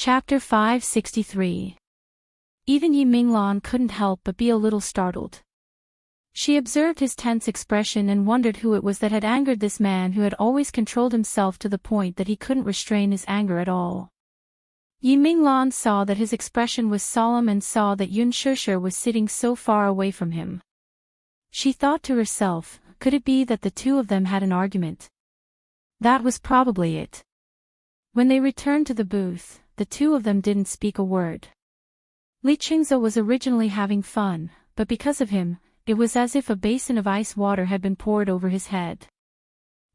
Chapter 563. Even Yi Minglan couldn't help but be a little startled. She observed his tense expression and wondered who it was that had angered this man who had always controlled himself to the point that he couldn't restrain his anger at all. Yi Minglan saw that his expression was solemn and saw that Yun Shishir was sitting so far away from him. She thought to herself, could it be that the two of them had an argument? That was probably it. When they returned to the booth, the two of them didn't speak a word. Li Qingze was originally having fun, but because of him, it was as if a basin of ice water had been poured over his head.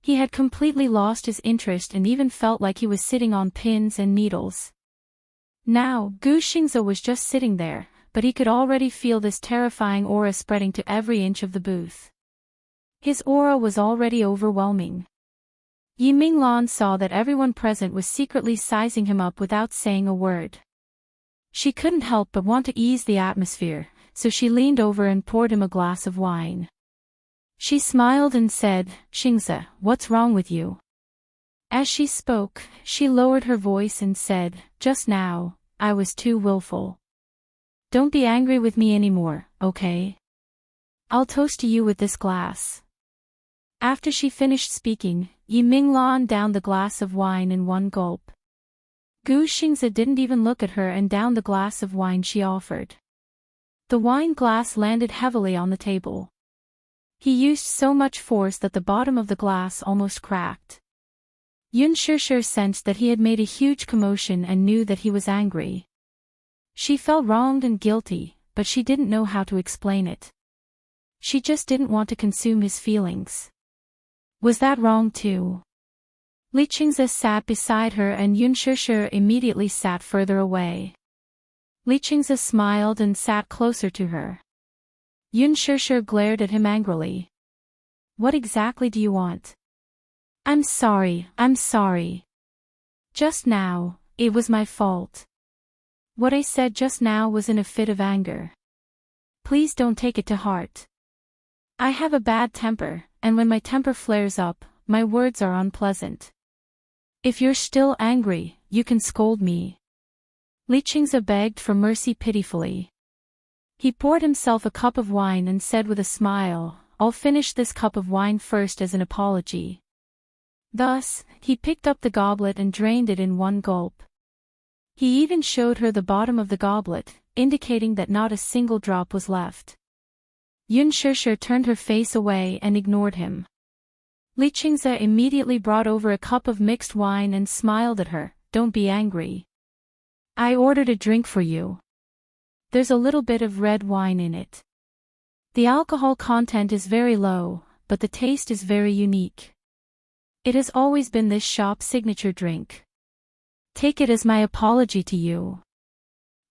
He had completely lost his interest and even felt like he was sitting on pins and needles. Now, Gu Xingze was just sitting there, but he could already feel this terrifying aura spreading to every inch of the booth. His aura was already overwhelming. Yi Minglan saw that everyone present was secretly sizing him up without saying a word. She couldn't help but want to ease the atmosphere, so she leaned over and poured him a glass of wine. She smiled and said, "Xingze, what's wrong with you?" As she spoke, she lowered her voice and said, "Just now, I was too willful. Don't be angry with me anymore, okay? I'll toast to you with this glass." After she finished speaking, Yi Minglan downed the glass of wine in one gulp. Gu Xingze didn't even look at her and downed the glass of wine she offered. The wine glass landed heavily on the table. He used so much force that the bottom of the glass almost cracked. Yun Shishir sensed that he had made a huge commotion and knew that he was angry. She felt wronged and guilty, but she didn't know how to explain it. She just didn't want to consume his feelings. Was that wrong too? Li Qingze sat beside her and Yun Shishir immediately sat further away. Li Qingze smiled and sat closer to her. Yun Shishir glared at him angrily. "What exactly do you want?" I'm sorry. Just now, it was my fault. What I said just now was in a fit of anger. Please don't take it to heart. I have a bad temper, and when my temper flares up, my words are unpleasant. If you're still angry, you can scold me. Li Qingze begged for mercy pitifully. He poured himself a cup of wine and said with a smile, "I'll finish this cup of wine first as an apology." Thus, he picked up the goblet and drained it in one gulp. He even showed her the bottom of the goblet, indicating that not a single drop was left. Yun Shishir turned her face away and ignored him. Li Qingze immediately brought over a cup of mixed wine and smiled at her. "Don't be angry. I ordered a drink for you. There's a little bit of red wine in it. The alcohol content is very low, but the taste is very unique. It has always been this shop's signature drink. Take it as my apology to you."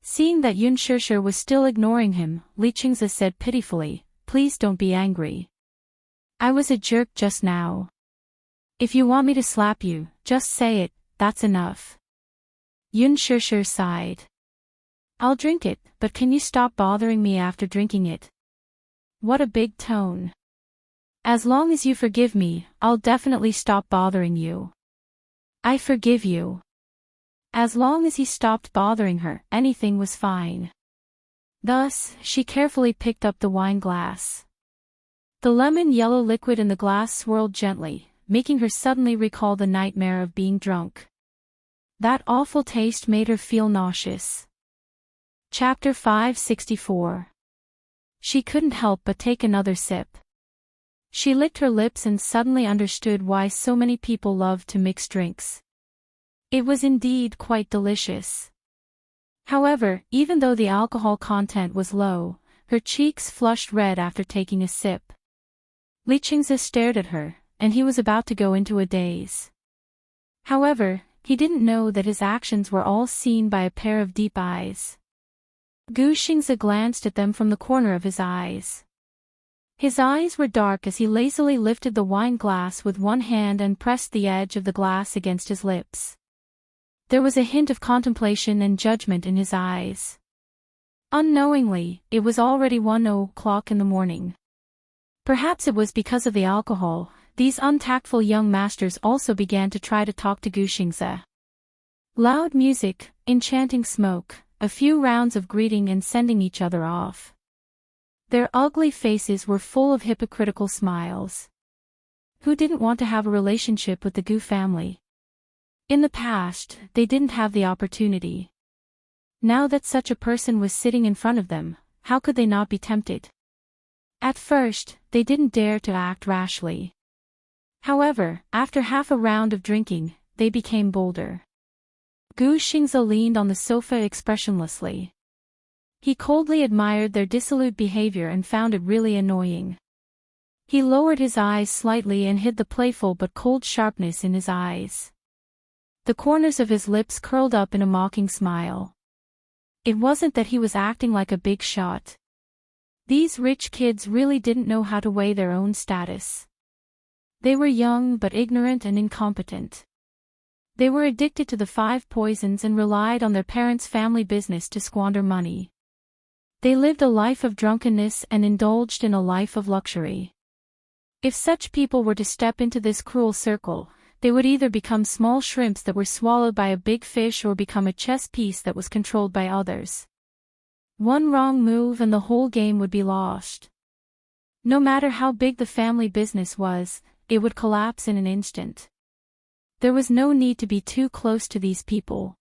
Seeing that Yun Shishir was still ignoring him, Li Qingze said pitifully, "Please don't be angry. I was a jerk just now. If you want me to slap you, just say it, that's enough." Yun Shishir sighed. "I'll drink it, but can you stop bothering me after drinking it?" What a big tone. "As long as you forgive me, I'll definitely stop bothering you." "I forgive you." As long as he stopped bothering her, anything was fine. Thus, she carefully picked up the wine glass. The lemon-yellow liquid in the glass swirled gently, making her suddenly recall the nightmare of being drunk. That awful taste made her feel nauseous. Chapter 564. She couldn't help but take another sip. She licked her lips and suddenly understood why so many people loved to mix drinks. It was indeed quite delicious. However, even though the alcohol content was low, her cheeks flushed red after taking a sip. Li Qingze stared at her, and he was about to go into a daze. However, he didn't know that his actions were all seen by a pair of deep eyes. Gu Xingze glanced at them from the corner of his eyes. His eyes were dark as he lazily lifted the wine glass with one hand and pressed the edge of the glass against his lips. There was a hint of contemplation and judgment in his eyes. Unknowingly, it was already 1:00 in the morning. Perhaps it was because of the alcohol, these untactful young masters also began to try to talk to Gu Xingze. Loud music, enchanting smoke, a few rounds of greeting and sending each other off. Their ugly faces were full of hypocritical smiles. Who didn't want to have a relationship with the Gu family? In the past, they didn't have the opportunity. Now that such a person was sitting in front of them, how could they not be tempted? At first, they didn't dare to act rashly. However, after half a round of drinking, they became bolder. Gu Xingze leaned on the sofa expressionlessly. He coldly admired their dissolute behavior and found it really annoying. He lowered his eyes slightly and hid the playful but cold sharpness in his eyes. The corners of his lips curled up in a mocking smile. It wasn't that he was acting like a big shot. These rich kids really didn't know how to weigh their own status. They were young but ignorant and incompetent. They were addicted to the 5 poisons and relied on their parents' family business to squander money. They lived a life of drunkenness and indulged in a life of luxury. If such people were to step into this cruel circle, they would either become small shrimps that were swallowed by a big fish or become a chess piece that was controlled by others. One wrong move and the whole game would be lost. No matter how big the family business was, it would collapse in an instant. There was no need to be too close to these people.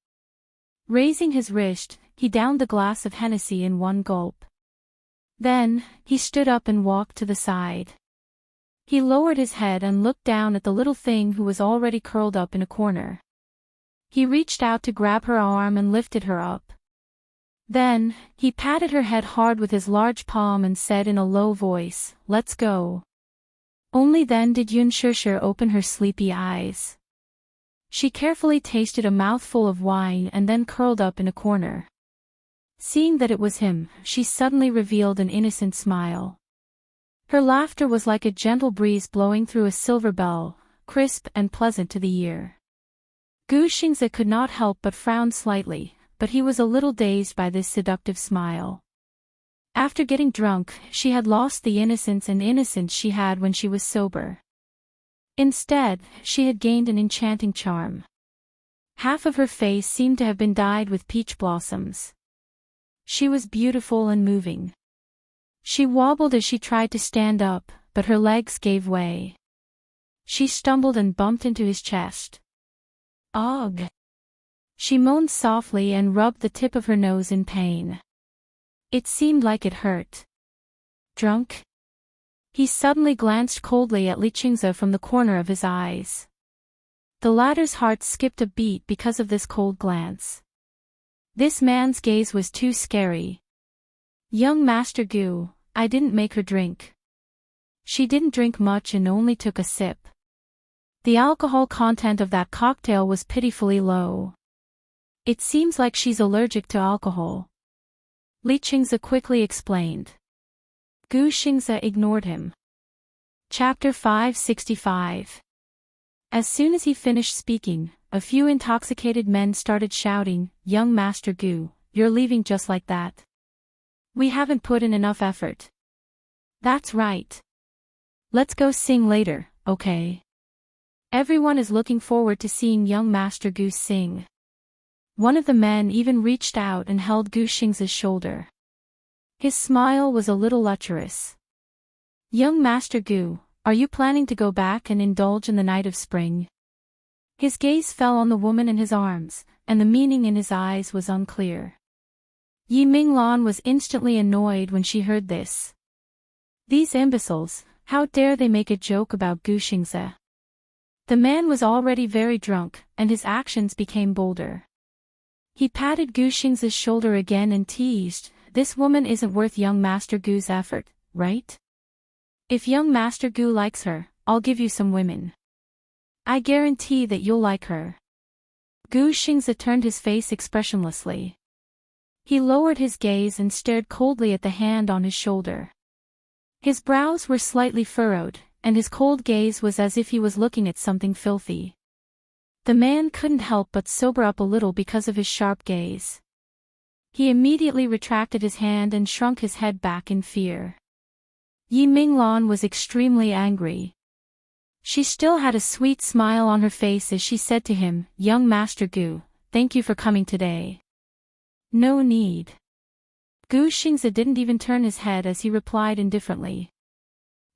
Raising his wrist, he downed the glass of Hennessy in one gulp. Then, he stood up and walked to the side. He lowered his head and looked down at the little thing who was already curled up in a corner. He reached out to grab her arm and lifted her up. Then, he patted her head hard with his large palm and said in a low voice, "Let's go." Only then did Yun Shishir open her sleepy eyes. She carefully tasted a mouthful of wine and then curled up in a corner. Seeing that it was him, she suddenly revealed an innocent smile. Her laughter was like a gentle breeze blowing through a silver bell, crisp and pleasant to the ear. Gu Xingze could not help but frown slightly, but he was a little dazed by this seductive smile. After getting drunk, she had lost the innocence she had when she was sober. Instead, she had gained an enchanting charm. Half of her face seemed to have been dyed with peach blossoms. She was beautiful and moving. She wobbled as she tried to stand up, but her legs gave way. She stumbled and bumped into his chest. "Ugh!" She moaned softly and rubbed the tip of her nose in pain. It seemed like it hurt. "Drunk?" He suddenly glanced coldly at Li Qingze from the corner of his eyes. The latter's heart skipped a beat because of this cold glance. This man's gaze was too scary. "Young Master Gu, I didn't make her drink." She didn't drink much and only took a sip. The alcohol content of that cocktail was pitifully low. "It seems like she's allergic to alcohol," Li Qingze quickly explained. Gu Xingze ignored him. Chapter 565. As soon as he finished speaking, a few intoxicated men started shouting, "Young Master Gu, you're leaving just like that? We haven't put in enough effort." "That's right. Let's go sing later, okay? Everyone is looking forward to seeing young Master Gu sing." One of the men even reached out and held Gu Xingze's shoulder. His smile was a little lecherous. "Young Master Gu, are you planning to go back and indulge in the night of spring?" His gaze fell on the woman in his arms, and the meaning in his eyes was unclear. Yi Minglan was instantly annoyed when she heard this. These imbeciles, how dare they make a joke about Gu Xingze? The man was already very drunk, and his actions became bolder. He patted Gu Xingze's shoulder again and teased, "This woman isn't worth young Master Gu's effort, right? If young Master Gu likes her, I'll give you some women. I guarantee that you'll like her." Gu Xingze turned his face expressionlessly. He lowered his gaze and stared coldly at the hand on his shoulder. His brows were slightly furrowed, and his cold gaze was as if he was looking at something filthy. The man couldn't help but sober up a little because of his sharp gaze. He immediately retracted his hand and shrunk his head back in fear. Yi Minglan was extremely angry. She still had a sweet smile on her face as she said to him, "Young Master Gu, thank you for coming today. No need. Gu Xingze didn't even turn his head as he replied indifferently.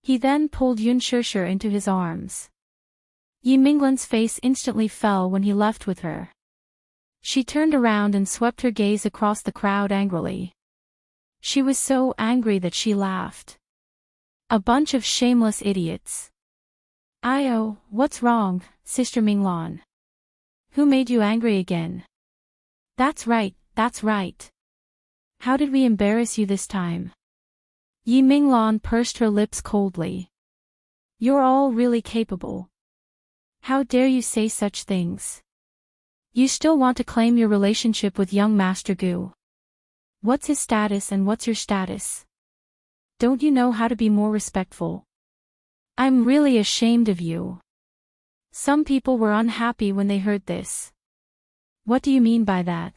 He then pulled Yun Shishir into his arms. Yi Minglan's face instantly fell when he left with her. She turned around and swept her gaze across the crowd angrily. She was so angry that she laughed. A bunch of shameless idiots. "Io, what's wrong, Sister Minglan? Who made you angry again?" That's right, that's right. How did we embarrass you this time?" Yi Minglan pursed her lips coldly. "You're all really capable. How dare you say such things? You still want to claim your relationship with young Master Gu. What's his status and what's your status? Don't you know how to be more respectful? I'm really ashamed of you." Some people were unhappy when they heard this. "What do you mean by that?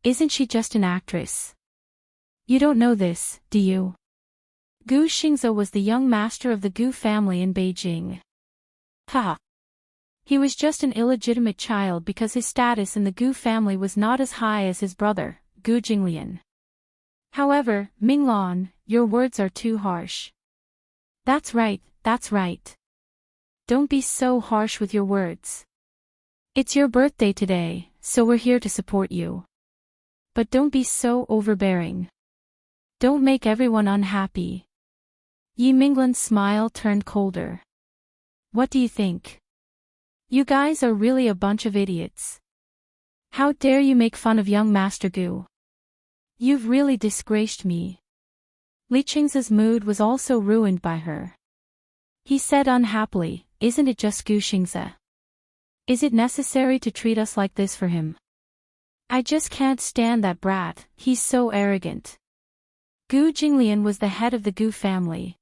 Isn't she just an actress? You don't know this, do you?" Gu Xingze was the young master of the Gu family in Beijing. Ha! He was just an illegitimate child because his status in the Gu family was not as high as his brother, Gu Jinglian. However, Minglan, your words are too harsh. That's right, that's right. Don't be so harsh with your words. It's your birthday today, so we're here to support you. But don't be so overbearing. Don't make everyone unhappy. Yi Minglan's smile turned colder. What do you think? You guys are really a bunch of idiots. How dare you make fun of young Master Gu? You've really disgraced me. Li Qingze's mood was also ruined by her. He said unhappily, "Isn't it just Gu Xingze? Is it necessary to treat us like this for him? I just can't stand that brat, he's so arrogant." Gu Jinglian was the head of the Gu family.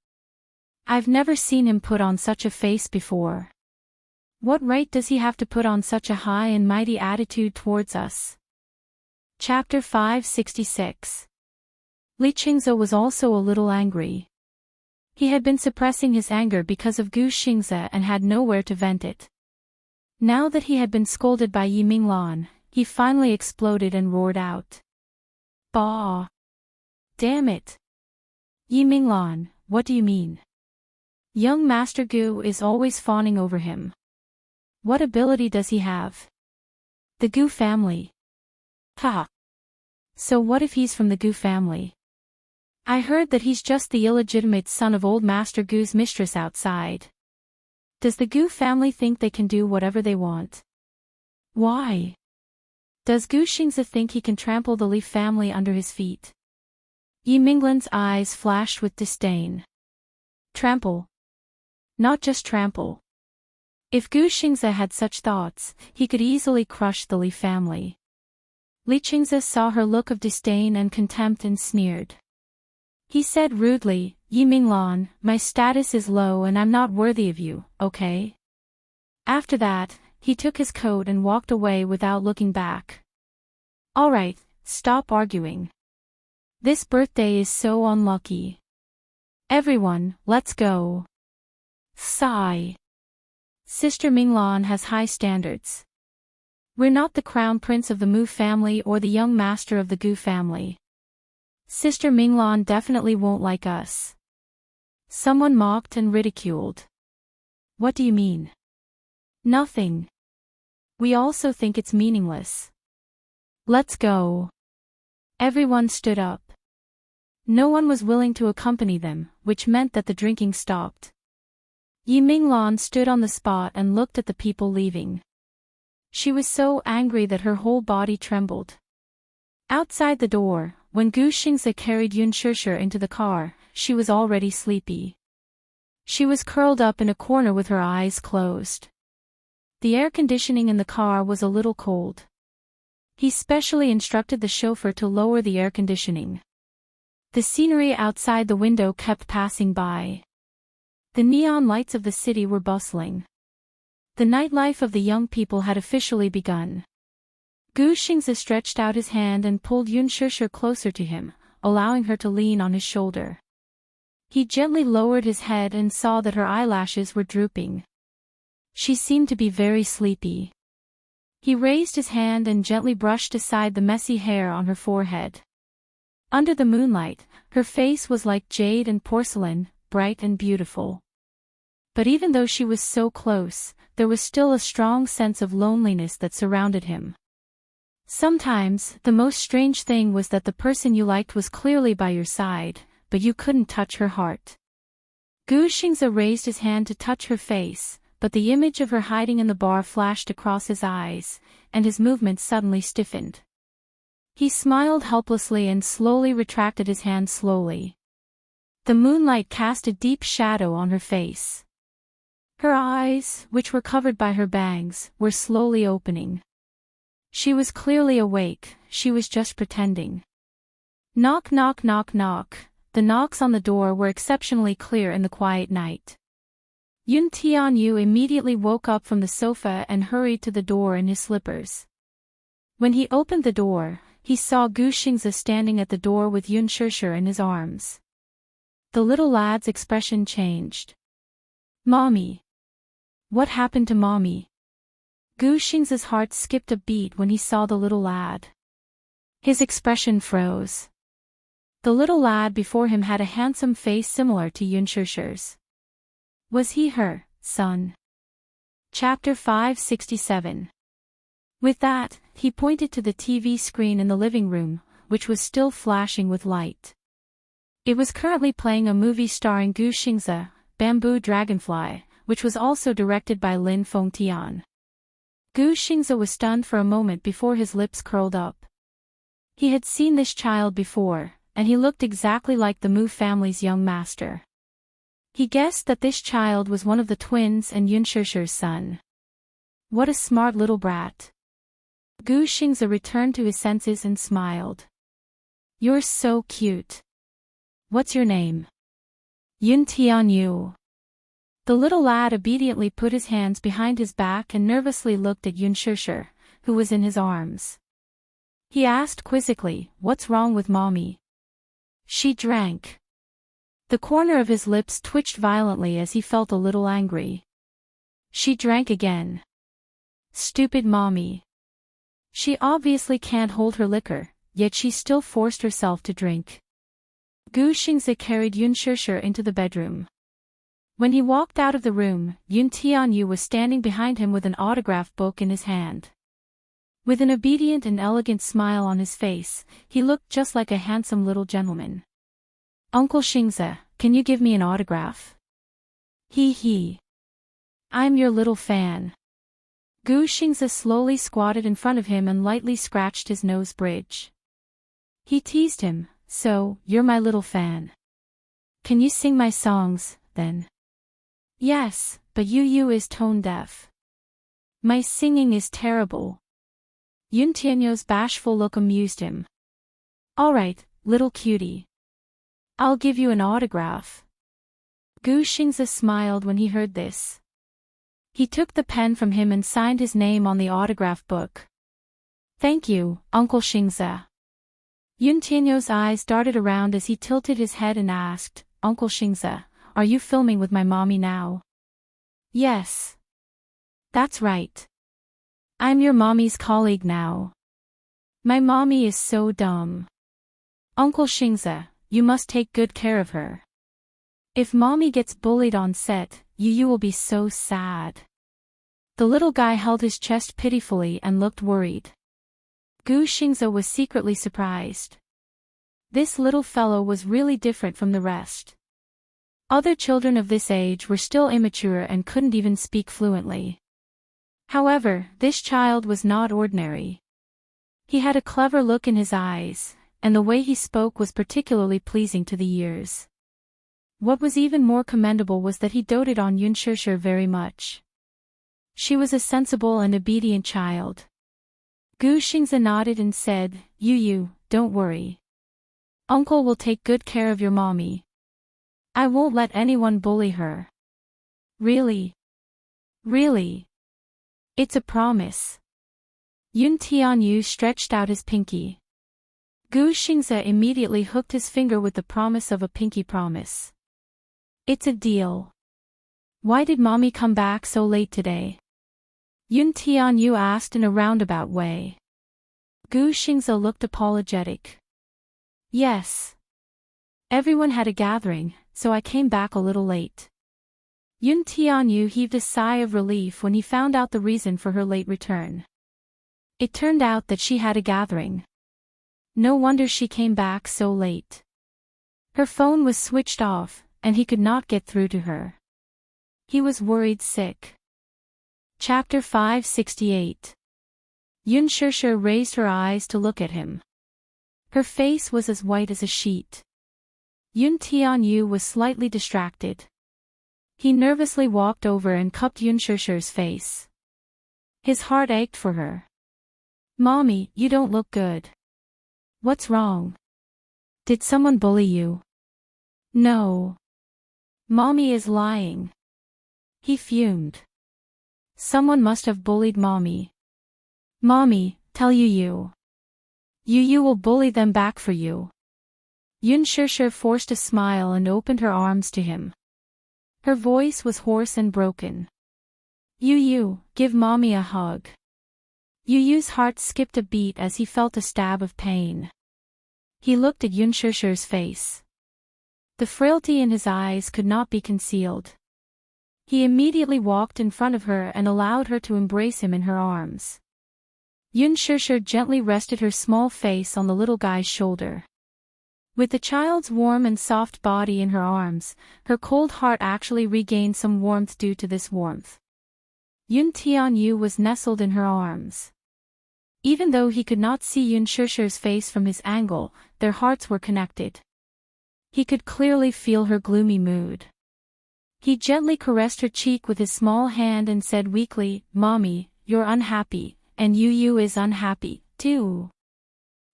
I've never seen him put on such a face before. What right does he have to put on such a high and mighty attitude towards us? Chapter 566. Li Qingze was also a little angry. He had been suppressing his anger because of Gu Xingze and had nowhere to vent it. Now that he had been scolded by Yi Minglan, he finally exploded and roared out. "Bah! Damn it! Yi Minglan, what do you mean? Young Master Gu is always fawning over him. What ability does he have? The Gu family. Ha! So what if he's from the Gu family? I heard that he's just the illegitimate son of old Master Gu's mistress outside. Does the Gu family think they can do whatever they want? Why? Does Gu Xingze think he can trample the Li family under his feet?" Yi Minglan's eyes flashed with disdain. Trample? Not just trample. If Gu Xingze had such thoughts, he could easily crush the Li family. Li Qingze saw her look of disdain and contempt and sneered. He said rudely, "Yi Minglan, my status is low and I'm not worthy of you, okay?" After that, he took his coat and walked away without looking back. Alright, stop arguing. This birthday is so unlucky. Everyone, let's go. Sigh. Sister Minglan has high standards. We're not the crown prince of the Mu family or the young master of the Gu family. Sister Minglan definitely won't like us. Someone mocked and ridiculed. What do you mean? Nothing. We also think it's meaningless. Let's go. Everyone stood up. No one was willing to accompany them, which meant that the drinking stopped. Yi Minglan stood on the spot and looked at the people leaving. She was so angry that her whole body trembled. Outside the door, when Gu Xingze carried Yun Shishir into the car, she was already sleepy. She was curled up in a corner with her eyes closed. The air conditioning in the car was a little cold. He specially instructed the chauffeur to lower the air conditioning. The scenery outside the window kept passing by. The neon lights of the city were bustling. The nightlife of the young people had officially begun. Gu Xingze stretched out his hand and pulled Yun Shishir closer to him, allowing her to lean on his shoulder. He gently lowered his head and saw that her eyelashes were drooping. She seemed to be very sleepy. He raised his hand and gently brushed aside the messy hair on her forehead. Under the moonlight, her face was like jade and porcelain, bright and beautiful. But even though she was so close, there was still a strong sense of loneliness that surrounded him. Sometimes, the most strange thing was that the person you liked was clearly by your side, but you couldn't touch her heart. Gu Xingze raised his hand to touch her face, but the image of her hiding in the bar flashed across his eyes, and his movements suddenly stiffened. He smiled helplessly and slowly retracted his hand slowly. The moonlight cast a deep shadow on her face. Her eyes, which were covered by her bangs, were slowly opening. She was clearly awake, she was just pretending. Knock knock knock knock. The knocks on the door were exceptionally clear in the quiet night. Yun Tianyu immediately woke up from the sofa and hurried to the door in his slippers. When he opened the door, he saw Gu Xingze standing at the door with Yun Shishir in his arms. The little lad's expression changed. Mommy. What happened to Mommy? Gu Xingze's heart skipped a beat when he saw the little lad. His expression froze. The little lad before him had a handsome face similar to Yun Shishir's. Was he her son? Chapter 567. With that, he pointed to the TV screen in the living room, which was still flashing with light. It was currently playing a movie starring Gu Xingze, Bamboo Dragonfly, which was also directed by Lin Fengtian. Gu Xingze was stunned for a moment before his lips curled up. He had seen this child before, and he looked exactly like the Mu family's young master. He guessed that this child was one of the twins and Yun Shishir's son. What a smart little brat. Gu Xingze returned to his senses and smiled. You're so cute. What's your name? Yun Tianyu. The little lad obediently put his hands behind his back and nervously looked at Yun Shishir, who was in his arms. He asked quizzically, "What's wrong with Mommy?" She drank. The corner of his lips twitched violently as he felt a little angry. She drank again. Stupid Mommy. She obviously can't hold her liquor, yet she still forced herself to drink. Gu Xingze carried Yun Shishir into the bedroom. When he walked out of the room, Yun Tianyu was standing behind him with an autograph book in his hand. With an obedient and elegant smile on his face, he looked just like a handsome little gentleman. Uncle Xingze, can you give me an autograph? He. I'm your little fan. Gu Xingze slowly squatted in front of him and lightly scratched his nose bridge. He teased him, so, you're my little fan. Can you sing my songs, then? Yes, but Yu is tone deaf. My singing is terrible. Yun Tianyu's bashful look amused him. Alright, little cutie. I'll give you an autograph. Gu Xingze smiled when he heard this. He took the pen from him and signed his name on the autograph book. Thank you, Uncle Xingze. Yun Tianyu's eyes darted around as he tilted his head and asked, Uncle Xingze, are you filming with my mommy now? Yes. That's right. I'm your mommy's colleague now. My mommy is so dumb. Uncle Xingze, you must take good care of her. If mommy gets bullied on set, you will be so sad. The little guy held his chest pitifully and looked worried. Gu Xingze was secretly surprised. This little fellow was really different from the rest. Other children of this age were still immature and couldn't even speak fluently. However, this child was not ordinary. He had a clever look in his eyes, and the way he spoke was particularly pleasing to the ears. What was even more commendable was that he doted on Yun Shishir very much. She was a sensible and obedient child. Gu Xingze nodded and said, Yu, don't worry. Uncle will take good care of your mommy. I won't let anyone bully her. Really? Really? It's a promise. Yun Tianyu stretched out his pinky. Gu Xingze immediately hooked his finger with the promise of a pinky promise. It's a deal. Why did mommy come back so late today? Yun Tianyu asked in a roundabout way. Gu Xingze looked apologetic. Yes. Everyone had a gathering, so I came back a little late. Yun Tianyu heaved a sigh of relief when he found out the reason for her late return. It turned out that she had a gathering. No wonder she came back so late. Her phone was switched off, and he could not get through to her. He was worried sick. Chapter 568. Yun Shishir raised her eyes to look at him. Her face was as white as a sheet. Yun Tianyu was slightly distracted. He nervously walked over and cupped Yun Shishir's face. His heart ached for her. Mommy, you don't look good. What's wrong? Did someone bully you? No. Mommy is lying. He fumed. Someone must have bullied Mommy. Mommy, tell Yu. Yu will bully them back for you. Yun Shishir forced a smile and opened her arms to him. Her voice was hoarse and broken. Yu, give Mommy a hug. Yu's heart skipped a beat as he felt a stab of pain. He looked at Yun Shishir's face. The frailty in his eyes could not be concealed. He immediately walked in front of her and allowed her to embrace him in her arms. Yun Shishir gently rested her small face on the little guy's shoulder. With the child's warm and soft body in her arms, her cold heart actually regained some warmth due to this warmth. Yun Tianyu was nestled in her arms. Even though he could not see Yun Shishir's face from his angle, their hearts were connected. He could clearly feel her gloomy mood. He gently caressed her cheek with his small hand and said weakly, Mommy, you're unhappy, and Yu is unhappy, too.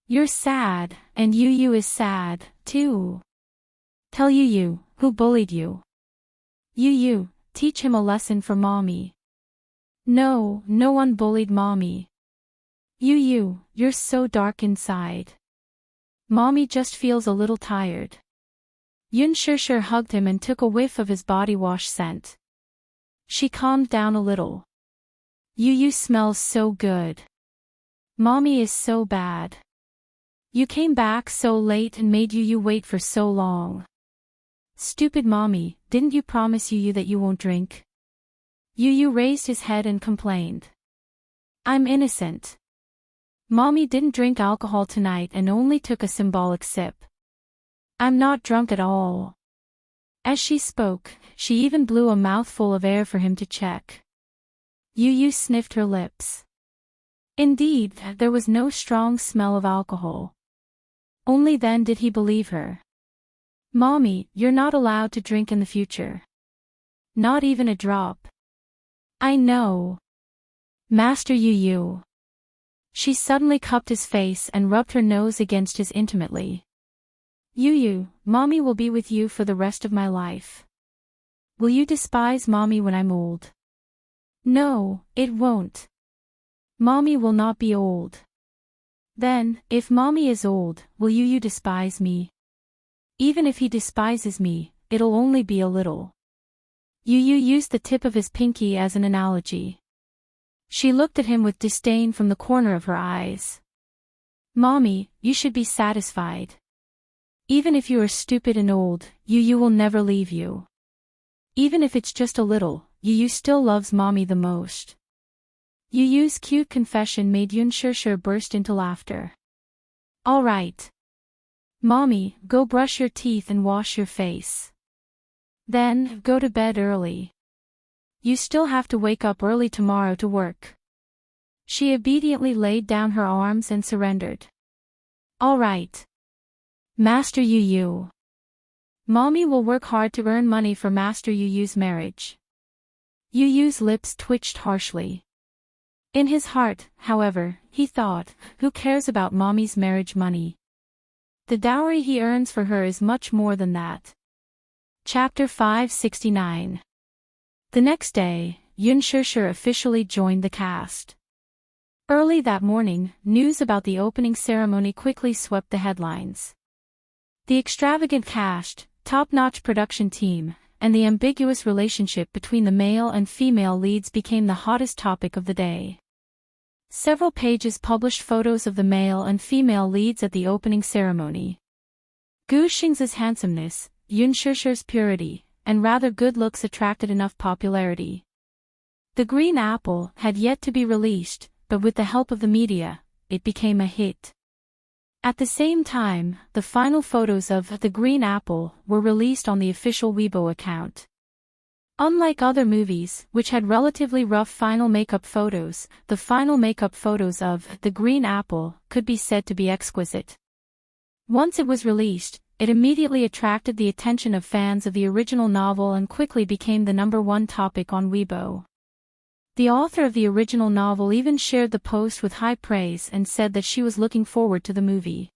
You're sad, and Yu is sad, too. Tell Yu, who bullied you. Yu, teach him a lesson for Mommy. No, no one bullied Mommy. Yu, you're so dark inside. Mommy just feels a little tired. Yun Shishir hugged him and took a whiff of his body wash scent. She calmed down a little. Yu smells so good. Mommy is so bad. You came back so late and made Yu wait for so long. Stupid Mommy, didn't you promise Yu that you won't drink? Yu raised his head and complained. I'm innocent. Mommy didn't drink alcohol tonight and only took a symbolic sip. I'm not drunk at all. As she spoke, she even blew a mouthful of air for him to check. Yu sniffed her lips. Indeed, there was no strong smell of alcohol. Only then did he believe her. Mommy, you're not allowed to drink in the future. Not even a drop. I know. Master Yu. She suddenly cupped his face and rubbed her nose against his intimately. Yu, Mommy will be with you for the rest of my life. Will you despise Mommy when I'm old? No, it won't. Mommy will not be old. Then, if Mommy is old, will Yu despise me? Even if he despises me, it'll only be a little. Yu used the tip of his pinky as an analogy. She looked at him with disdain from the corner of her eyes. Mommy, you should be satisfied. Even if you are stupid and old, Yu will never leave you. Even if it's just a little, Yu still loves Mommy the most. Yu's cute confession made Yun Shishir burst into laughter. All right. Mommy, go brush your teeth and wash your face. Then, go to bed early. You still have to wake up early tomorrow to work. She obediently laid down her arms and surrendered. All right. Master Yu. Mommy will work hard to earn money for Master Yu's marriage. Yu's lips twitched harshly. In his heart, however, he thought, who cares about Mommy's marriage money? The dowry he earns for her is much more than that. Chapter 569. The next day, Yun Shishir officially joined the cast. Early that morning, news about the opening ceremony quickly swept the headlines. The extravagant cast, top-notch production team, and the ambiguous relationship between the male and female leads became the hottest topic of the day. Several pages published photos of the male and female leads at the opening ceremony. Gu Xing's handsomeness, Yun Shishir's purity, and rather good looks attracted enough popularity. The Green Apple had yet to be released, but with the help of the media, it became a hit. At the same time, the final photos of The Green Apple were released on the official Weibo account. Unlike other movies, which had relatively rough final makeup photos, the final makeup photos of The Green Apple could be said to be exquisite. Once it was released, it immediately attracted the attention of fans of the original novel and quickly became the #1 topic on Weibo. The author of the original novel even shared the post with high praise and said that she was looking forward to the movie.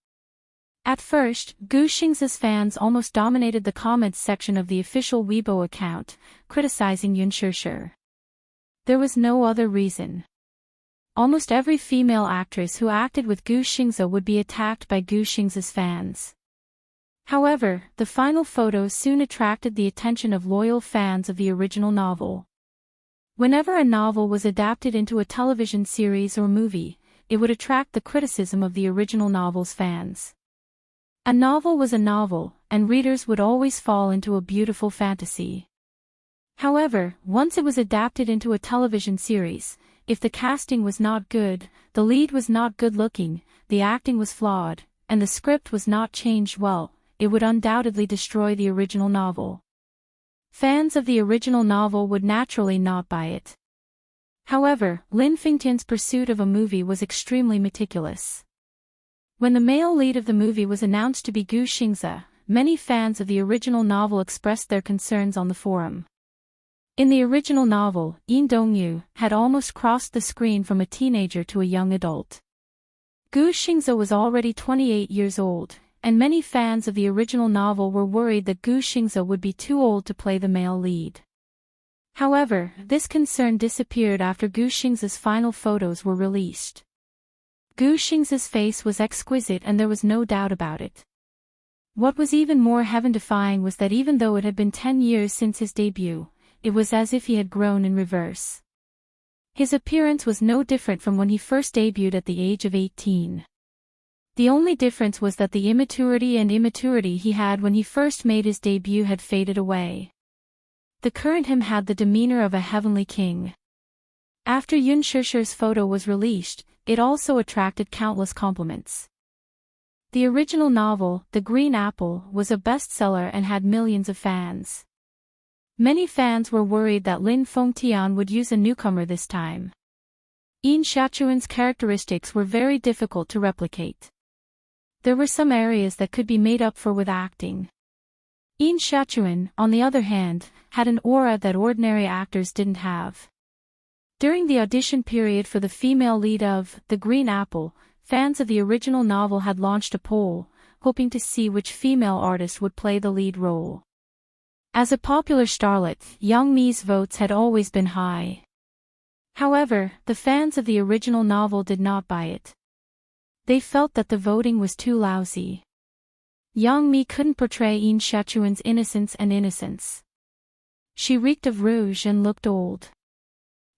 At first, Gu Xing's fans almost dominated the comments section of the official Weibo account, criticizing Yun Shishir. There was no other reason. Almost every female actress who acted with Gu Xing's would be attacked by Gu Xing's fans. However, the final photos soon attracted the attention of loyal fans of the original novel. Whenever a novel was adapted into a television series or movie, it would attract the criticism of the original novel's fans. A novel was a novel, and readers would always fall into a beautiful fantasy. However, once it was adapted into a television series, if the casting was not good, the lead was not good-looking, the acting was flawed, and the script was not changed well, it would undoubtedly destroy the original novel. Fans of the original novel would naturally not buy it. However, Lin Fengtian's pursuit of a movie was extremely meticulous. When the male lead of the movie was announced to be Gu Xing's, many fans of the original novel expressed their concerns on the forum. In the original novel, Yin Dongyu had almost crossed the screen from a teenager to a young adult. Gu Xing's was already 28 years old, and many fans of the original novel were worried that Gu Xing's would be too old to play the male lead. However, this concern disappeared after Gu Xing's final photos were released. Gu Xing's face was exquisite and there was no doubt about it. What was even more heaven-defying was that even though it had been 10 years since his debut, it was as if he had grown in reverse. His appearance was no different from when he first debuted at the age of 18. The only difference was that the immaturity he had when he first made his debut had faded away. The current him had the demeanor of a heavenly king. After Yun Shishir's photo was released, it also attracted countless compliments. The original novel, The Green Apple, was a bestseller and had millions of fans. Many fans were worried that Lin Fengtian would use a newcomer this time. Yin Xiaochuan's characteristics were very difficult to replicate. There were some areas that could be made up for with acting. Yin Xiaochuan, on the other hand, had an aura that ordinary actors didn't have. During the audition period for the female lead of The Green Apple, fans of the original novel had launched a poll, hoping to see which female artist would play the lead role. As a popular starlet, Yang Mi's votes had always been high. However, the fans of the original novel did not buy it. They felt that the voting was too lousy. Yang Mi couldn't portray Yin Xiaochuan's innocence. She reeked of rouge and looked old.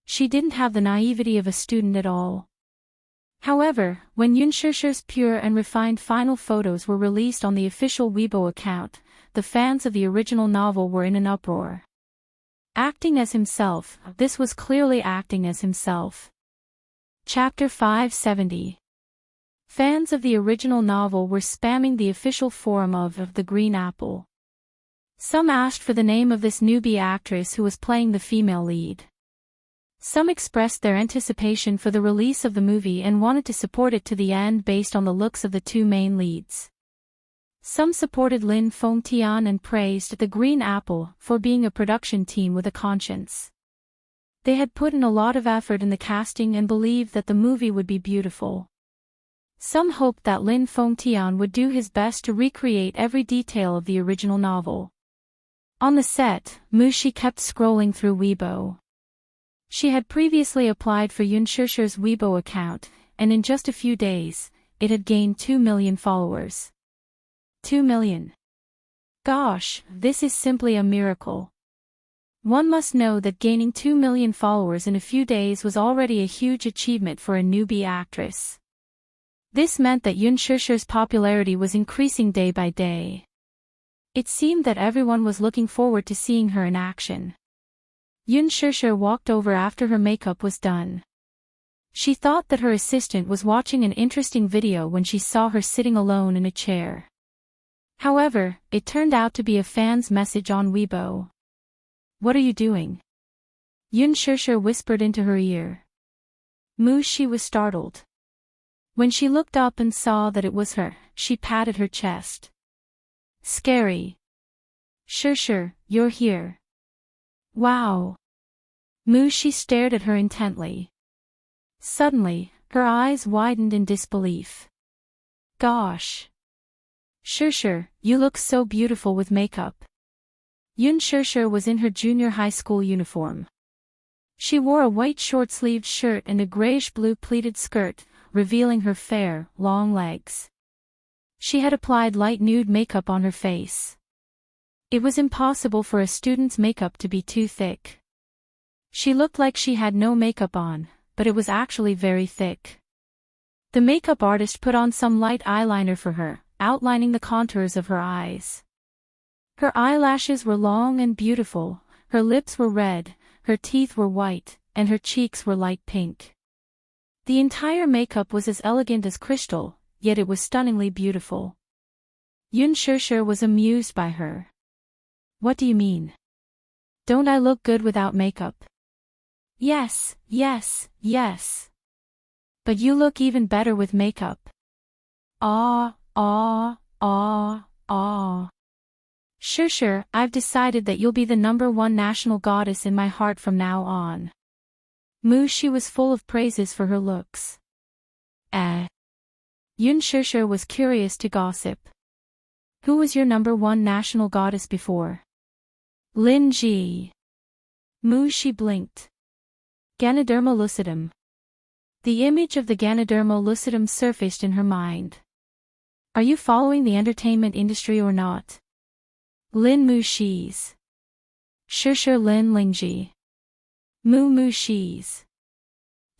She didn't have the naivety of a student at all. However, when Yun Shishir's pure and refined final photos were released on the official Weibo account, the fans of the original novel were in an uproar. Acting as himself, this was clearly acting as himself. Chapter 570. Fans of the original novel were spamming the official forum of The Green Apple. Some asked for the name of this newbie actress who was playing the female lead. Some expressed their anticipation for the release of the movie and wanted to support it to the end based on the looks of the two main leads. Some supported Lin Fengtian and praised The Green Apple for being a production team with a conscience. They had put in a lot of effort in the casting and believed that the movie would be beautiful. Some hoped that Lin Fengtian would do his best to recreate every detail of the original novel. On the set, Mushi kept scrolling through Weibo. She had previously applied for Yun Shishir's Weibo account, and in just a few days, it had gained 2 million followers. 2 million. Gosh, this is simply a miracle. One must know that gaining 2 million followers in a few days was already a huge achievement for a newbie actress. This meant that Yoon Shusher's popularity was increasing day by day. It seemed that everyone was looking forward to seeing her in action. Yoon Shusher walked over after her makeup was done. She thought that her assistant was watching an interesting video when she saw her sitting alone in a chair. However, it turned out to be a fan's message on Weibo. "What are you doing?" Yoon Shusher whispered into her ear. She was startled. When she looked up and saw that it was her, she patted her chest. "Scary. Shusher, you're here." "Wow." She stared at her intently. Suddenly, her eyes widened in disbelief. "Gosh. Shusher, you look so beautiful with makeup." Yoon Shusher was in her junior high school uniform. She wore a white short-sleeved shirt and a grayish-blue pleated skirt, revealing her fair, long legs. She had applied light nude makeup on her face. It was impossible for a student's makeup to be too thick. She looked like she had no makeup on, but it was actually very thick. The makeup artist put on some light eyeliner for her, outlining the contours of her eyes. Her eyelashes were long and beautiful, her lips were red, her teeth were white, and her cheeks were light pink. The entire makeup was as elegant as crystal, yet it was stunningly beautiful. Yoon Shusher was amused by her. "What do you mean? Don't I look good without makeup?" "Yes, yes, yes. But you look even better with makeup." "Ah, ah, ah, ah. Shusher, I've decided that you'll be the #1 national goddess in my heart from now on." She was full of praises for her looks. Yoon Shusher was curious to gossip. "Who was your #1 national goddess before?" "Lin Ji." She blinked. Ganoderma lucidum. The image of the Ganoderma lucidum surfaced in her mind. "Are you following the entertainment industry or not?" "Lin Mu Shi's." "Shusher Lin Lingji." Mu Shi's."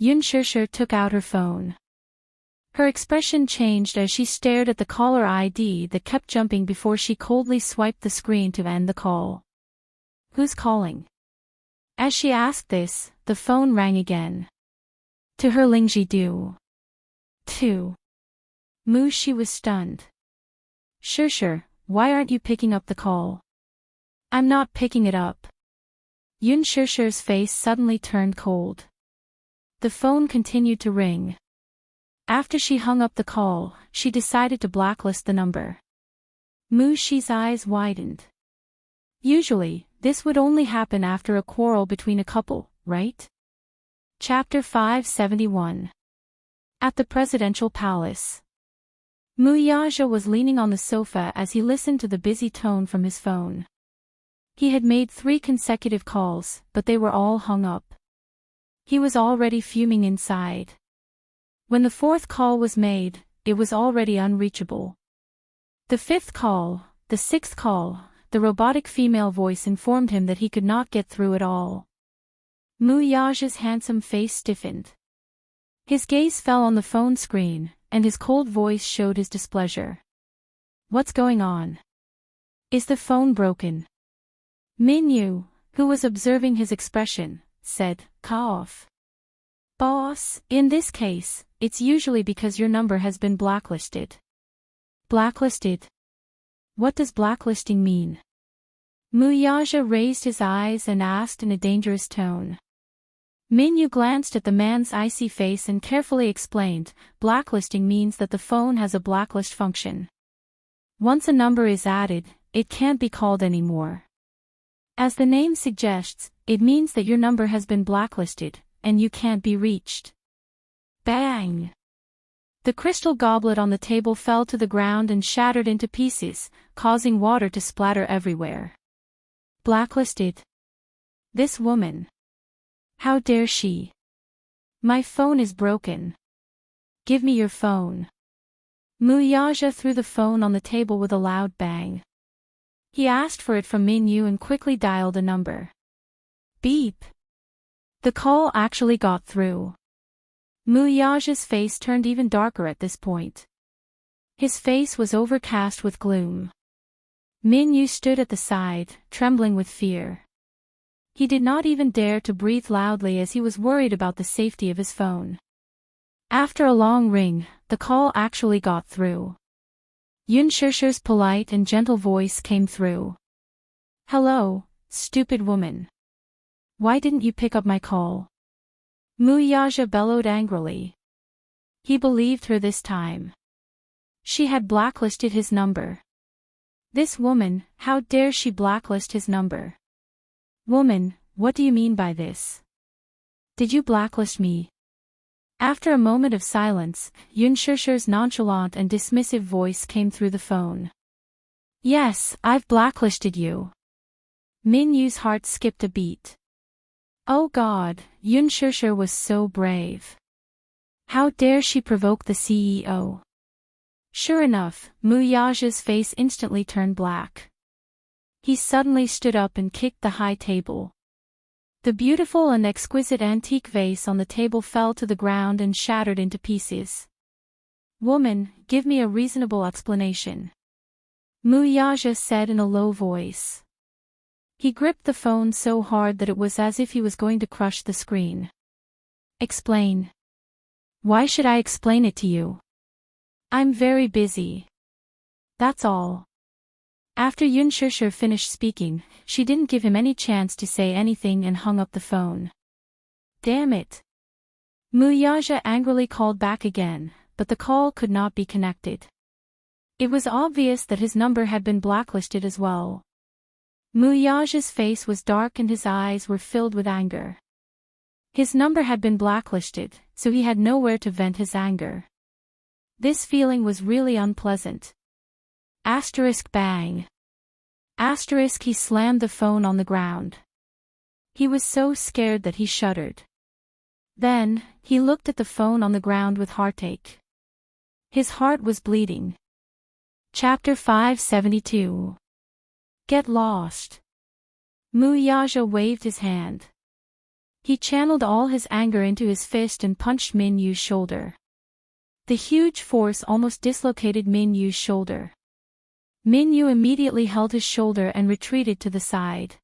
Yoon Shusher took out her phone. Her expression changed as she stared at the caller ID that kept jumping before she coldly swiped the screen to end the call. "Who's calling?" As she asked this, the phone rang again. "To her Lingji do." "To." She was stunned. "Shusher, why aren't you picking up the call?" "I'm not picking it up." Yoon Shusher's face suddenly turned cold. The phone continued to ring. After she hung up the call, she decided to blacklist the number. She's eyes widened. Usually, this would only happen after a quarrel between a couple, right? Chapter 571. At the Presidential Palace. Yaja was leaning on the sofa as he listened to the busy tone from his phone. He had made 3 consecutive calls, but they were all hung up. He was already fuming inside. When the 4th call was made, it was already unreachable. The 5th call, the 6th call, the robotic female voice informed him that he could not get through at all. Yaja's handsome face stiffened. His gaze fell on the phone screen, and his cold voice showed his displeasure. "What's going on? Is the phone broken?" Minyu, who was observing his expression, said, "Cough. Boss, in this case, it's usually because your number has been blacklisted." "Blacklisted? What does blacklisting mean?" Yaja raised his eyes and asked in a dangerous tone. Minyu glanced at the man's icy face and carefully explained, "Blacklisting means that the phone has a blacklist function. Once a number is added, it can't be called anymore. As the name suggests, it means that your number has been blacklisted, and you can't be reached." Bang! The crystal goblet on the table fell to the ground and shattered into pieces, causing water to splatter everywhere. "Blacklisted? This woman. How dare she? My phone is broken. Give me your phone." Yaja threw the phone on the table with a loud bang. He asked for it from Minyu and quickly dialed a number. Beep. The call actually got through. Muyaja's face turned even darker at this point. His face was overcast with gloom. Min Yu stood at the side, trembling with fear. He did not even dare to breathe loudly as he was worried about the safety of his phone. After a long ring, the call actually got through. Yun Shishir's polite and gentle voice came through. "Hello, stupid woman. Why didn't you pick up my call?" Muyaja bellowed angrily. He believed her this time. She had blacklisted his number. This woman, how dare she blacklist his number? "Woman, what do you mean by this? Did you blacklist me?" After a moment of silence, Yun Shishir's nonchalant and dismissive voice came through the phone. "Yes, I've blacklisted you." Min Yu's heart skipped a beat. Oh God, Yun Shishir was so brave. How dare she provoke the CEO? Sure enough, Muyaja's face instantly turned black. He suddenly stood up and kicked the high table. The beautiful and exquisite antique vase on the table fell to the ground and shattered into pieces. "Woman, give me a reasonable explanation," Muyaja said in a low voice. He gripped the phone so hard that it was as if he was going to crush the screen. "Explain. Why should I explain it to you? I'm very busy. That's all." After Yun Shishir finished speaking, she didn't give him any chance to say anything and hung up the phone. "Damn it." Muyaja angrily called back again, but the call could not be connected. It was obvious that his number had been blacklisted as well. Muyaja's face was dark and his eyes were filled with anger. His number had been blacklisted, so he had nowhere to vent his anger. This feeling was really unpleasant. Bang. He slammed the phone on the ground. He was so scared that he shuddered. Then, he looked at the phone on the ground with heartache. His heart was bleeding. Chapter 572. Get lost. Muyaja waved his hand. He channeled all his anger into his fist and punched Min Yu's shoulder. The huge force almost dislocated Min Yu's shoulder. Min Yu immediately held his shoulder and retreated to the side.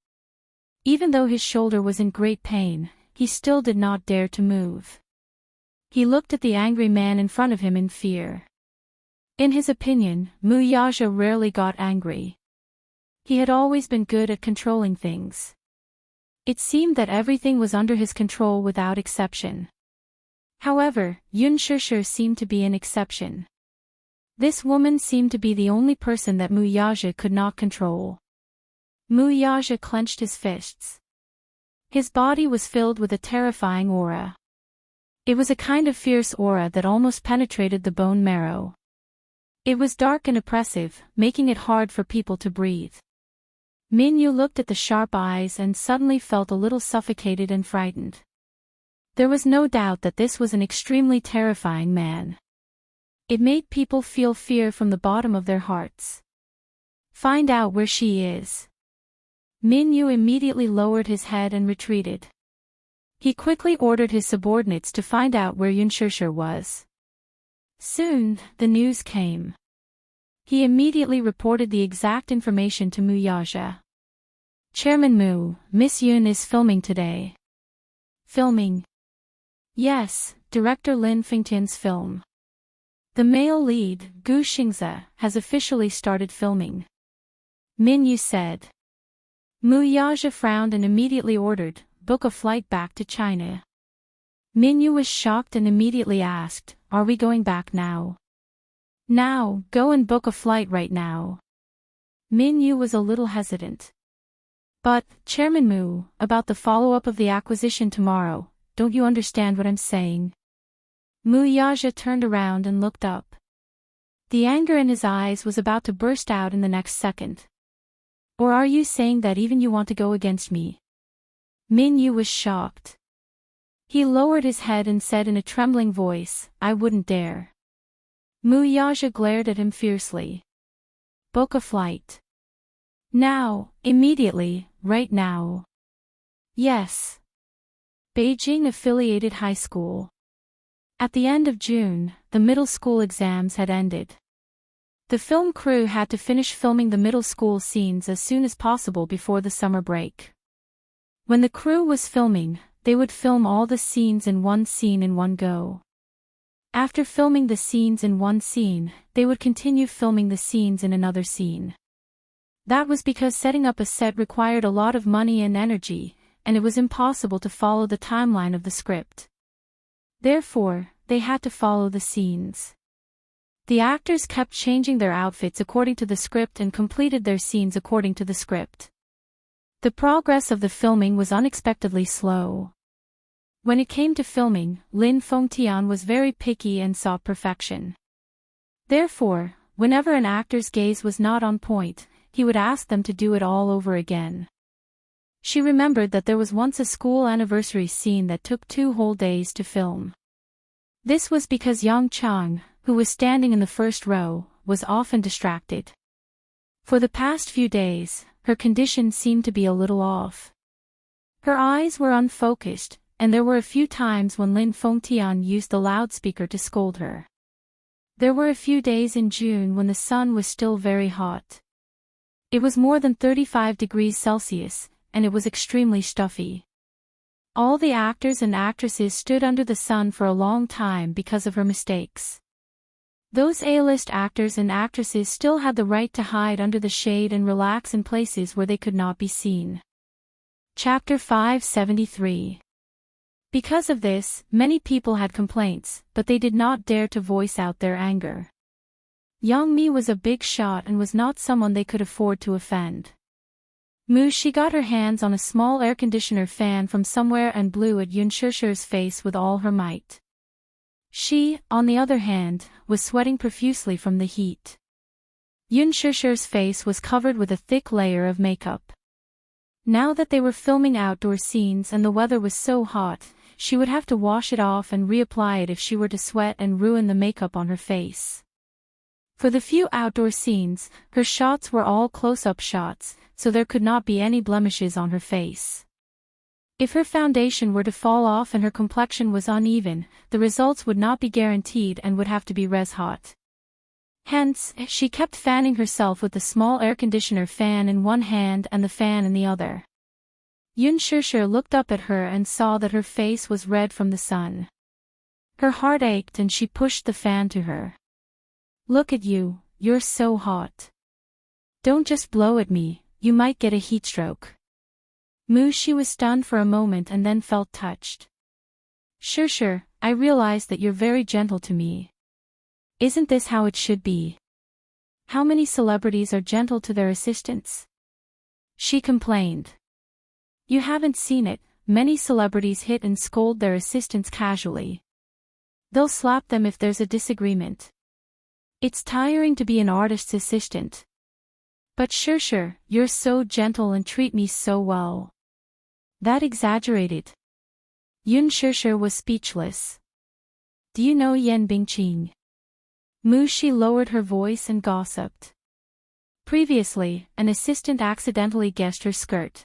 Even though his shoulder was in great pain, he still did not dare to move. He looked at the angry man in front of him in fear. In his opinion, Muyaja rarely got angry. He had always been good at controlling things. It seemed that everything was under his control without exception. However, Yun Shishir seemed to be an exception. This woman seemed to be the only person that Muyaja could not control. Muyaja clenched his fists. His body was filled with a terrifying aura. It was a kind of fierce aura that almost penetrated the bone marrow. It was dark and oppressive, making it hard for people to breathe. Min Yu looked at the sharp eyes and suddenly felt a little suffocated and frightened. There was no doubt that this was an extremely terrifying man. It made people feel fear from the bottom of their hearts. "Find out where she is." Min Yu immediately lowered his head and retreated. He quickly ordered his subordinates to find out where Yun Shishir was. Soon, the news came. He immediately reported the exact information to Muyaja. "Chairman Mu, Miss Yun is filming today." "Filming?" "Yes, director Lin Fengtian's film. The male lead, Gu Xingze, has officially started filming," Min Yu said. Muyaja frowned and immediately ordered, "Book a flight back to China." Min Yu was shocked and immediately asked, "Are we going back now?" "Now, go and book a flight right now." Min Yu was a little hesitant. "But, Chairman Mu, about the follow-up of the acquisition tomorrow, don't you understand what I'm saying?" Muyaja turned around and looked up. The anger in his eyes was about to burst out in the next second. "Or are you saying that even you want to go against me?" Min Yu was shocked. He lowered his head and said in a trembling voice, "I wouldn't dare." Muyaja glared at him fiercely. "Book a flight. Now, immediately, right now." Yes. Beijing Affiliated High School. At the end of June, the middle school exams had ended. The film crew had to finish filming the middle school scenes as soon as possible before the summer break. When the crew was filming, they would film all the scenes in one scene in one go. After filming the scenes in one scene, they would continue filming the scenes in another scene. That was because setting up a set required a lot of money and energy, and it was impossible to follow the timeline of the script. Therefore, they had to follow the scenes. The actors kept changing their outfits according to the script and completed their scenes according to the script. The progress of the filming was unexpectedly slow. When it came to filming, Lin Fengtian was very picky and sought perfection. Therefore, whenever an actor's gaze was not on point, he would ask them to do it all over again. She remembered that there was once a school anniversary scene that took 2 whole days to film. This was because Yang Chang, who was standing in the first row, was often distracted. For the past few days, her condition seemed to be a little off. Her eyes were unfocused, and there were a few times when Lin Fengtian used the loudspeaker to scold her. There were a few days in June when the sun was still very hot. It was more than 35 degrees Celsius, and it was extremely stuffy. All the actors and actresses stood under the sun for a long time because of her mistakes. Those A-list actors and actresses still had the right to hide under the shade and relax in places where they could not be seen. Chapter 573. Because of this, many people had complaints, but they did not dare to voice out their anger. Yang Mi was a big shot and was not someone they could afford to offend. She got her hands on a small air conditioner fan from somewhere and blew at Yun Shishir's face with all her might. She, on the other hand, was sweating profusely from the heat. Yun Shishir's face was covered with a thick layer of makeup. Now that they were filming outdoor scenes and the weather was so hot, she would have to wash it off and reapply it if she were to sweat and ruin the makeup on her face. For the few outdoor scenes, her shots were all close-up shots, so there could not be any blemishes on her face. If her foundation were to fall off and her complexion was uneven, the results would not be guaranteed and would have to be res-hot. Hence, she kept fanning herself with the small air conditioner fan in one hand and the fan in the other. Yun Shishir looked up at her and saw that her face was red from the sun. Her heart ached and she pushed the fan to her. "Look at you, you're so hot. Don't just blow at me, you might get a heatstroke." She was stunned for a moment and then felt touched. "Shishir, I realize that you're very gentle to me. Isn't this how it should be? How many celebrities are gentle to their assistants?" She complained. "You haven't seen it, many celebrities hit and scold their assistants casually. They'll slap them if there's a disagreement. It's tiring to be an artist's assistant. But Shishir, you're so gentle and treat me so well. That exaggerated." Yun Shishir was speechless. "Do you know Yan Bingqing?" She lowered her voice and gossiped. Previously, an assistant accidentally guessed her skirt.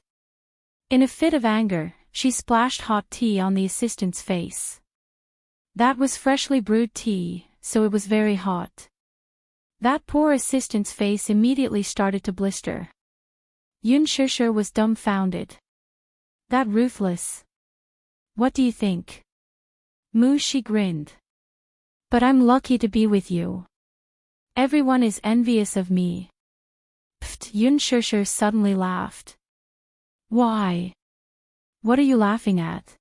In a fit of anger, she splashed hot tea on the assistant's face. That was freshly brewed tea, so it was very hot. That poor assistant's face immediately started to blister. Yun Shishir was dumbfounded. "That ruthless. What do you think?" She grinned. "But I'm lucky to be with you. Everyone is envious of me." Pfft, Yun Shishir suddenly laughed. "Why? What are you laughing at?"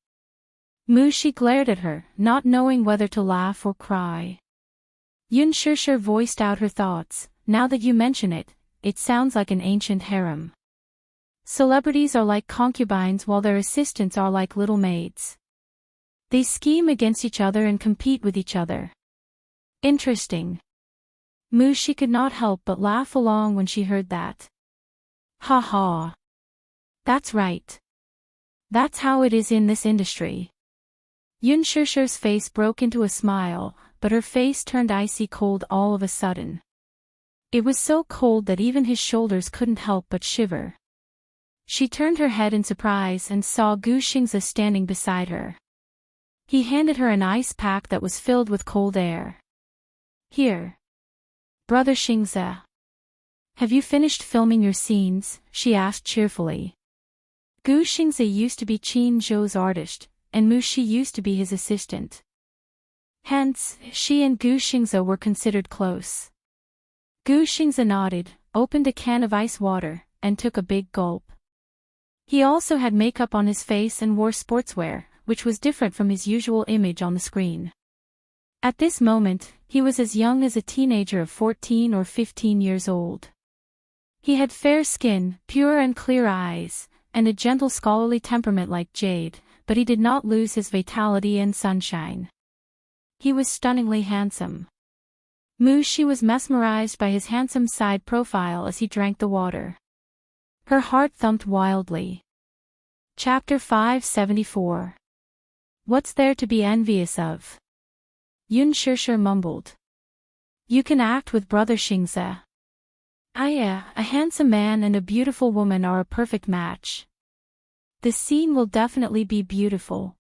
She glared at her, not knowing whether to laugh or cry. Yun Shishir voiced out her thoughts. "Now that you mention it, it sounds like an ancient harem. Celebrities are like concubines while their assistants are like little maids. They scheme against each other and compete with each other. Interesting." She could not help but laugh along when she heard that. "Ha ha. That's right. That's how it is in this industry." Yun Shishir's face broke into a smile, but her face turned icy cold all of a sudden. It was so cold that even his shoulders couldn't help but shiver. She turned her head in surprise and saw Gu Xingze standing beside her. He handed her an ice pack that was filled with cold air. "Here. Brother Xingze. Have you finished filming your scenes?" she asked cheerfully. Gu Xingze used to be Qin Zhou's artist, and Mu Shi used to be his assistant. Hence, she and Gu Xingze were considered close. Gu Xingze nodded, opened a can of ice water, and took a big gulp. He also had makeup on his face and wore sportswear, which was different from his usual image on the screen. At this moment, he was as young as a teenager of 14 or 15 years old. He had fair skin, pure and clear eyes, and a gentle scholarly temperament like jade, but he did not lose his vitality and sunshine. He was stunningly handsome. Mu Shi was mesmerized by his handsome side profile as he drank the water. Her heart thumped wildly. Chapter 574. What's there to be envious of? Yun Shishir mumbled. You can act with Brother Xingze. A handsome man and a beautiful woman are a perfect match. The scene will definitely be beautiful.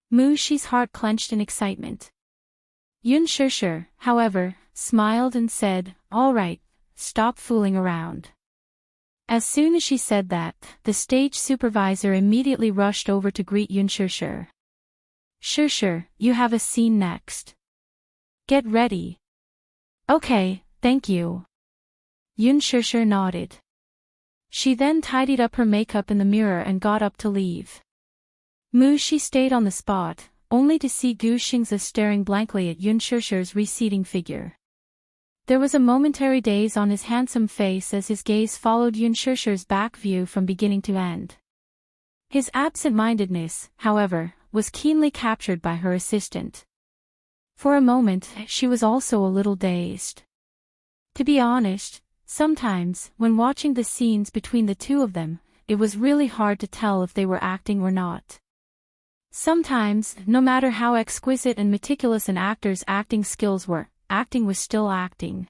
Mu Shi's heart clenched in excitement. Yun Shishir, however, smiled and said, "All right, stop fooling around." As soon as she said that, the stage supervisor immediately rushed over to greet Yun Shishir. "Shishir, you have a scene next. Get ready." "Okay, thank you." Yun Shishir nodded. She then tidied up her makeup in the mirror and got up to leave. Mu Shi stayed on the spot, only to see Gu Xingze staring blankly at Yun Shishir's receding figure. There was a momentary daze on his handsome face as his gaze followed Yun Shishir's back view from beginning to end. His absent-mindedness, however, was keenly captured by her assistant. For a moment, she was also a little dazed. To be honest, sometimes, when watching the scenes between the two of them, it was really hard to tell if they were acting or not. Sometimes, no matter how exquisite and meticulous an actor's acting skills were, acting was still acting.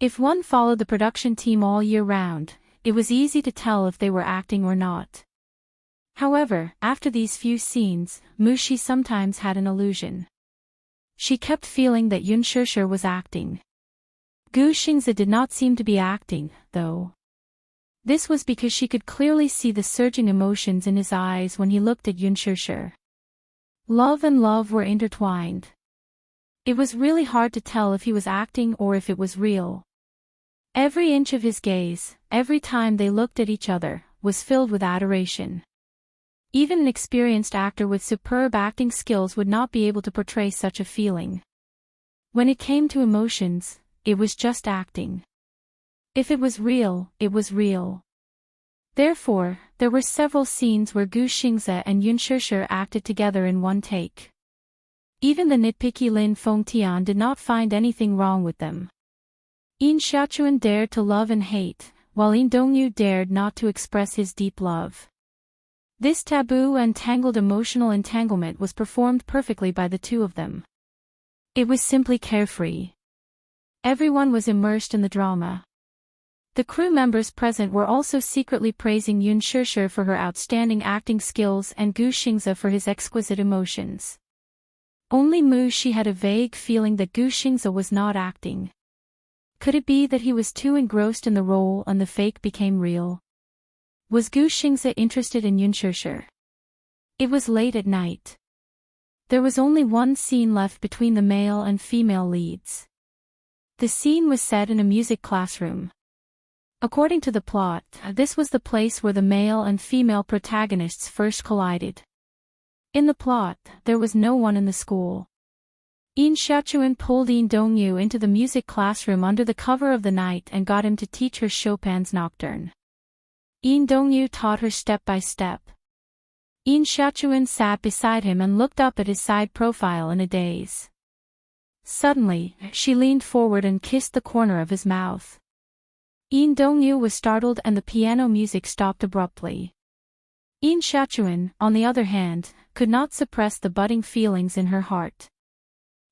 If one followed the production team all year round, it was easy to tell if they were acting or not. However, after these few scenes, Mu Shi sometimes had an illusion. She kept feeling that Yun Shishir was acting. Gu Xingze did not seem to be acting, though. This was because she could clearly see the surging emotions in his eyes when he looked at Yun Shishir. Love and love were intertwined. It was really hard to tell if he was acting or if it was real. Every inch of his gaze, every time they looked at each other, was filled with adoration. Even an experienced actor with superb acting skills would not be able to portray such a feeling. When it came to emotions, it was just acting. If it was real, it was real. Therefore, there were several scenes where Gu Xingze and Yun Shishir acted together in one take. Even the nitpicky Lin Fengtian did not find anything wrong with them. Yin Xiaochuan dared to love and hate, while Yin Dongyu dared not to express his deep love. This taboo and tangled emotional entanglement was performed perfectly by the two of them. It was simply carefree. Everyone was immersed in the drama. The crew members present were also secretly praising Yun Shishir for her outstanding acting skills and Gu Xingze for his exquisite emotions. Only Mu Shi had a vague feeling that Gu Xingze was not acting. Could it be that he was too engrossed in the role and the fake became real? Was Gu Xingze interested in Yun Shishir? It was late at night. There was only one scene left between the male and female leads. The scene was set in a music classroom. According to the plot, this was the place where the male and female protagonists first collided. In the plot, there was no one in the school. Yin Xiaochuan pulled Yin Dongyu into the music classroom under the cover of the night and got him to teach her Chopin's Nocturne. Yin Dongyu taught her step by step. Yin Xiaochuan sat beside him and looked up at his side profile in a daze. Suddenly, she leaned forward and kissed the corner of his mouth. Yin Dongyu was startled and the piano music stopped abruptly. Yin Xiaochuan, on the other hand, could not suppress the budding feelings in her heart.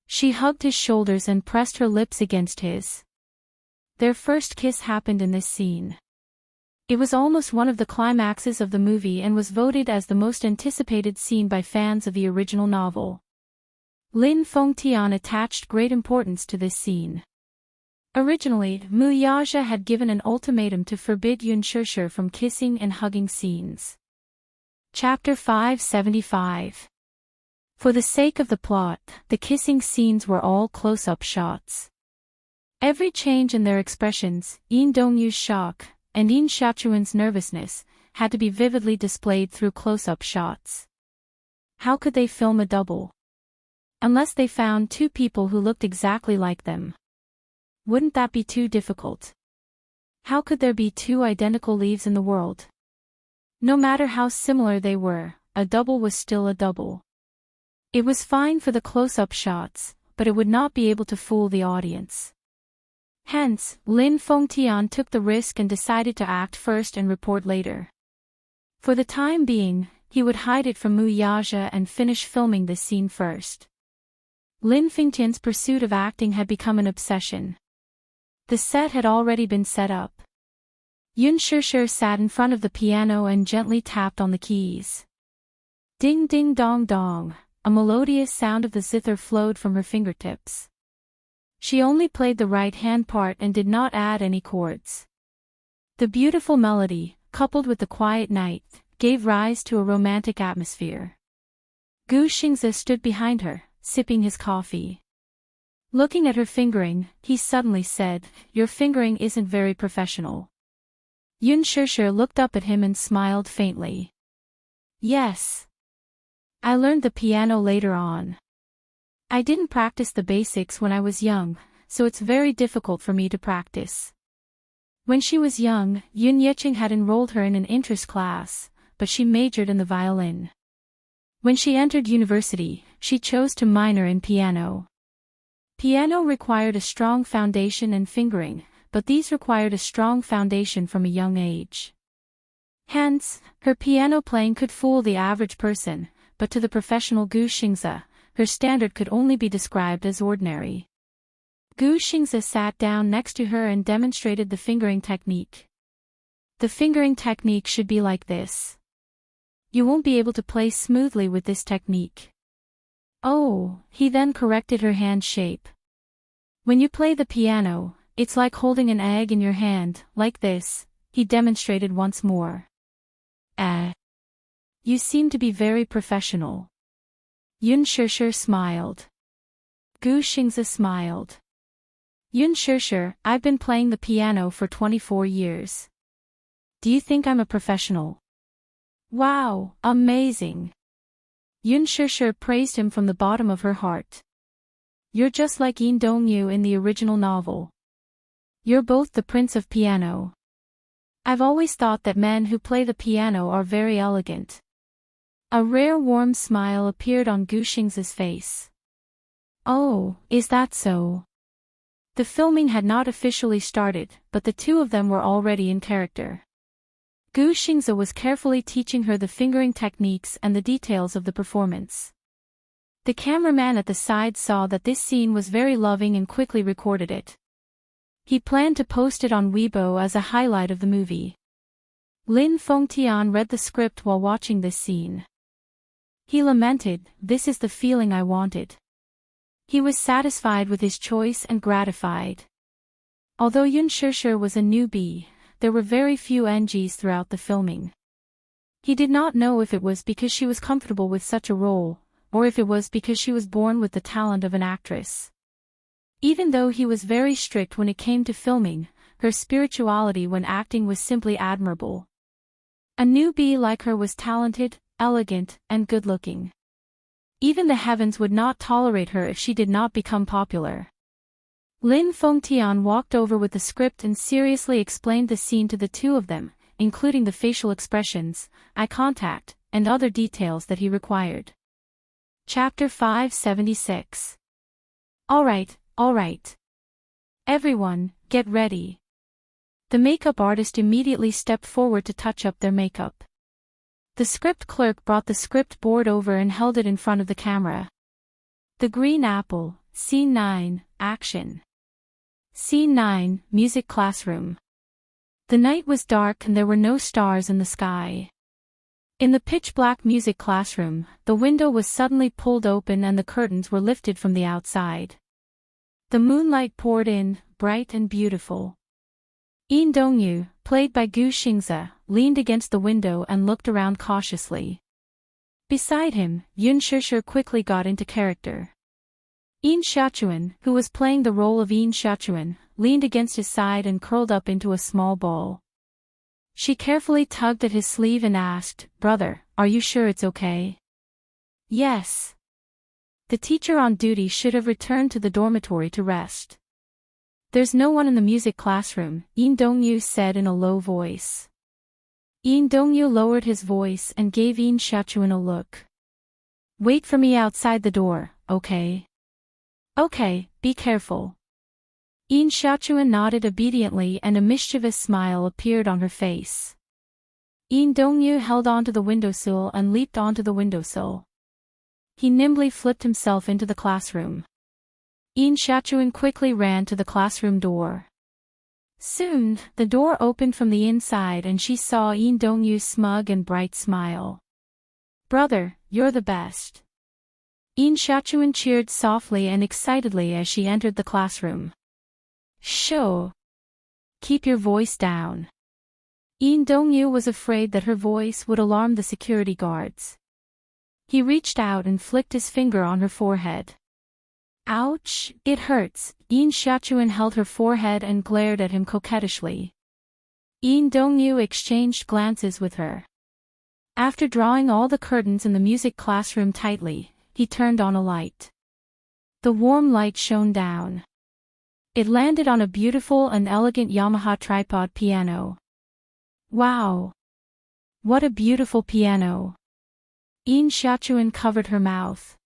She hugged his shoulders and pressed her lips against his. Their first kiss happened in this scene. It was almost one of the climaxes of the movie and was voted as the most anticipated scene by fans of the original novel. Lin Fengtian attached great importance to this scene. Originally, Mu Yaja had given an ultimatum to forbid Yun Shishir from kissing and hugging scenes. Chapter 575. For the sake of the plot, the kissing scenes were all close-up shots. Every change in their expressions, Yin Dongyu's shock, and Yin Shachuan's nervousness, had to be vividly displayed through close-up shots. How could they film a double? Unless they found two people who looked exactly like them. Wouldn't that be too difficult? How could there be two identical leaves in the world? No matter how similar they were, a double was still a double. It was fine for the close-up shots, but it would not be able to fool the audience. Hence, Lin Fengtian took the risk and decided to act first and report later. For the time being, he would hide it from Mu Yaja and finish filming this scene first. Lin Fengtian's pursuit of acting had become an obsession. The set had already been set up. Yun Shishir sat in front of the piano and gently tapped on the keys. Ding ding dong dong, a melodious sound of the zither flowed from her fingertips. She only played the right-hand part and did not add any chords. The beautiful melody, coupled with the quiet night, gave rise to a romantic atmosphere. Gu Xingze stood behind her, sipping his coffee. Looking at her fingering, he suddenly said, "Your fingering isn't very professional." Yun Shishir looked up at him and smiled faintly. "Yes. I learned the piano later on. I didn't practice the basics when I was young, so it's very difficult for me to practice." When she was young, Yun Yeqing had enrolled her in an interest class, but she majored in the violin. When she entered university, she chose to minor in piano. Piano required a strong foundation and fingering, but these required a strong foundation from a young age. Hence, her piano playing could fool the average person, but to the professional Gu Xingze, her standard could only be described as ordinary. Gu Xingze sat down next to her and demonstrated the fingering technique. The fingering technique should be like this. You won't be able to play smoothly with this technique. Oh, he then corrected her hand shape. When you play the piano, it's like holding an egg in your hand, like this, he demonstrated once more. You seem to be very professional. Yun Shishir smiled. Gu Xingze smiled. Yun Shishir, I've been playing the piano for 24 years. Do you think I'm a professional? Wow, amazing. Yun Shishir praised him from the bottom of her heart. You're just like Yin Dongyu in the original novel. You're both the prince of piano. I've always thought that men who play the piano are very elegant. A rare warm smile appeared on Gu Xingze's face. Oh, is that so? The filming had not officially started, but the two of them were already in character. Gu Xingze was carefully teaching her the fingering techniques and the details of the performance. The cameraman at the side saw that this scene was very loving and quickly recorded it. He planned to post it on Weibo as a highlight of the movie. Lin Fengtian read the script while watching this scene. He lamented, "This is the feeling I wanted." He was satisfied with his choice and gratified. Although Yun Shishir was a newbie, there were very few NGs throughout the filming. He did not know if it was because she was comfortable with such a role, or if it was because she was born with the talent of an actress. Even though he was very strict when it came to filming, her spirituality when acting was simply admirable. A newbie like her was talented, elegant, and good-looking. Even the heavens would not tolerate her if she did not become popular. Lin Fengtian walked over with the script and seriously explained the scene to the two of them, including the facial expressions, eye contact, and other details that he required. Chapter 576. All right. Everyone, get ready. The makeup artist immediately stepped forward to touch up their makeup. The script clerk brought the script board over and held it in front of the camera. The Green Apple, Scene 9, Action. Scene 9, Music Classroom. The night was dark and there were no stars in the sky. In the pitch-black music classroom, the window was suddenly pulled open and the curtains were lifted from the outside. The moonlight poured in, bright and beautiful. Yin Dongyu, played by Gu Xingze, leaned against the window and looked around cautiously. Beside him, Yun Shishir quickly got into character. Yin Xiaochuan, who was playing the role of Yin Xiaochuan, leaned against his side and curled up into a small ball. She carefully tugged at his sleeve and asked, "Brother, are you sure it's okay?" "Yes." The teacher on duty should have returned to the dormitory to rest. "There's no one in the music classroom," Yin Dongyu said in a low voice. Yin Dongyu lowered his voice and gave Yin Xiaochuan a look. "Wait for me outside the door, okay?" "Okay, be careful." Yin Xiaochuan nodded obediently and a mischievous smile appeared on her face. Yin Dongyu held onto the windowsill and leaped onto the windowsill. He nimbly flipped himself into the classroom. Yin Xiaochuan quickly ran to the classroom door. Soon, the door opened from the inside and she saw Yin Dongyu's smug and bright smile. "Brother, you're the best." Yin Xiaochuan cheered softly and excitedly as she entered the classroom. "Shoo! Keep your voice down." Yin Dongyu was afraid that her voice would alarm the security guards. He reached out and flicked his finger on her forehead. "Ouch, it hurts." Yin Xiaochuan held her forehead and glared at him coquettishly. Yin Dongyu exchanged glances with her. After drawing all the curtains in the music classroom tightly, he turned on a light. The warm light shone down. It landed on a beautiful and elegant Yamaha tripod piano. "Wow! What a beautiful piano!" Yin Xiaochuan covered her mouth.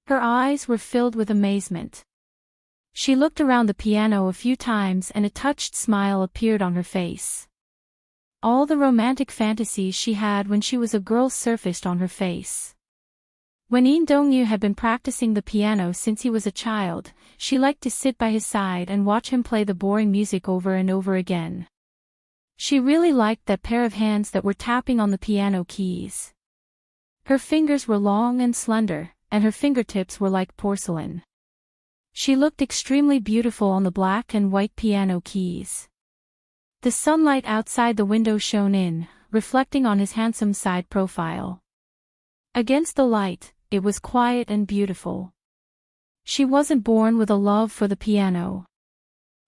Her eyes were filled with amazement. She looked around the piano a few times and a touched smile appeared on her face. All the romantic fantasies she had when she was a girl surfaced on her face. When Yin Dongyu had been practicing the piano since he was a child, she liked to sit by his side and watch him play the boring music over and over again. She really liked that pair of hands that were tapping on the piano keys. Her fingers were long and slender, and her fingertips were like porcelain. She looked extremely beautiful on the black and white piano keys. The sunlight outside the window shone in, reflecting on his handsome side profile. Against the light, it was quiet and beautiful. She wasn't born with a love for the piano.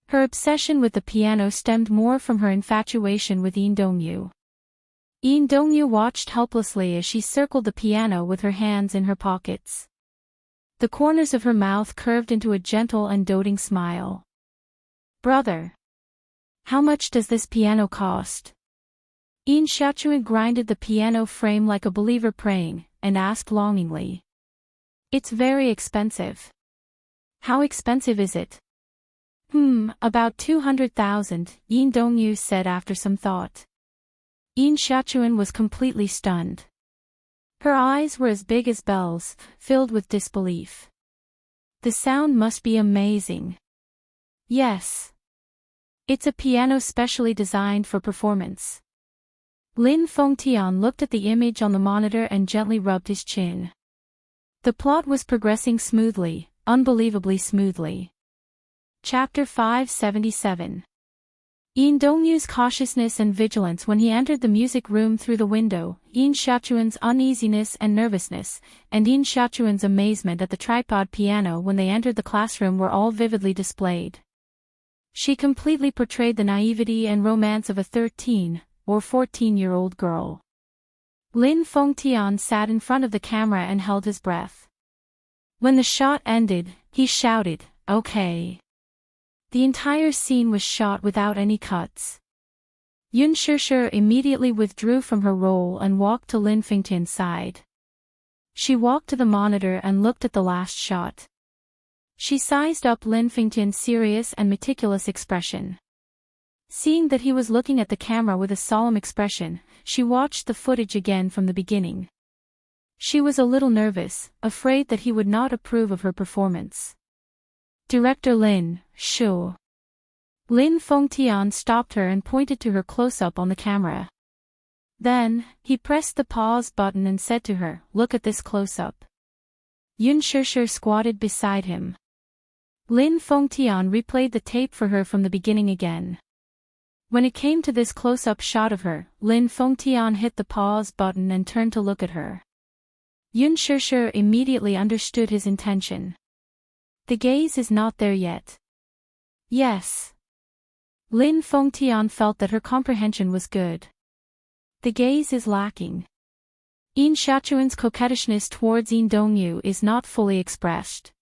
Her obsession with the piano stemmed more from her infatuation with Yin Dongyu. Yin Dongyu watched helplessly as she circled the piano with her hands in her pockets. The corners of her mouth curved into a gentle and doting smile. "Brother, how much does this piano cost?" Yin Xiaochuan grinded the piano frame like a believer praying, and asked longingly. "It's very expensive." "How expensive is it?" About 200,000, Yin Dongyu said after some thought. Yin Xiaochuan was completely stunned. Her eyes were as big as bells, filled with disbelief. "The sound must be amazing." "Yes. It's a piano specially designed for performance." Lin Fengtian looked at the image on the monitor and gently rubbed his chin. The plot was progressing smoothly, unbelievably smoothly. Chapter 577. Yin Dongyu's cautiousness and vigilance when he entered the music room through the window, Yin Xiaochuan's uneasiness and nervousness, and Yin Xiaochuan's amazement at the tripod piano when they entered the classroom were all vividly displayed. She completely portrayed the naivety and romance of a 13- or 14-year-old girl. Lin Fengtian sat in front of the camera and held his breath. When the shot ended, he shouted, "Okay." The entire scene was shot without any cuts. Yun Shishir immediately withdrew from her role and walked to Lin Fengtian's side. She walked to the monitor and looked at the last shot. She sized up Lin Fengtian's serious and meticulous expression. Seeing that he was looking at the camera with a solemn expression, she watched the footage again from the beginning. She was a little nervous, afraid that he would not approve of her performance. "Director Lin, sure. Lin Fengtian stopped her and pointed to her close-up on the camera. Then, he pressed the pause button and said to her, "Look at this close-up." Yun Shishir squatted beside him. Lin Fengtian replayed the tape for her from the beginning again. When it came to this close-up shot of her, Lin Fengtian hit the pause button and turned to look at her. Yun Shishir immediately understood his intention. The gaze is not there yet. Yes. Lin Fengtian felt that her comprehension was good. The gaze is lacking. Yin Xiaochuan's coquettishness towards Yin Dongyu is not fully expressed.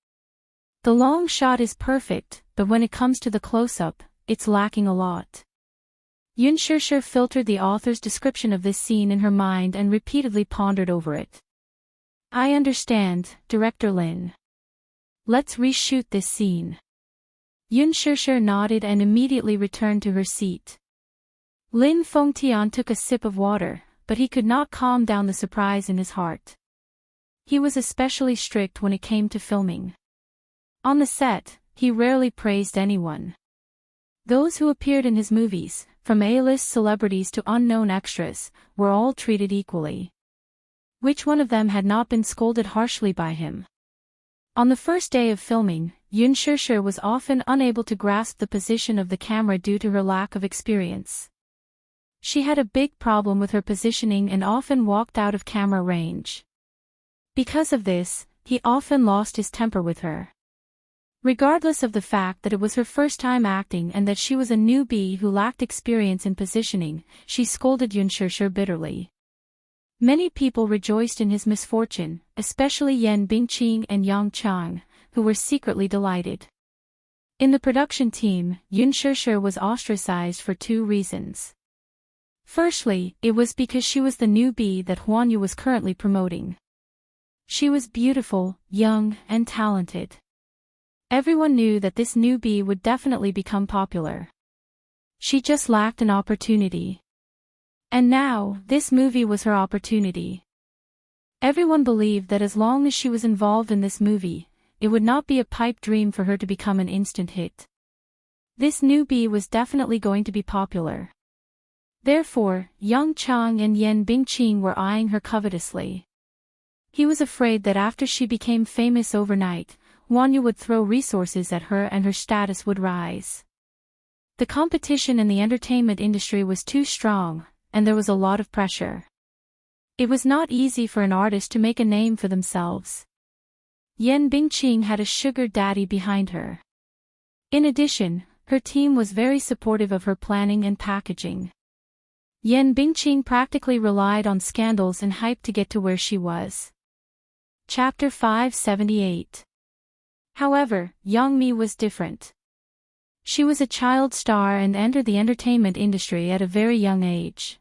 The long shot is perfect, but when it comes to the close-up, it's lacking a lot. Yun Shishir filtered the author's description of this scene in her mind and repeatedly pondered over it. I understand, Director Lin. Let's reshoot this scene. Yun Shishir nodded and immediately returned to her seat. Lin Fengtian took a sip of water, but he could not calm down the surprise in his heart. He was especially strict when it came to filming. On the set, he rarely praised anyone. Those who appeared in his movies, from A-list celebrities to unknown extras, were all treated equally. Which one of them had not been scolded harshly by him? On the first day of filming, Yun Shishir was often unable to grasp the position of the camera due to her lack of experience. She had a big problem with her positioning and often walked out of camera range. Because of this, he often lost his temper with her. Regardless of the fact that it was her first time acting and that she was a newbie who lacked experience in positioning, she scolded Yun Shishir bitterly. Many people rejoiced in his misfortune, especially Yan Bingqing and Yang Chang, who were secretly delighted. In the production team, Yun Shishir was ostracized for two reasons. Firstly, it was because she was the newbie that Huan Yu was currently promoting. She was beautiful, young, and talented. Everyone knew that this newbie would definitely become popular. She just lacked an opportunity. And now, this movie was her opportunity. Everyone believed that as long as she was involved in this movie, it would not be a pipe dream for her to become an instant hit. This newbie was definitely going to be popular. Therefore, Yang Chang and Yan Bingqing were eyeing her covetously. He was afraid that after she became famous overnight, Huan Yu would throw resources at her and her status would rise. The competition in the entertainment industry was too strong, and there was a lot of pressure. It was not easy for an artist to make a name for themselves. Yan Bingqing had a sugar daddy behind her. In addition, her team was very supportive of her planning and packaging. Yan Bingqing practically relied on scandals and hype to get to where she was. Chapter 578. However, Yang Mi was different. She was a child star and entered the entertainment industry at a very young age.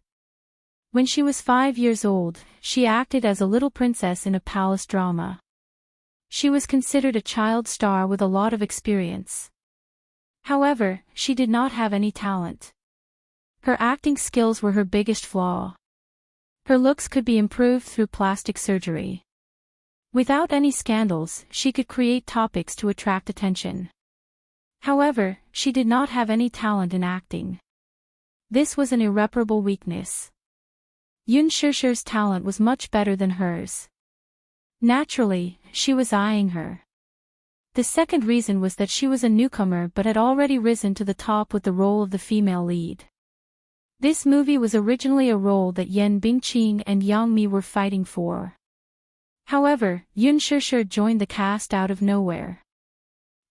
When she was 5 years old, she acted as a little princess in a palace drama. She was considered a child star with a lot of experience. However, she did not have any talent. Her acting skills were her biggest flaw. Her looks could be improved through plastic surgery. Without any scandals, she could create topics to attract attention. However, she did not have any talent in acting. This was an irreparable weakness. Yun Shishir's talent was much better than hers. Naturally, she was eyeing her. The second reason was that she was a newcomer but had already risen to the top with the role of the female lead. This movie was originally a role that Yan Bingqing and Yang Mi were fighting for. However, Yun Shishir joined the cast out of nowhere.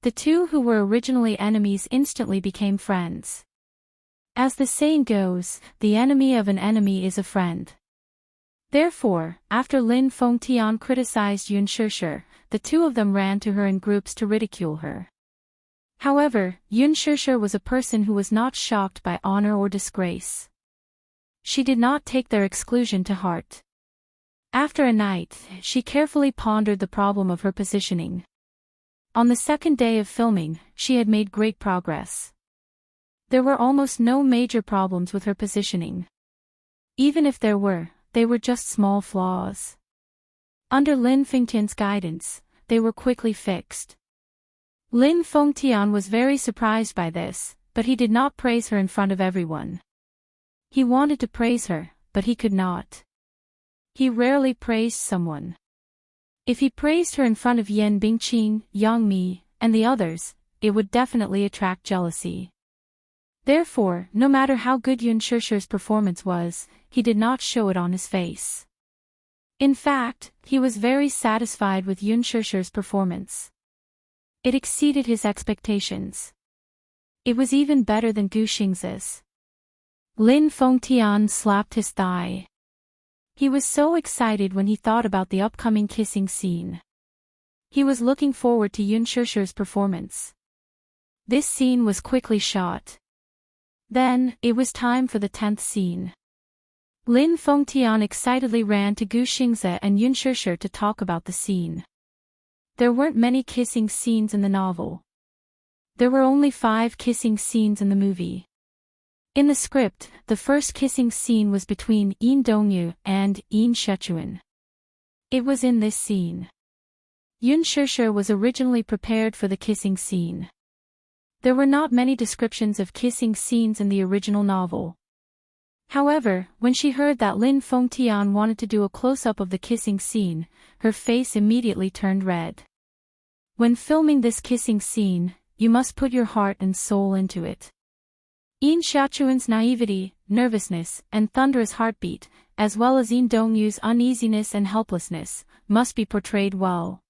The two who were originally enemies instantly became friends. As the saying goes, the enemy of an enemy is a friend. Therefore, after Lin Fengtian criticized Yun Shishir, the two of them ran to her in groups to ridicule her. However, Yun Shishir was a person who was not shocked by honor or disgrace. She did not take their exclusion to heart. After a night, she carefully pondered the problem of her positioning. On the second day of filming, she had made great progress. There were almost no major problems with her positioning. Even if there were, they were just small flaws. Under Lin Fengtian's guidance, they were quickly fixed. Lin Fengtian was very surprised by this, but he did not praise her in front of everyone. He wanted to praise her, but he could not. He rarely praised someone. If he praised her in front of Yan Bingqing, Yang Mi, and the others, it would definitely attract jealousy. Therefore, no matter how good Yun Shusher's performance was, he did not show it on his face. In fact, he was very satisfied with Yun Shusher's performance. It exceeded his expectations. It was even better than Gu Xingze's. Lin Fengtian slapped his thigh. He was so excited when he thought about the upcoming kissing scene. He was looking forward to Yun Shusher's performance. This scene was quickly shot. Then, it was time for the 10th scene. Lin Fengtian excitedly ran to Gu Xingze and Yun Shusher to talk about the scene. There weren't many kissing scenes in the novel. There were only 5 kissing scenes in the movie. In the script, the first kissing scene was between Yin Dongyu and Yin Shechuan. It was in this scene. Yun Shusher was originally prepared for the kissing scene. There were not many descriptions of kissing scenes in the original novel. However, when she heard that Lin Fengtian wanted to do a close-up of the kissing scene, her face immediately turned red. When filming this kissing scene, you must put your heart and soul into it. Yin Xiaochuan's naivety, nervousness, and thunderous heartbeat, as well as Yin Dongyu's uneasiness and helplessness, must be portrayed well.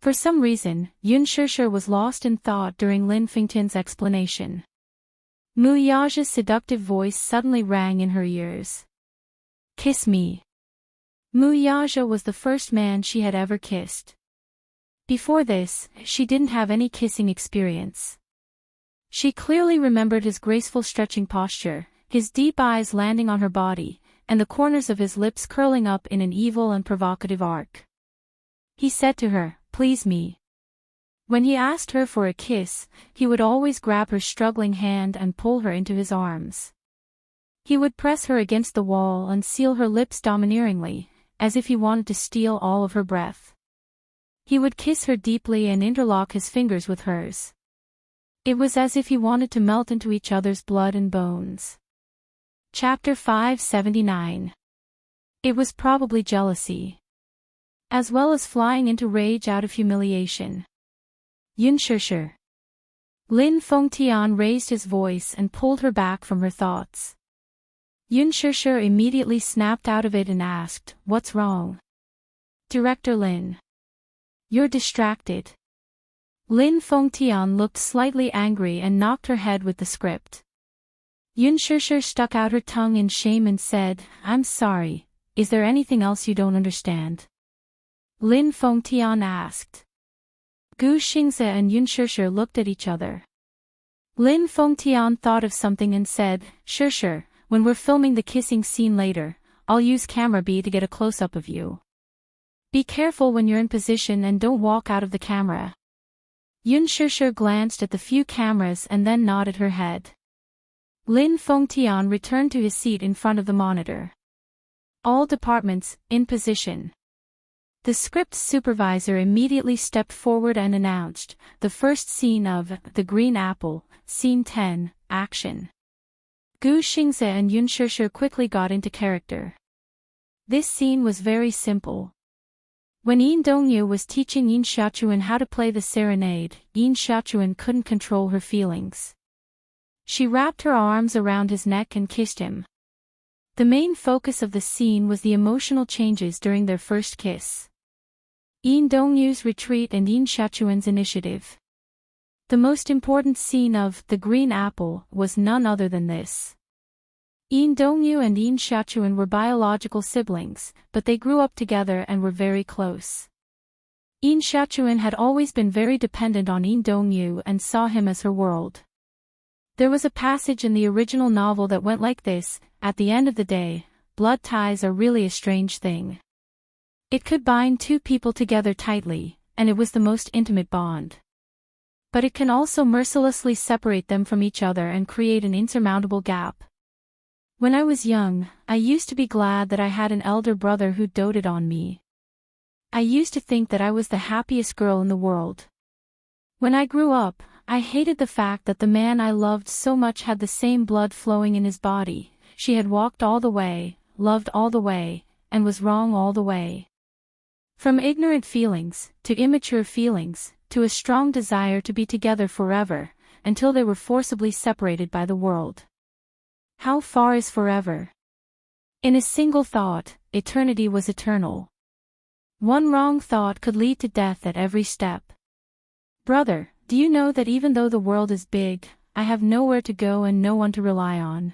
For some reason, Yun Shusher was lost in thought during Lin Fengtian's explanation. Mu Yaja's seductive voice suddenly rang in her ears. "Kiss me." Mu Yaja was the first man she had ever kissed. Before this, she didn't have any kissing experience. She clearly remembered his graceful stretching posture, his deep eyes landing on her body, and the corners of his lips curling up in an evil and provocative arc. He said to her, "Please me." When he asked her for a kiss, he would always grab her struggling hand and pull her into his arms. He would press her against the wall and seal her lips domineeringly, as if he wanted to steal all of her breath. He would kiss her deeply and interlock his fingers with hers. It was as if he wanted to melt into each other's blood and bones. Chapter 579. It was probably jealousy, as well as flying into rage out of humiliation. Yun Shusher. Lin Fengtian raised his voice and pulled her back from her thoughts. Yun Shusher immediately snapped out of it and asked, "What's wrong?" "Director Lin. You're distracted." Lin Fengtian looked slightly angry and knocked her head with the script. Yun Shusher stuck out her tongue in shame and said, "I'm sorry, is there anything else you don't understand?" Lin Fengtian asked. Gu Xingze and Yun Shusher looked at each other. Lin Fengtian thought of something and said, "Shusher, when we're filming the kissing scene later, I'll use camera B to get a close-up of you. Be careful when you're in position and don't walk out of the camera." Yun Shusher glanced at the few cameras and then nodded her head. Lin Fengtian returned to his seat in front of the monitor. All departments, in position. The script supervisor immediately stepped forward and announced, "The first scene of The Green Apple, Scene 10, Action." Gu Xingze and Yun Shusher quickly got into character. This scene was very simple. When Yin Dongyu was teaching Yin Xiaochuan how to play the serenade, Yin Xiaochuan couldn't control her feelings. She wrapped her arms around his neck and kissed him. The main focus of the scene was the emotional changes during their first kiss. Yin Dongyu's retreat and Yin Xiaochuan's initiative. The most important scene of The Green Apple was none other than this. Yin Dongyu and Yin Xiaochuan were biological siblings, but they grew up together and were very close. Yin Xiaochuan had always been very dependent on Yin Dongyu and saw him as her world. There was a passage in the original novel that went like this: "At the end of the day, blood ties are really a strange thing. It could bind two people together tightly, and it was the most intimate bond. But it can also mercilessly separate them from each other and create an insurmountable gap. When I was young, I used to be glad that I had an elder brother who doted on me. I used to think that I was the happiest girl in the world. When I grew up, I hated the fact that the man I loved so much had the same blood flowing in his body. She had walked all the way, loved all the way, and was wrong all the way. From ignorant feelings, to immature feelings, to a strong desire to be together forever, until they were forcibly separated by the world. How far is forever? In a single thought, eternity was eternal. One wrong thought could lead to death at every step. Brother, do you know that even though the world is big, I have nowhere to go and no one to rely on?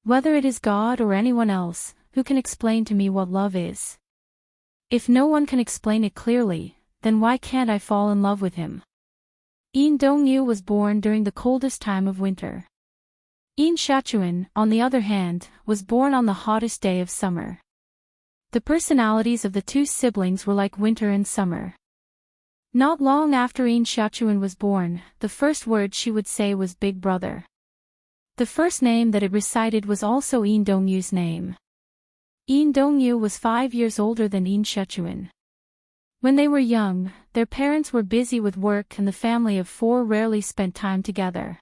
Whether it is God or anyone else, who can explain to me what love is? If no one can explain it clearly, then why can't I fall in love with him? In Dong-yu was born during the coldest time of winter. In Shachuan, on the other hand, was born on the hottest day of summer. The personalities of the two siblings were like winter and summer. Not long after In Shachuan was born, the first word she would say was Big Brother. The first name that it recited was also In Dong-yu's name. In Dong-yu was 5 years older than In Shachuan. When they were young, their parents were busy with work and the family of 4 rarely spent time together.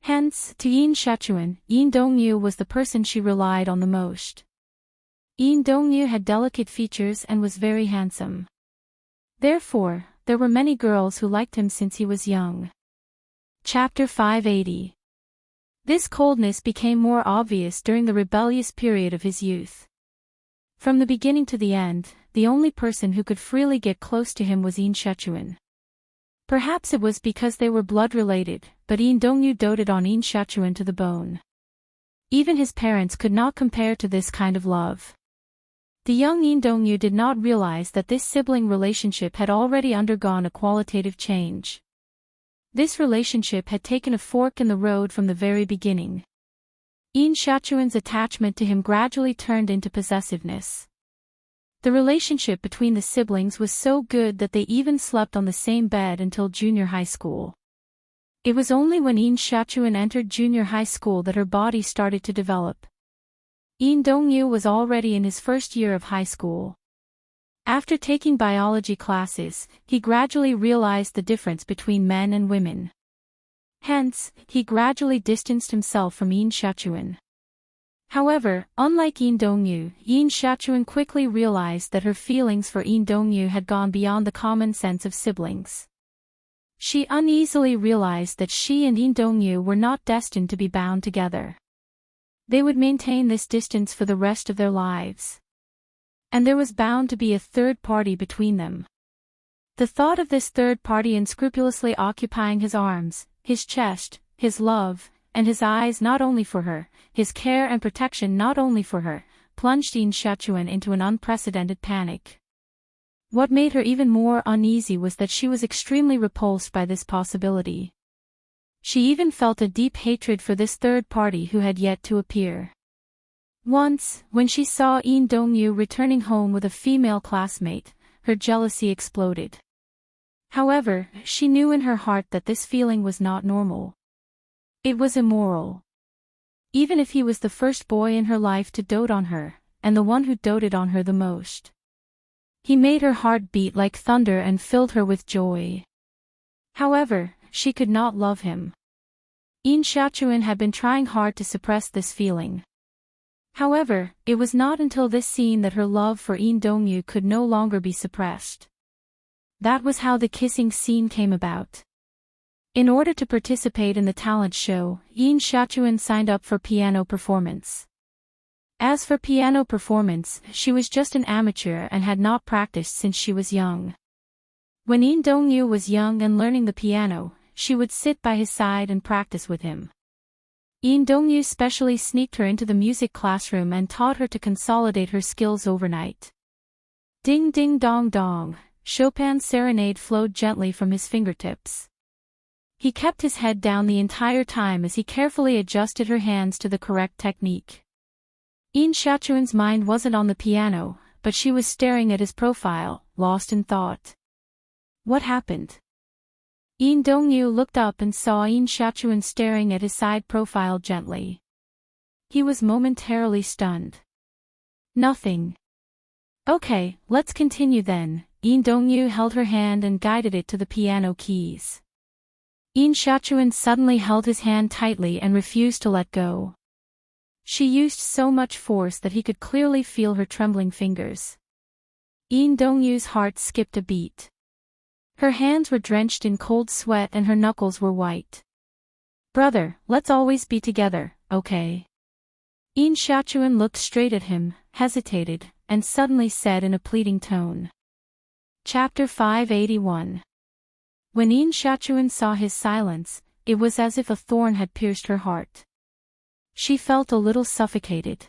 Hence, to In Shachuan, In Dong-yu was the person she relied on the most. In Dong-yu had delicate features and was very handsome. Therefore, there were many girls who liked him since he was young. Chapter 580. This coldness became more obvious during the rebellious period of his youth. From the beginning to the end, the only person who could freely get close to him was In Shachuan. Perhaps it was because they were blood-related, but In Dong-yu doted on In Shachuan to the bone. Even his parents could not compare to this kind of love. The young In Dong-yu did not realize that this sibling relationship had already undergone a qualitative change. This relationship had taken a fork in the road from the very beginning. In Shachuan's attachment to him gradually turned into possessiveness. The relationship between the siblings was so good that they even slept on the same bed until junior high school. It was only when In Shachuan entered junior high school that her body started to develop. In Dong-yu was already in his first year of high school. After taking biology classes, he gradually realized the difference between men and women. Hence, he gradually distanced himself from In Shachuan. However, unlike In Dong-yu, In Shachuan quickly realized that her feelings for In Dong-yu had gone beyond the common sense of siblings. She uneasily realized that she and In Dong-yu were not destined to be bound together. They would maintain this distance for the rest of their lives. And there was bound to be a third party between them. The thought of this third party unscrupulously occupying his arms, his chest, his love, and his eyes not only for her, his care and protection not only for her, plunged In Shachuan into an unprecedented panic. What made her even more uneasy was that she was extremely repulsed by this possibility. She even felt a deep hatred for this third party who had yet to appear. Once, when she saw In Dong-yu returning home with a female classmate, her jealousy exploded. However, she knew in her heart that this feeling was not normal. It was immoral. Even if he was the first boy in her life to dote on her, and the one who doted on her the most. He made her heart beat like thunder and filled her with joy. However, she could not love him. In Shachuan had been trying hard to suppress this feeling. However, it was not until this scene that her love for In Dong-yu could no longer be suppressed. That was how the kissing scene came about. In order to participate in the talent show, In Shachuan signed up for piano performance. As for piano performance, she was just an amateur and had not practiced since she was young. When In Dong-yu was young and learning the piano, she would sit by his side and practice with him. In Dong-yu specially sneaked her into the music classroom and taught her to consolidate her skills overnight. Ding ding dong dong, Chopin's serenade flowed gently from his fingertips. He kept his head down the entire time as he carefully adjusted her hands to the correct technique. In Shachuan's mind wasn't on the piano, but she was staring at his profile, lost in thought. What happened? In Dong-yu looked up and saw In Shachuan staring at his side profile gently. He was momentarily stunned. Nothing. Okay, let's continue then. In Dong-yu held her hand and guided it to the piano keys. Yin Xiaochuan suddenly held his hand tightly and refused to let go. She used so much force that he could clearly feel her trembling fingers. Yin Dongyu's heart skipped a beat. Her hands were drenched in cold sweat and her knuckles were white. "Brother, let's always be together, okay?" Yin Xiaochuan looked straight at him, hesitated, and suddenly said in a pleading tone. Chapter 581. When Yin Xiaochuan saw his silence, it was as if a thorn had pierced her heart. She felt a little suffocated.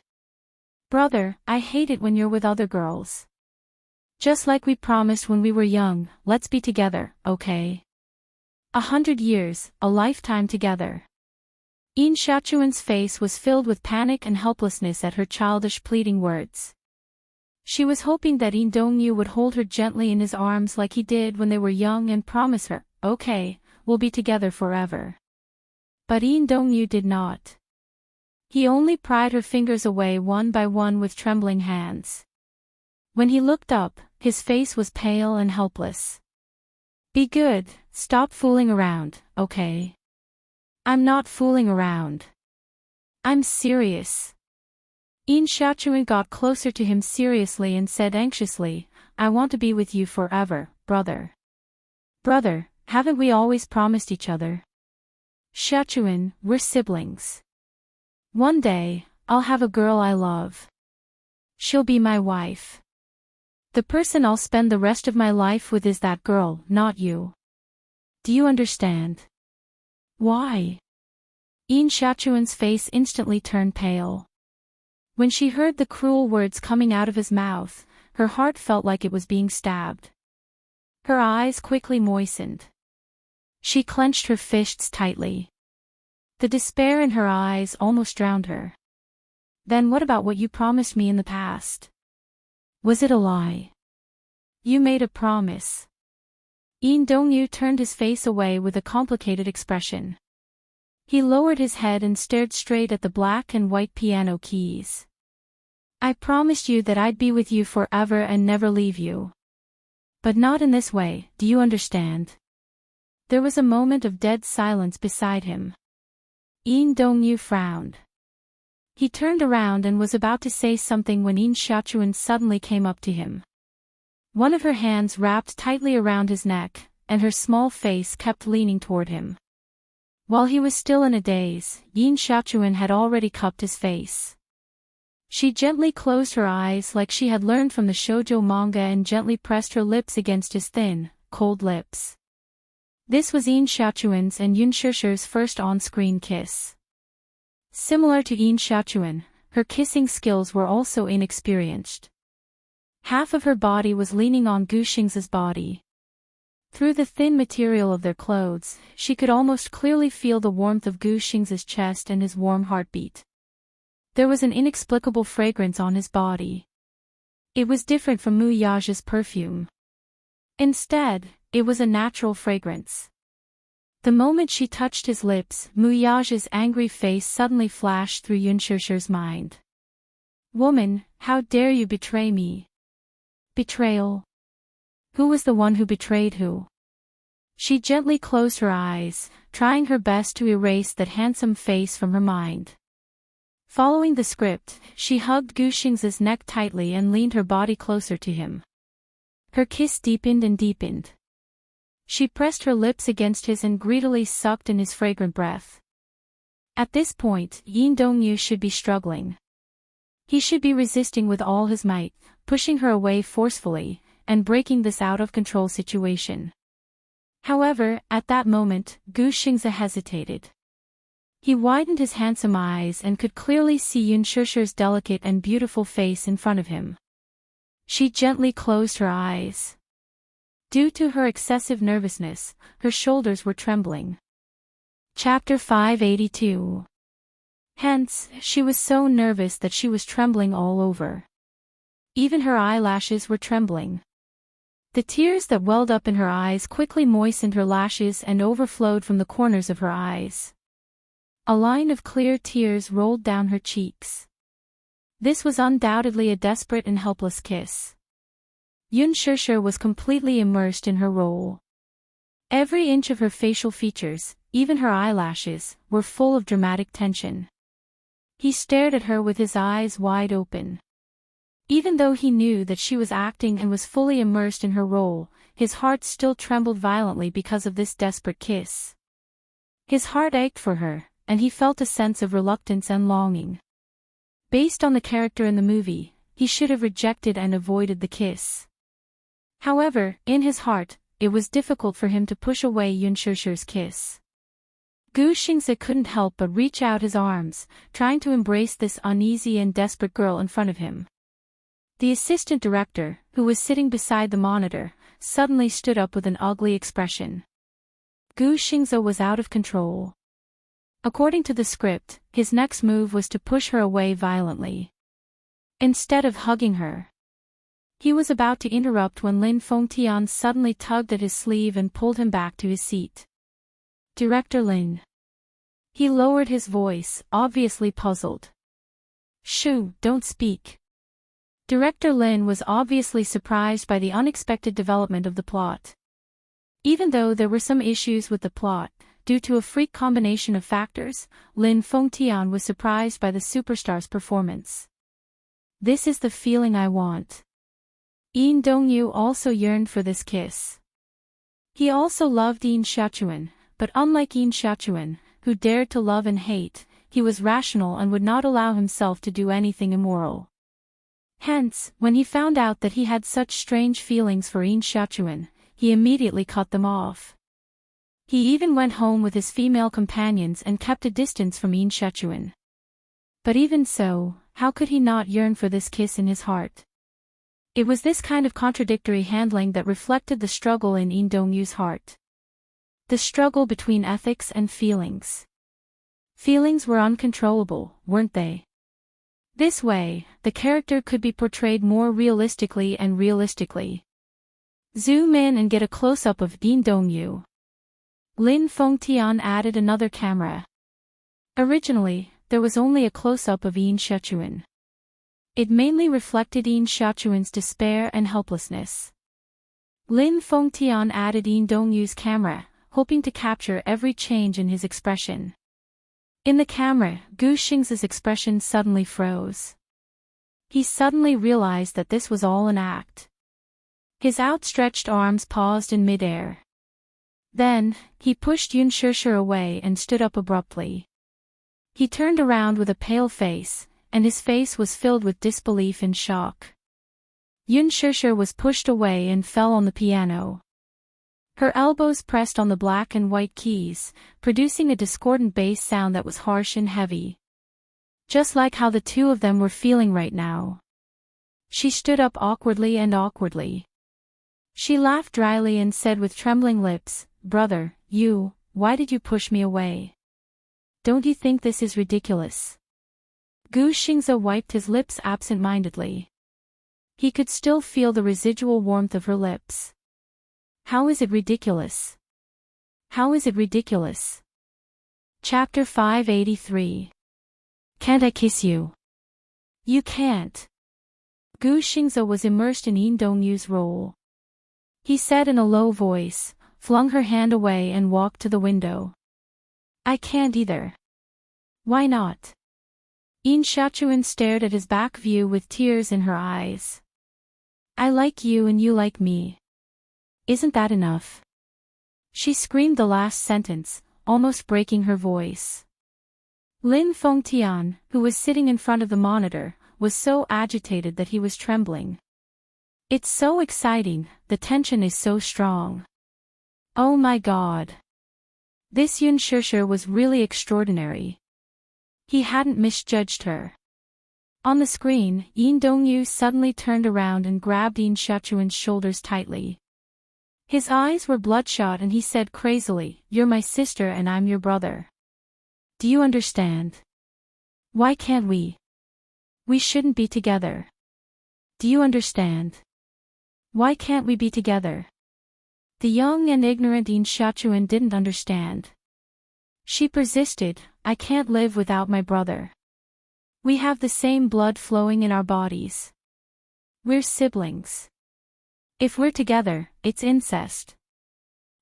"Brother, I hate it when you're with other girls. Just like we promised when we were young, let's be together, okay? 100 years, a lifetime together." Yin Xiaochuan's face was filled with panic and helplessness at her childish pleading words. She was hoping that Yin Dongyu would hold her gently in his arms like he did when they were young and promise her, "Okay, we'll be together forever." But Yin Dongyu did not. He only pried her fingers away one by one with trembling hands. When he looked up, his face was pale and helpless. "Be good, stop fooling around, okay?" "I'm not fooling around. I'm serious." Yin Xiaochuan got closer to him seriously and said anxiously, "I want to be with you forever, brother." "Brother, haven't we always promised each other?" "Xiaochuan, we're siblings. One day, I'll have a girl I love. She'll be my wife. The person I'll spend the rest of my life with is that girl, not you. Do you understand?" "Why?" Yin Xiaochuan's face instantly turned pale. When she heard the cruel words coming out of his mouth, her heart felt like it was being stabbed. Her eyes quickly moistened. She clenched her fists tightly. The despair in her eyes almost drowned her. "Then what about what you promised me in the past? Was it a lie? You made a promise." Yin Dongyu turned his face away with a complicated expression. He lowered his head and stared straight at the black and white piano keys. "I promised you that I'd be with you forever and never leave you. But not in this way, do you understand?" There was a moment of dead silence beside him. Yin Dongyu frowned. He turned around and was about to say something when Yin Xiaochuan suddenly came up to him. One of her hands wrapped tightly around his neck, and her small face kept leaning toward him. While he was still in a daze, Yin Xiaochuan had already cupped his face. She gently closed her eyes like she had learned from the shoujo manga and gently pressed her lips against his thin, cold lips. This was Yin Xiaochuan's and Yun Shishir's first on-screen kiss. Similar to Yin Xiaochuan, her kissing skills were also inexperienced. Half of her body was leaning on Gu Xing's body. Through the thin material of their clothes, she could almost clearly feel the warmth of Gu Xing's chest and his warm heartbeat. There was an inexplicable fragrance on his body. It was different from Mu Yage's perfume. Instead, it was a natural fragrance. The moment she touched his lips, Mu Yage's angry face suddenly flashed through Yun Shishir's mind. "Woman, how dare you betray me?" Betrayal? Who was the one who betrayed who? She gently closed her eyes, trying her best to erase that handsome face from her mind. Following the script, she hugged Gu Xing's neck tightly and leaned her body closer to him. Her kiss deepened and deepened. She pressed her lips against his and greedily sucked in his fragrant breath. At this point, Yin Dongyu should be struggling. He should be resisting with all his might, pushing her away forcefully, and breaking this out-of-control situation. However, at that moment, Gu Xingze hesitated. He widened his handsome eyes and could clearly see Yun Shishir's delicate and beautiful face in front of him. She gently closed her eyes. Due to her excessive nervousness, her shoulders were trembling. Chapter 582. Hence, she was so nervous that she was trembling all over. Even her eyelashes were trembling. The tears that welled up in her eyes quickly moistened her lashes and overflowed from the corners of her eyes. A line of clear tears rolled down her cheeks. This was undoubtedly a desperate and helpless kiss. Yun Shishir was completely immersed in her role. Every inch of her facial features, even her eyelashes, were full of dramatic tension. He stared at her with his eyes wide open. Even though he knew that she was acting and was fully immersed in her role, his heart still trembled violently because of this desperate kiss. His heart ached for her, and he felt a sense of reluctance and longing. Based on the character in the movie, he should have rejected and avoided the kiss. However, in his heart, it was difficult for him to push away Yun Shishir's kiss. Gu Xingze couldn't help but reach out his arms, trying to embrace this uneasy and desperate girl in front of him. The assistant director, who was sitting beside the monitor, suddenly stood up with an ugly expression. Gu Xingze was out of control. According to the script, his next move was to push her away violently. Instead of hugging her. He was about to interrupt when Lin Fengtian suddenly tugged at his sleeve and pulled him back to his seat. Director Lin. He lowered his voice, obviously puzzled. Shoo, don't speak. Director Lin was obviously surprised by the unexpected development of the plot. Even though there were some issues with the plot, due to a freak combination of factors, Lin Fengtian was surprised by the superstar's performance. This is the feeling I want. Yin Dongyu also yearned for this kiss. He also loved Yin Xiaochuan, but unlike Yin Xiaochuan, who dared to love and hate, he was rational and would not allow himself to do anything immoral. Hence, when he found out that he had such strange feelings for Yin Xiaochuan, he immediately cut them off. He even went home with his female companions and kept a distance from Yin Xiaochuan. But even so, how could he not yearn for this kiss in his heart? It was this kind of contradictory handling that reflected the struggle in Yin Dongyu's heart. The struggle between ethics and feelings. Feelings were uncontrollable, weren't they? This way, the character could be portrayed more realistically and realistically. Zoom in and get a close-up of Yin Dongyu. Lin Fengtian added another camera. Originally, there was only a close-up of Yin Xiaochuan. It mainly reflected Yin Xiaochuan's despair and helplessness. Lin Fengtian added Yin Dongyu's camera, hoping to capture every change in his expression. In the camera, Gu Xingze's expression suddenly froze. He suddenly realized that this was all an act. His outstretched arms paused in midair. Then, he pushed Yun Shishir away and stood up abruptly. He turned around with a pale face, and his face was filled with disbelief and shock. Yun Shishir was pushed away and fell on the piano. Her elbows pressed on the black and white keys, producing a discordant bass sound that was harsh and heavy. Just like how the two of them were feeling right now. She stood up awkwardly and awkwardly. She laughed dryly and said with trembling lips, "Brother, why did you push me away? Don't you think this is ridiculous?" Gu Xingze wiped his lips absent-mindedly. He could still feel the residual warmth of her lips. How is it ridiculous? How is it ridiculous? Chapter 583. Can't I kiss you? You can't. Gu Xingze was immersed in Yin Dongyu's role. He said in a low voice, flung her hand away and walked to the window. I can't either. Why not? Yin Xiaochuan stared at his back view with tears in her eyes. I like you and you like me. Isn't that enough? She screamed the last sentence, almost breaking her voice. Lin Fengtian, who was sitting in front of the monitor, was so agitated that he was trembling. It's so exciting, the tension is so strong. Oh my God. This Yun Shishir was really extraordinary. He hadn't misjudged her. On the screen, Yin Dongyu suddenly turned around and grabbed Yin Xiaochuan's shoulders tightly. His eyes were bloodshot and he said crazily, "You're my sister and I'm your brother. Do you understand? Why can't we? We shouldn't be together. Do you understand? Why can't we be together?" The young and ignorant Yin Xiaochuan didn't understand. She persisted, "I can't live without my brother. We have the same blood flowing in our bodies. We're siblings. If we're together, it's incest."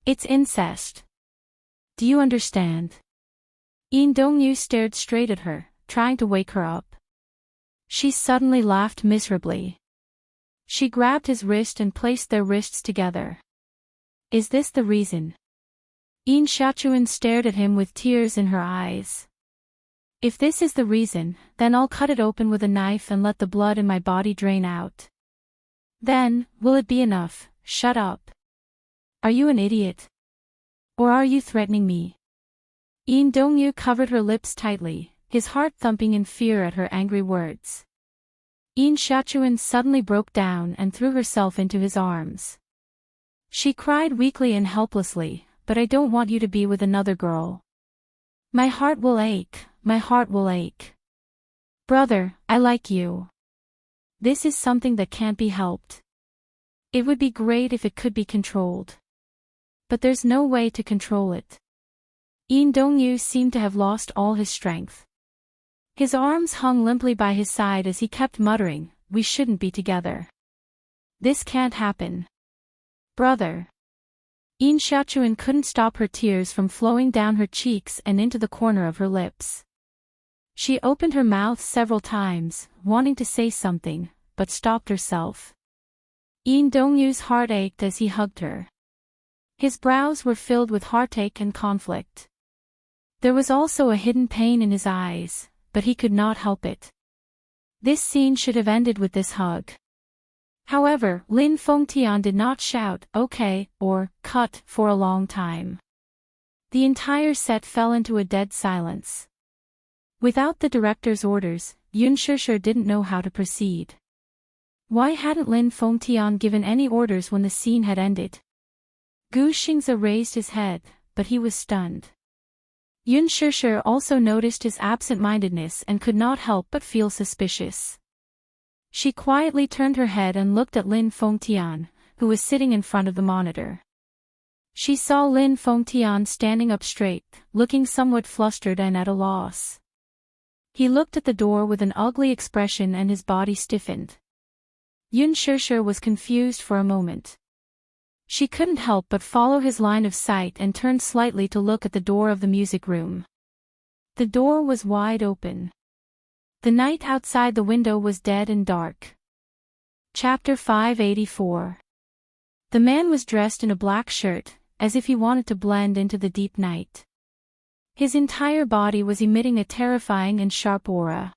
It's incest. Do you understand? Yin Dongyu stared straight at her, trying to wake her up. She suddenly laughed miserably. She grabbed his wrist and placed their wrists together. Is this the reason? Yin Xiaochuan stared at him with tears in her eyes. If this is the reason, then I'll cut it open with a knife and let the blood in my body drain out. Then, will it be enough? Shut up. Are you an idiot? Or are you threatening me? Yin Dongyu covered her lips tightly, his heart thumping in fear at her angry words. Yin Xiaochuan suddenly broke down and threw herself into his arms. She cried weakly and helplessly, but I don't want you to be with another girl. My heart will ache, my heart will ache. Brother, I like you. This is something that can't be helped. It would be great if it could be controlled. But there's no way to control it. Yin Dongyu seemed to have lost all his strength. His arms hung limply by his side as he kept muttering, we shouldn't be together. This can't happen. Brother. Yin Xiaochuan couldn't stop her tears from flowing down her cheeks and into the corner of her lips. She opened her mouth several times, wanting to say something, but stopped herself. Yin Dongyu's heart ached as he hugged her. His brows were filled with heartache and conflict. There was also a hidden pain in his eyes, but he could not help it. This scene should have ended with this hug. However, Lin Fengtian did not shout, okay, or, cut, for a long time. The entire set fell into a dead silence. Without the director's orders, Yun Shishir didn't know how to proceed. Why hadn't Lin Fengtian given any orders when the scene had ended? Gu Xingze raised his head, but he was stunned. Yun Shishir also noticed his absent-mindedness and could not help but feel suspicious. She quietly turned her head and looked at Lin Fengtian, who was sitting in front of the monitor. She saw Lin Fengtian standing up straight, looking somewhat flustered and at a loss. He looked at the door with an ugly expression and his body stiffened. Yun Shishir was confused for a moment. She couldn't help but follow his line of sight and turned slightly to look at the door of the music room. The door was wide open. The night outside the window was dead and dark. Chapter 584. The man was dressed in a black shirt, as if he wanted to blend into the deep night. His entire body was emitting a terrifying and sharp aura.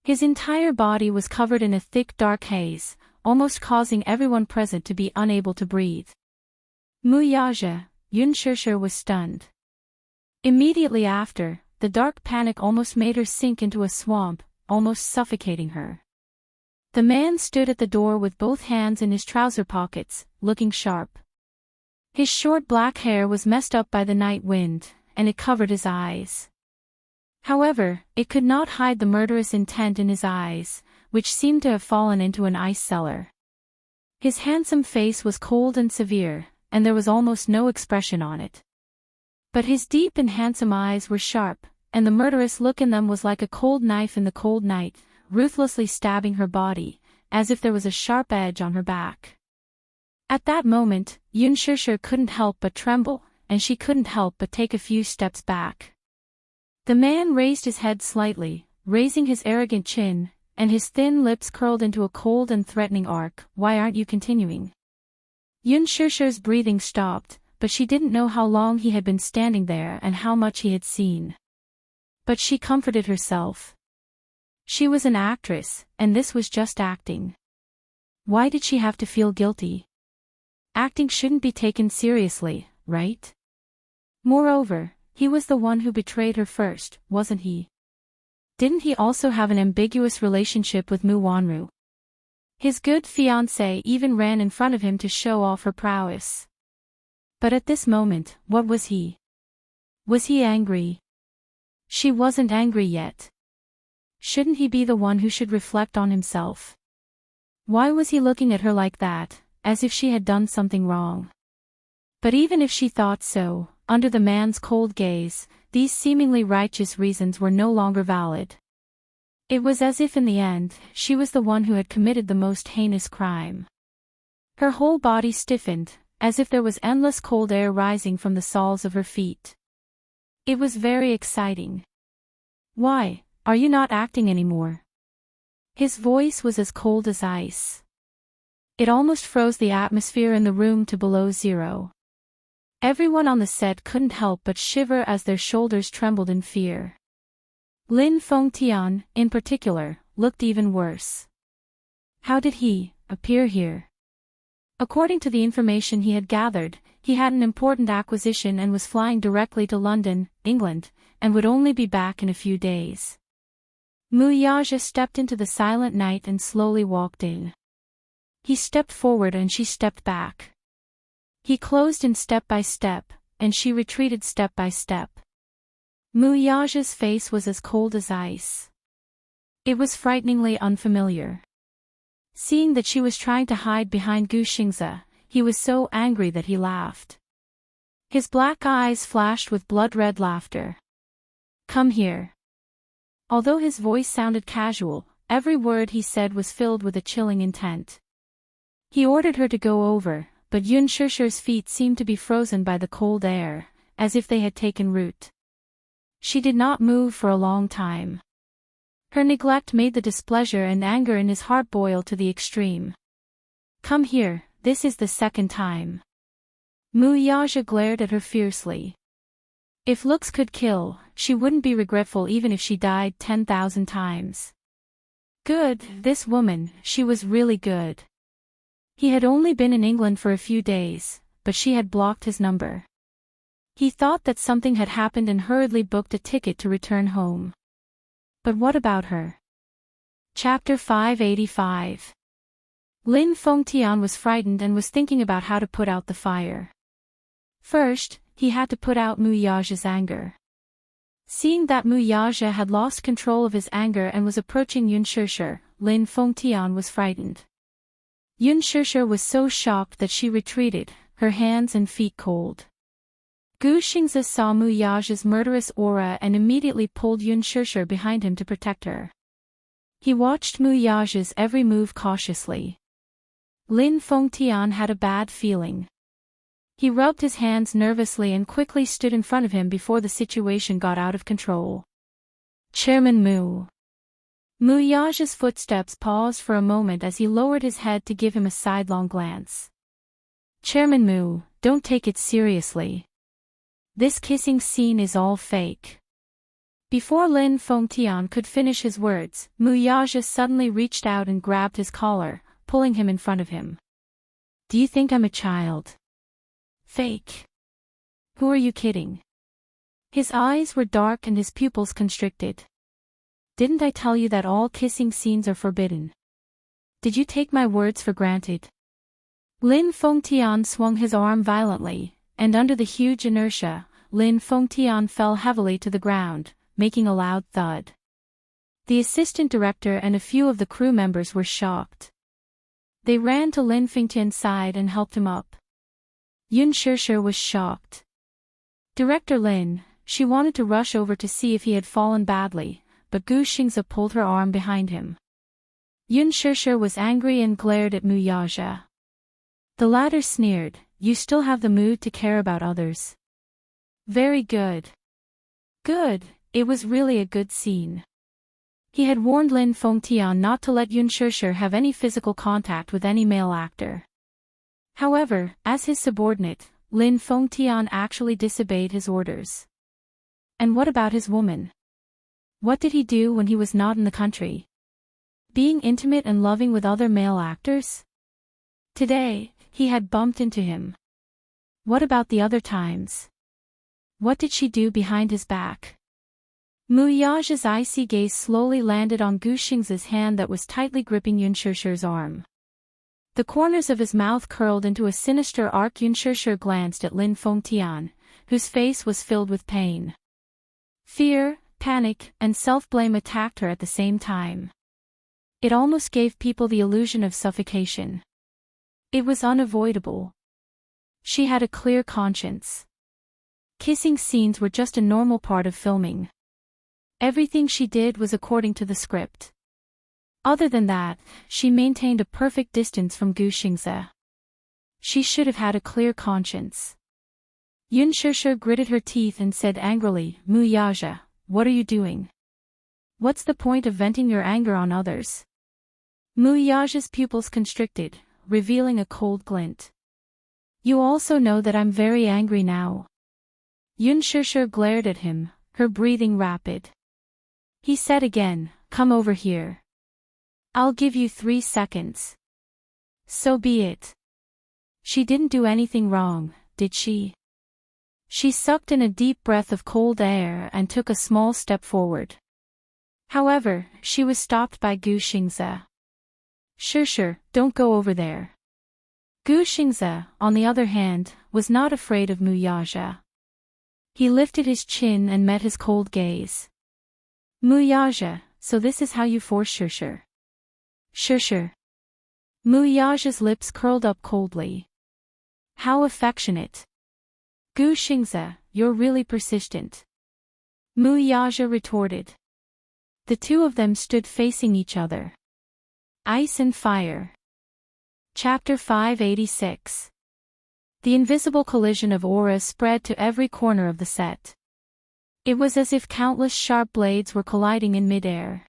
His entire body was covered in a thick dark haze, almost causing everyone present to be unable to breathe. Mu Yaja, Yun Shishir was stunned. Immediately after, the dark panic almost made her sink into a swamp, almost suffocating her. The man stood at the door with both hands in his trouser pockets, looking sharp. His short black hair was messed up by the night wind, and it covered his eyes. However, it could not hide the murderous intent in his eyes, which seemed to have fallen into an ice cellar. His handsome face was cold and severe, and there was almost no expression on it. But his deep and handsome eyes were sharp, and the murderous look in them was like a cold knife in the cold night, ruthlessly stabbing her body, as if there was a sharp edge on her back. At that moment, Yun Shishir couldn't help but tremble, and she couldn't help but take a few steps back. The man raised his head slightly, raising his arrogant chin, and his thin lips curled into a cold and threatening arc. Why aren't you continuing? Yun Shishir's breathing stopped, but she didn't know how long he had been standing there and how much he had seen. But she comforted herself. She was an actress, and this was just acting. Why did she have to feel guilty? Acting shouldn't be taken seriously, right? Moreover, he was the one who betrayed her first, wasn't he? Didn't he also have an ambiguous relationship with Mu Wanru? His good fiancée even ran in front of him to show off her prowess. But at this moment, what was he? Was he angry? She wasn't angry yet. Shouldn't he be the one who should reflect on himself? Why was he looking at her like that, as if she had done something wrong? But even if she thought so, under the man's cold gaze, these seemingly righteous reasons were no longer valid. It was as if in the end, she was the one who had committed the most heinous crime. Her whole body stiffened, as if there was endless cold air rising from the soles of her feet. It was very exciting. "Why, are you not acting anymore?" His voice was as cold as ice. It almost froze the atmosphere in the room to below zero. Everyone on the set couldn't help but shiver as their shoulders trembled in fear. Lin Fengtian, in particular, looked even worse. How did he appear here? According to the information he had gathered, he had an important acquisition and was flying directly to London, England, and would only be back in a few days. Mu Yaja stepped into the silent night and slowly walked in. He stepped forward and she stepped back. He closed in step by step, and she retreated step by step. Mu Yaja's face was as cold as ice. It was frighteningly unfamiliar. Seeing that she was trying to hide behind Gu Xingze, he was so angry that he laughed. His black eyes flashed with blood-red laughter. "Come here." Although his voice sounded casual, every word he said was filled with a chilling intent. He ordered her to go over, but Yun Shishi's feet seemed to be frozen by the cold air, as if they had taken root. She did not move for a long time. Her neglect made the displeasure and anger in his heart boil to the extreme. "Come here, this is the second time." Mu Yaja glared at her fiercely. If looks could kill, she wouldn't be regretful even if she died 10,000 times. Good, this woman, she was really good. He had only been in England for a few days, but she had blocked his number. He thought that something had happened and hurriedly booked a ticket to return home. But what about her? Chapter 585. Lin Fengtian was frightened and was thinking about how to put out the fire. First, he had to put out Mu Yaja's anger. Seeing that Mu Yaja had lost control of his anger and was approaching Yun Shishi, Lin Fengtian was frightened. Yun Shishi was so shocked that she retreated, her hands and feet cold. Gu Xingze saw Mu Yaja's murderous aura and immediately pulled Yun Shishi behind him to protect her. He watched Mu Yaja's every move cautiously. Lin Fengtian had a bad feeling. He rubbed his hands nervously and quickly stood in front of him before the situation got out of control. "Chairman Mu." Mu Yaja's footsteps paused for a moment as he lowered his head to give him a sidelong glance. "Chairman Mu, don't take it seriously. This kissing scene is all fake." Before Lin Fengtian could finish his words, Mu Yaja suddenly reached out and grabbed his collar, pulling him in front of him. "Do you think I'm a child? Fake? Who are you kidding?" His eyes were dark and his pupils constricted. "Didn't I tell you that all kissing scenes are forbidden? Did you take my words for granted?" Lin Fengtian swung his arm violently, and under the huge inertia, Lin Fengtian fell heavily to the ground, making a loud thud. The assistant director and a few of the crew members were shocked. They ran to Lin Fengtian's side and helped him up. Yun Shishi was shocked. Director Lin, she wanted to rush over to see if he had fallen badly, but Gu Xingze pulled her arm behind him. Yun Shishi was angry and glared at Mu Yaja. The latter sneered, "You still have the mood to care about others. Very good. Good, it was really a good scene." He had warned Lin Fengtian not to let Yun Shishi have any physical contact with any male actor. However, as his subordinate, Lin Fengtian actually disobeyed his orders. And what about his woman? What did he do when he was not in the country? Being intimate and loving with other male actors? Today, he had bumped into him. What about the other times? What did she do behind his back? Mu Yaja's icy gaze slowly landed on Gu Xingze's hand that was tightly gripping Yun Shishi's arm. The corners of his mouth curled into a sinister arc. Yun Shishi glanced at Lin Fengtian, whose face was filled with pain. Fear, panic, and self-blame attacked her at the same time. It almost gave people the illusion of suffocation. It was unavoidable. She had a clear conscience. Kissing scenes were just a normal part of filming. Everything she did was according to the script. Other than that, she maintained a perfect distance from Gu Xingze. She should have had a clear conscience. Yun Shushu gritted her teeth and said angrily, Mu Yaja, what are you doing? What's the point of venting your anger on others? Mu Yaja's pupils constricted, revealing a cold glint. You also know that I'm very angry now. Yun Shushu glared at him, her breathing rapid. He said again, come over here. I'll give you 3 seconds. So be it. She didn't do anything wrong, did she? She sucked in a deep breath of cold air and took a small step forward. However, she was stopped by Gu Xingze. Shushu, don't go over there. Gu Xingze, on the other hand, was not afraid of Mu Yaja. He lifted his chin and met his cold gaze. Mu Yaja, so this is how you force Shushu. Shushu. Mu Yaja's lips curled up coldly. How affectionate. Gu Xingze, you're really persistent. Mu Yaja retorted. The two of them stood facing each other. Ice and Fire. Chapter 586. The invisible collision of auras spread to every corner of the set. It was as if countless sharp blades were colliding in midair.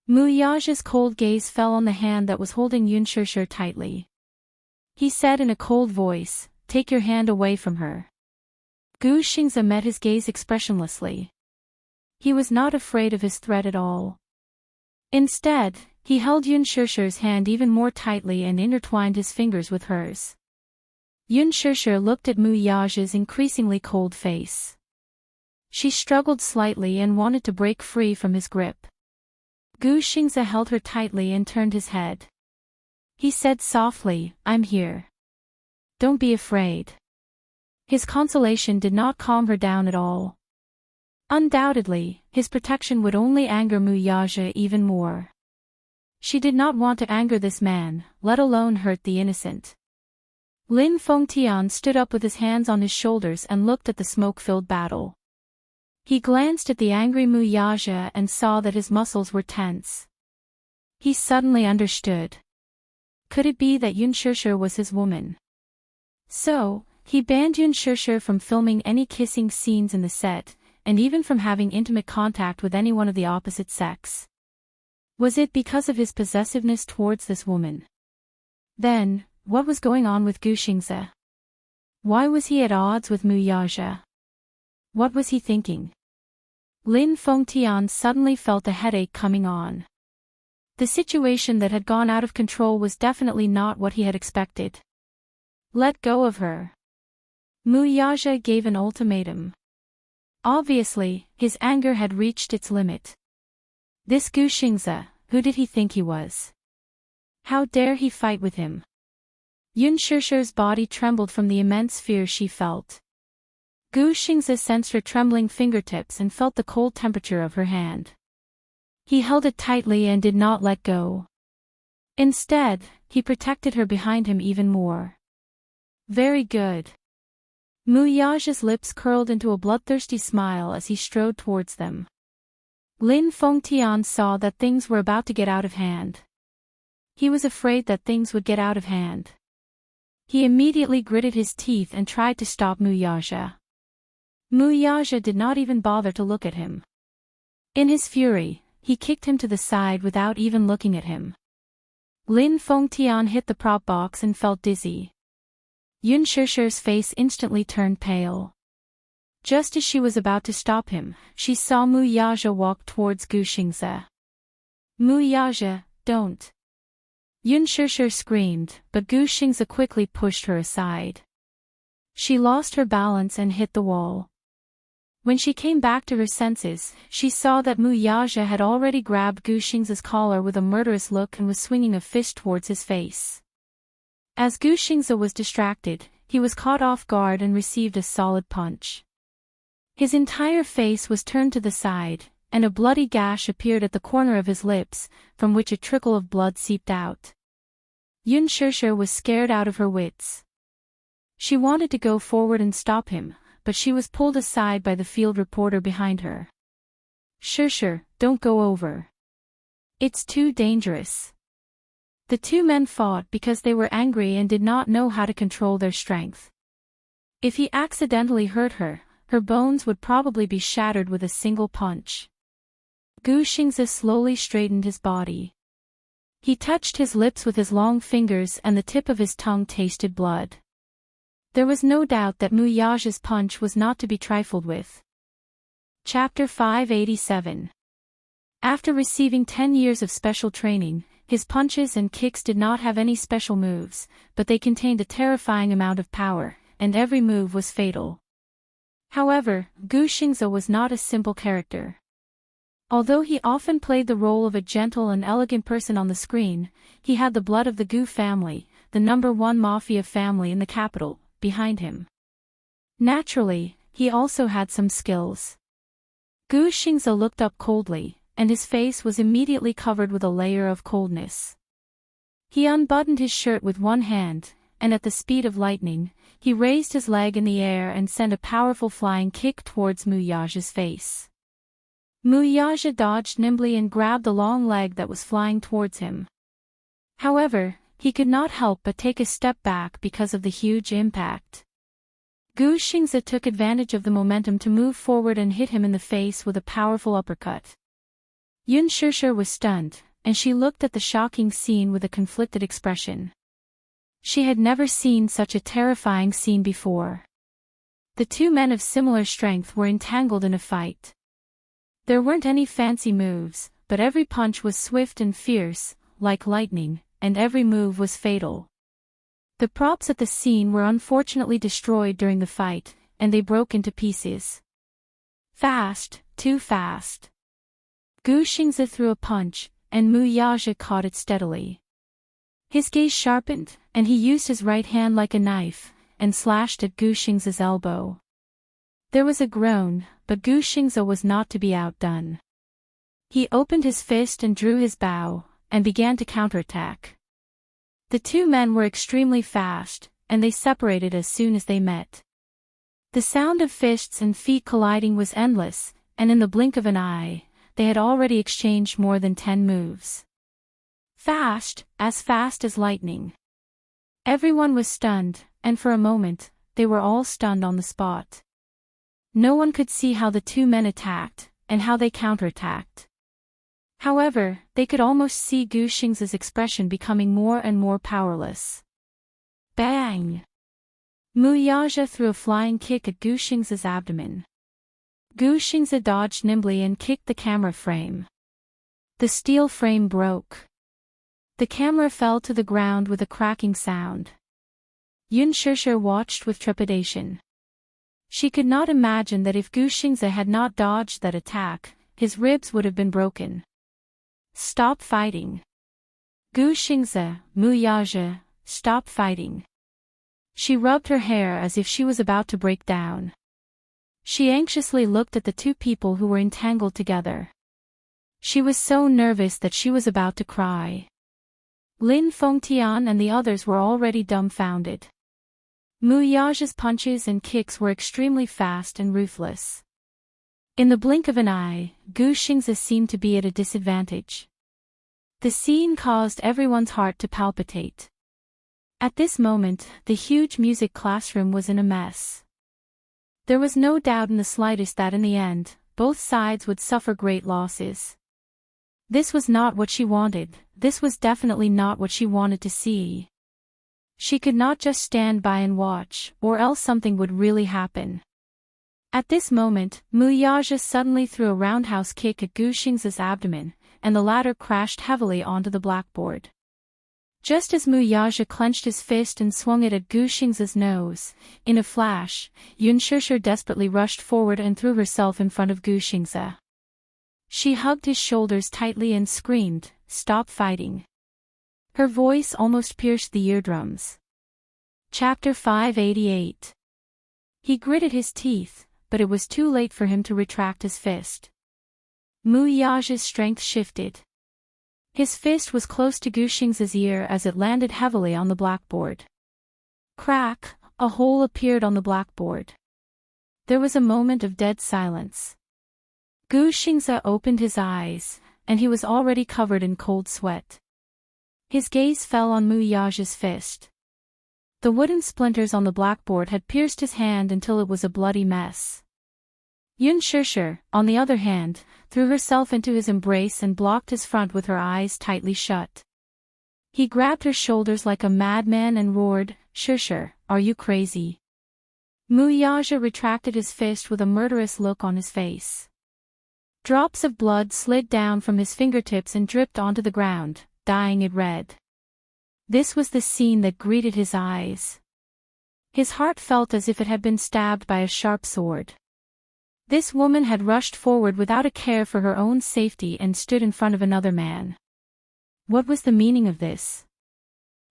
Mu Yaja's cold gaze fell on the hand that was holding Yun Shushu tightly. He said in a cold voice, take your hand away from her. Gu Xingze met his gaze expressionlessly. He was not afraid of his threat at all. Instead, he held Yun Shushu's hand even more tightly and intertwined his fingers with hers. Yun Shushu looked at Mu Yaja's increasingly cold face. She struggled slightly and wanted to break free from his grip. Gu Xingze held her tightly and turned his head. He said softly, I'm here. Don't be afraid. His consolation did not calm her down at all. Undoubtedly, his protection would only anger Mu Yaja even more. She did not want to anger this man, let alone hurt the innocent. Lin Fengtian stood up with his hands on his shoulders and looked at the smoke-filled battle. He glanced at the angry Mu Yaja and saw that his muscles were tense. He suddenly understood. Could it be that Yun Shushu was his woman? So, he banned Yun Shushu from filming any kissing scenes in the set, and even from having intimate contact with anyone of the opposite sex. Was it because of his possessiveness towards this woman? Then, what was going on with Gu Xingze? Why was he at odds with Mu Yaja? What was he thinking? Lin Fengtian suddenly felt a headache coming on. The situation that had gone out of control was definitely not what he had expected. Let go of her. Mu Yaja gave an ultimatum. Obviously, his anger had reached its limit. This Gu Xingze, who did he think he was? How dare he fight with him? Yun Shushu's body trembled from the immense fear she felt. Gu Xingze sensed her trembling fingertips and felt the cold temperature of her hand. He held it tightly and did not let go. Instead, he protected her behind him even more. Very good. Mu Yaja's lips curled into a bloodthirsty smile as he strode towards them. Lin Fengtian saw that things were about to get out of hand. He was afraid that things would get out of hand. He immediately gritted his teeth and tried to stop Mu Yaja. Mu Yaja did not even bother to look at him. In his fury, he kicked him to the side without even looking at him. Lin Fengtian hit the prop box and felt dizzy. Yun Shushu's face instantly turned pale. Just as she was about to stop him, she saw Mu Yaja walk towards Gu Xingze. Mu Yaja, don't. Yun Shushu screamed, but Gu Xingze quickly pushed her aside. She lost her balance and hit the wall. When she came back to her senses, she saw that Mu Yaja had already grabbed Gu Xingze's collar with a murderous look and was swinging a fist towards his face. As Gu Xingze was distracted, he was caught off guard and received a solid punch. His entire face was turned to the side, and a bloody gash appeared at the corner of his lips, from which a trickle of blood seeped out. Yun Shushu was scared out of her wits. She wanted to go forward and stop him, but she was pulled aside by the field reporter behind her. Shushu, don't go over. It's too dangerous. The two men fought because they were angry and did not know how to control their strength. If he accidentally hurt her, her bones would probably be shattered with a single punch. Gu Xingzi slowly straightened his body. He touched his lips with his long fingers and the tip of his tongue tasted blood. There was no doubt that Mu Yage's punch was not to be trifled with. Chapter 587. After receiving 10 years of special training, his punches and kicks did not have any special moves, but they contained a terrifying amount of power, and every move was fatal. However, Gu Xingzi was not a simple character. Although he often played the role of a gentle and elegant person on the screen, he had the blood of the Gu family, the #1 mafia family in the capital, behind him. Naturally, he also had some skills. Gu Xingzi looked up coldly, and his face was immediately covered with a layer of coldness. He unbuttoned his shirt with one hand, and at the speed of lightning, he raised his leg in the air and sent a powerful flying kick towards Mu Yage's face. Mu Yage dodged nimbly and grabbed the long leg that was flying towards him. However, he could not help but take a step back because of the huge impact. Gu Xingzi took advantage of the momentum to move forward and hit him in the face with a powerful uppercut. Yun Shishir was stunned, and she looked at the shocking scene with a conflicted expression. She had never seen such a terrifying scene before. The two men of similar strength were entangled in a fight. There weren't any fancy moves, but every punch was swift and fierce, like lightning, and every move was fatal. The props at the scene were unfortunately destroyed during the fight, and they broke into pieces. Fast, too fast. Gu Xingzi threw a punch, and Mu Yage caught it steadily. His gaze sharpened, and he used his right hand like a knife, and slashed at Gu Xingzi's elbow. There was a groan, but Gu Xingzi was not to be outdone. He opened his fist and drew his bow, and began to counterattack. The two men were extremely fast, and they separated as soon as they met. The sound of fists and feet colliding was endless, and in the blink of an eye, they had already exchanged more than 10 moves. Fast as lightning. Everyone was stunned, and for a moment, they were all stunned on the spot. No one could see how the two men attacked, and how they counterattacked. However, they could almost see Gu Xingzi's expression becoming more and more powerless. Bang! Mu Yage threw a flying kick at Gu Xingzi's abdomen. Gu Xingzi dodged nimbly and kicked the camera frame. The steel frame broke. The camera fell to the ground with a cracking sound. Yun Shishir watched with trepidation. She could not imagine that if Gu Xingzi had not dodged that attack, his ribs would have been broken. Stop fighting. Gu Xingzi, Mu Yage, stop fighting. She rubbed her hair as if she was about to break down. She anxiously looked at the two people who were entangled together. She was so nervous that she was about to cry. Lin Fengtian and the others were already dumbfounded. Mu Yage's punches and kicks were extremely fast and ruthless. In the blink of an eye, Gu Xingzi seemed to be at a disadvantage. The scene caused everyone's heart to palpitate. At this moment, the huge music classroom was in a mess. There was no doubt in the slightest that in the end, both sides would suffer great losses. This was not what she wanted, this was definitely not what she wanted to see. She could not just stand by and watch, or else something would really happen. At this moment, Mu Yage suddenly threw a roundhouse kick at Gu Xingzi's abdomen, and the latter crashed heavily onto the blackboard. Just as Mu Yage clenched his fist and swung it at Gu Xingzi's nose, in a flash, Yun Shishir desperately rushed forward and threw herself in front of Gu Xingzi. She hugged his shoulders tightly and screamed, "Stop fighting." Her voice almost pierced the eardrums. Chapter 588. He gritted his teeth, but it was too late for him to retract his fist. Mu Yage's strength shifted. His fist was close to Gu Xingzi's ear as it landed heavily on the blackboard. Crack, a hole appeared on the blackboard. There was a moment of dead silence. Gu Xingzi opened his eyes, and he was already covered in cold sweat. His gaze fell on Mu Yaja's fist. The wooden splinters on the blackboard had pierced his hand until it was a bloody mess. Yun Shishir, on the other hand, threw herself into his embrace and blocked his front with her eyes tightly shut. He grabbed her shoulders like a madman and roared, "Shishir, are you crazy?" Mu Yaja retracted his fist with a murderous look on his face. Drops of blood slid down from his fingertips and dripped onto the ground, dyeing it red. This was the scene that greeted his eyes. His heart felt as if it had been stabbed by a sharp sword. This woman had rushed forward without a care for her own safety and stood in front of another man. What was the meaning of this?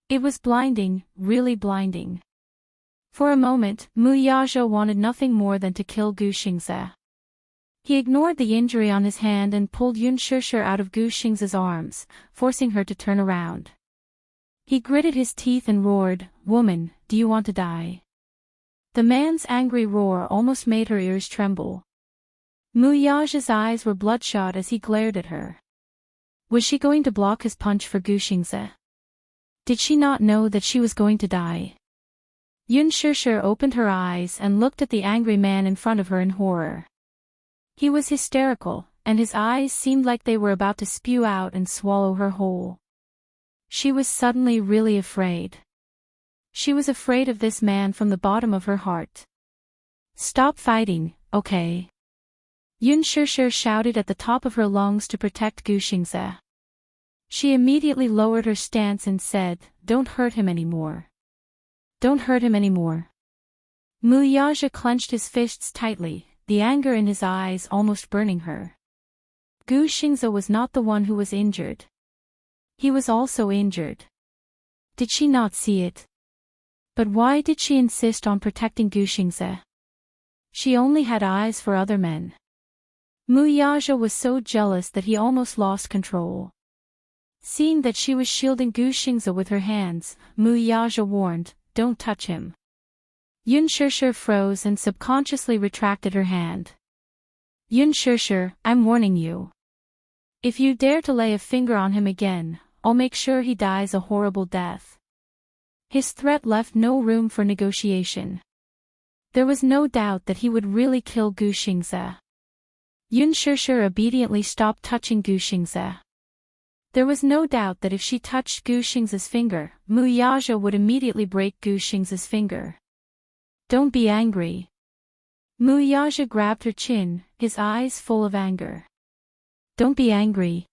It was blinding, really blinding. For a moment, Mu Yaja wanted nothing more than to kill Gu Xingze. He ignored the injury on his hand and pulled Yun Shishir out of Gu Xingze's arms, forcing her to turn around. He gritted his teeth and roared, "Woman, do you want to die?" The man's angry roar almost made her ears tremble. Mu Yaja's eyes were bloodshot as he glared at her. Was she going to block his punch for Gu Xingze? Did she not know that she was going to die? Yun Shishir opened her eyes and looked at the angry man in front of her in horror. He was hysterical, and his eyes seemed like they were about to spew out and swallow her whole. She was suddenly really afraid. She was afraid of this man from the bottom of her heart. "Stop fighting, okay?" Yun Shishir shouted at the top of her lungs to protect Gu Xingze. She immediately lowered her stance and said, "Don't hurt him anymore. Don't hurt him anymore." Mu Yaja clenched his fists tightly, the anger in his eyes almost burning her. Gu Xingze was not the one who was injured. He was also injured. Did she not see it? But why did she insist on protecting Gu Xingze? She only had eyes for other men. Mu Yaja was so jealous that he almost lost control. Seeing that she was shielding Gu Xingze with her hands, Mu Yaja warned, "Don't touch him." Yun Shishir froze and subconsciously retracted her hand. "Yun Shishir, I'm warning you. If you dare to lay a finger on him again, I'll make sure he dies a horrible death." His threat left no room for negotiation. There was no doubt that he would really kill Gu Xingze. Yun Shishir obediently stopped touching Gu Xingze. There was no doubt that if she touched Gu Xingze's finger, Mu Yaja would immediately break Gu Xingze's finger. "Don't be angry." Mu Yaja grabbed her chin, his eyes full of anger. "Don't be angry.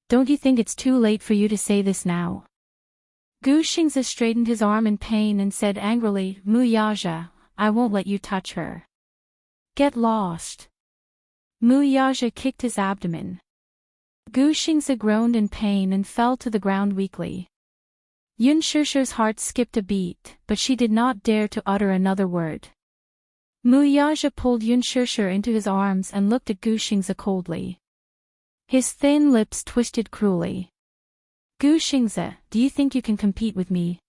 Don't you think it's too late for you to say this now?" Gu Xingze straightened his arm in pain and said angrily, "Mu Yaja, I won't let you touch her. Get lost." Mu Yaja kicked his abdomen. Gu Xingze groaned in pain and fell to the ground weakly. Yun Shishir's heart skipped a beat, but she did not dare to utter another word. Mu Yaja pulled Yun Shishir into his arms and looked at Gu Xingze coldly. His thin lips twisted cruelly. "Gu Xingze, do you think you can compete with me?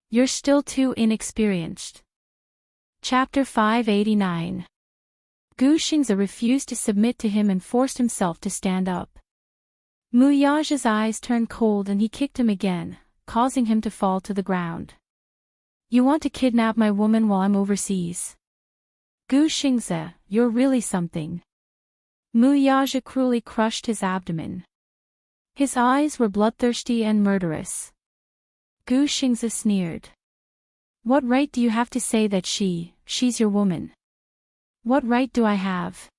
You're still too inexperienced." Chapter 589. Gu Xingze refused to submit to him and forced himself to stand up. Mu Yaja's eyes turned cold and he kicked him again, causing him to fall to the ground. "You want to kidnap my woman while I'm overseas? Gu Xingze, you're really something." Mu Yaja cruelly crushed his abdomen. His eyes were bloodthirsty and murderous. Gu Xingze sneered. "What right do you have to say that she's your woman? What right do I have?"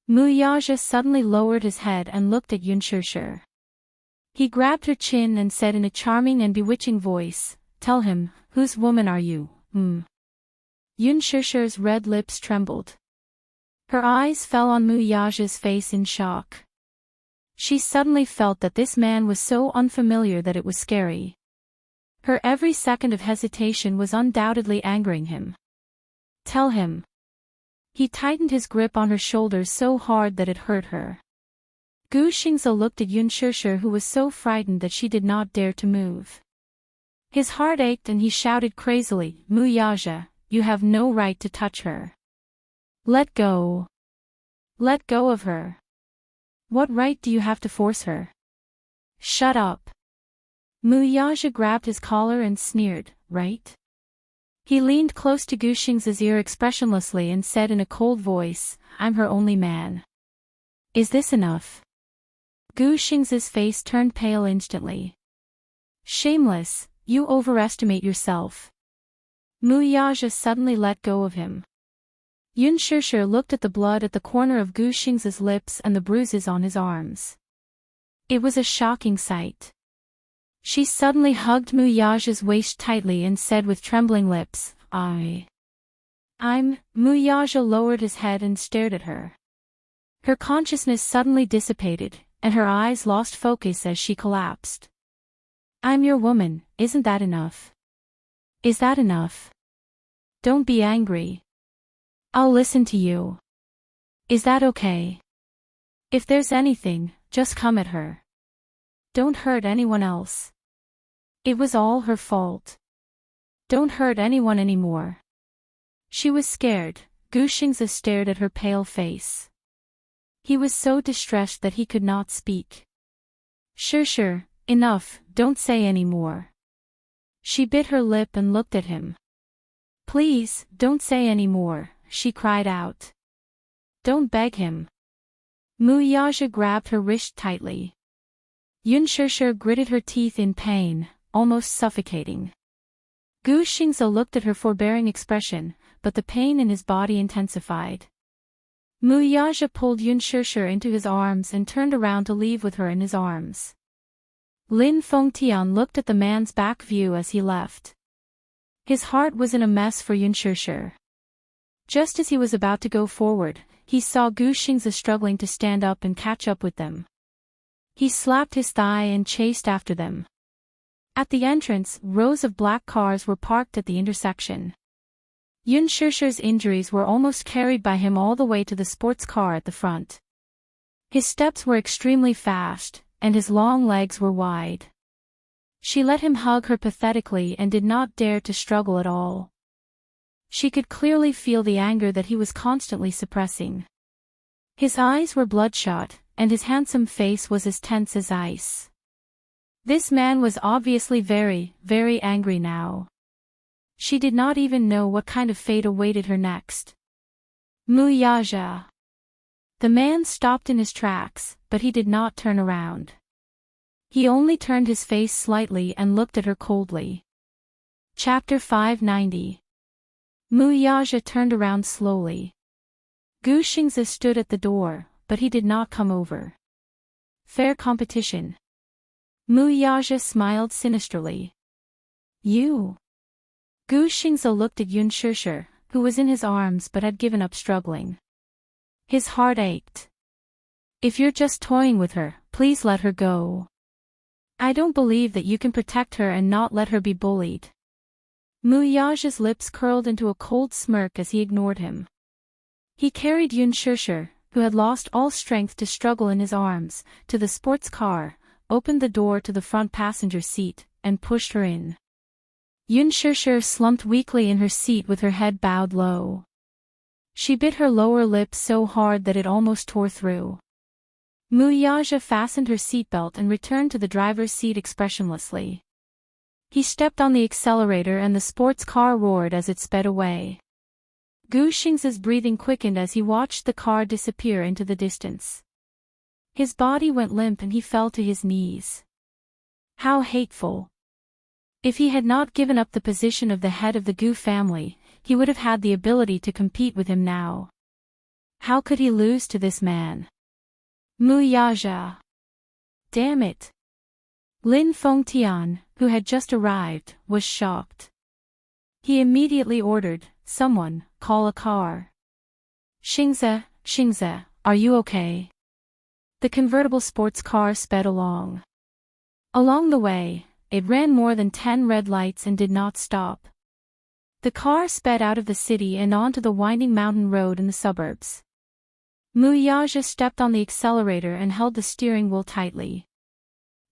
Mu Yaja suddenly lowered his head and looked at Yun Shishir. He grabbed her chin and said in a charming and bewitching voice, "Tell him, whose woman are you, Yun Shishir's red lips trembled. Her eyes fell on Mu Yaja's face in shock. She suddenly felt that this man was so unfamiliar that it was scary. Her every second of hesitation was undoubtedly angering him. "Tell him." He tightened his grip on her shoulders so hard that it hurt her. Gu Xingze looked at Yun Shishir, who was so frightened that she did not dare to move. His heart ached and he shouted crazily, "Mu Yaja, you have no right to touch her. Let go. Let go of her. What right do you have to force her? Shut up." Muyaja grabbed his collar and sneered, right? He leaned close to Gu Xing's ear expressionlessly and said in a cold voice, I'm her only man. Is this enough? Gu Xing's face turned pale instantly. Shameless, you overestimate yourself. Muyaja suddenly let go of him. Yun Shishir looked at the blood at the corner of Gu Xing's lips and the bruises on his arms. It was a shocking sight. She suddenly hugged Muyaja's waist tightly and said with trembling lips, I'm. Muyaja lowered his head and stared at her. Her consciousness suddenly dissipated, and her eyes lost focus as she collapsed. I'm your woman, isn't that enough? Is that enough? Don't be angry. I'll listen to you. Is that okay? If there's anything, just come at her. Don't hurt anyone else. It was all her fault. Don't hurt anyone anymore. She was scared. Gu Xingzi stared at her pale face. He was so distressed that he could not speak. Sure, enough, don't say any more. She bit her lip and looked at him. Please, don't say any more, she cried out. Don't beg him. Muyaja grabbed her wrist tightly. Yun Shishir gritted her teeth in pain, almost suffocating. Gu Xingzi looked at her forbearing expression, but the pain in his body intensified. Muyaja pulled Yun Shishir into his arms and turned around to leave with her in his arms. Lin Fengtian looked at the man's back view as he left. His heart was in a mess for Yun Shishir. Just as he was about to go forward, he saw Gu Xingzi struggling to stand up and catch up with them. He slapped his thigh and chased after them. At the entrance, rows of black cars were parked at the intersection. Yun Shishir's injuries were almost carried by him all the way to the sports car at the front. His steps were extremely fast, and his long legs were wide. She let him hug her pathetically and did not dare to struggle at all. She could clearly feel the anger that he was constantly suppressing. His eyes were bloodshot, and his handsome face was as tense as ice. This man was obviously very, very angry now. She did not even know what kind of fate awaited her next. Muyaja. The man stopped in his tracks, but he did not turn around. He only turned his face slightly and looked at her coldly. Chapter 590. Muyaja turned around slowly. Gu Xingzi stood at the door, but he did not come over. Fair competition. Muyaja smiled sinisterly. You. Gu Xingzi looked at Yun Shishir, who was in his arms but had given up struggling. His heart ached. If you're just toying with her, please let her go. I don't believe that you can protect her and not let her be bullied. Muyaja's lips curled into a cold smirk as he ignored him. He carried Yun Shishir, who had lost all strength to struggle in his arms, to the sports car, opened the door to the front passenger seat, and pushed her in. Yun Shishir slumped weakly in her seat with her head bowed low. She bit her lower lip so hard that it almost tore through. Muyaja fastened her seatbelt and returned to the driver's seat expressionlessly. He stepped on the accelerator and the sports car roared as it sped away. Gu Xingzi's breathing quickened as he watched the car disappear into the distance. His body went limp and he fell to his knees. How hateful. If he had not given up the position of the head of the Gu family, he would have had the ability to compete with him now. How could he lose to this man? Muyaja. Damn it. Lin Fengtian, who had just arrived, was shocked. He immediately ordered, someone, call a car. Xingzi, are you okay? The convertible sports car sped along. Along the way, it ran more than 10 red lights and did not stop. The car sped out of the city and onto the winding mountain road in the suburbs. Muyaja stepped on the accelerator and held the steering wheel tightly.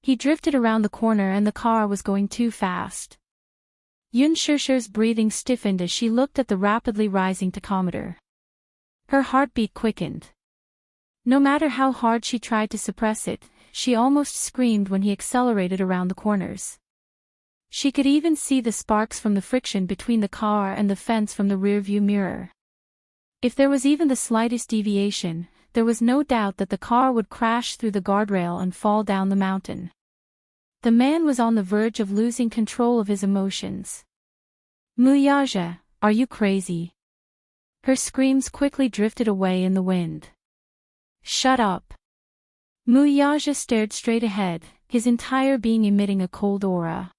He drifted around the corner and the car was going too fast. Yun Shishir's breathing stiffened as she looked at the rapidly rising tachometer. Her heartbeat quickened. No matter how hard she tried to suppress it, she almost screamed when he accelerated around the corners. She could even see the sparks from the friction between the car and the fence from the rearview mirror. If there was even the slightest deviation, there was no doubt that the car would crash through the guardrail and fall down the mountain. The man was on the verge of losing control of his emotions. Muyaja, are you crazy? Her screams quickly drifted away in the wind. Shut up. Muyaja stared straight ahead, his entire being emitting a cold aura.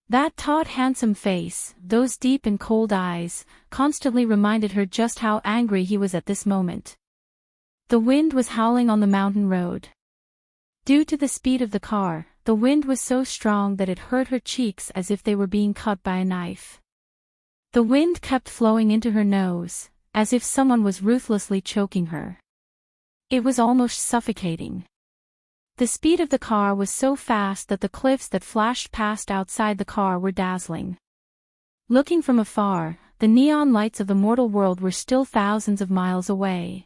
That taut handsome face, those deep and cold eyes, constantly reminded her just how angry he was at this moment. The wind was howling on the mountain road. Due to the speed of the car, the wind was so strong that it hurt her cheeks as if they were being cut by a knife. The wind kept flowing into her nose, as if someone was ruthlessly choking her. It was almost suffocating. The speed of the car was so fast that the cliffs that flashed past outside the car were dazzling. Looking from afar, the neon lights of the mortal world were still thousands of miles away.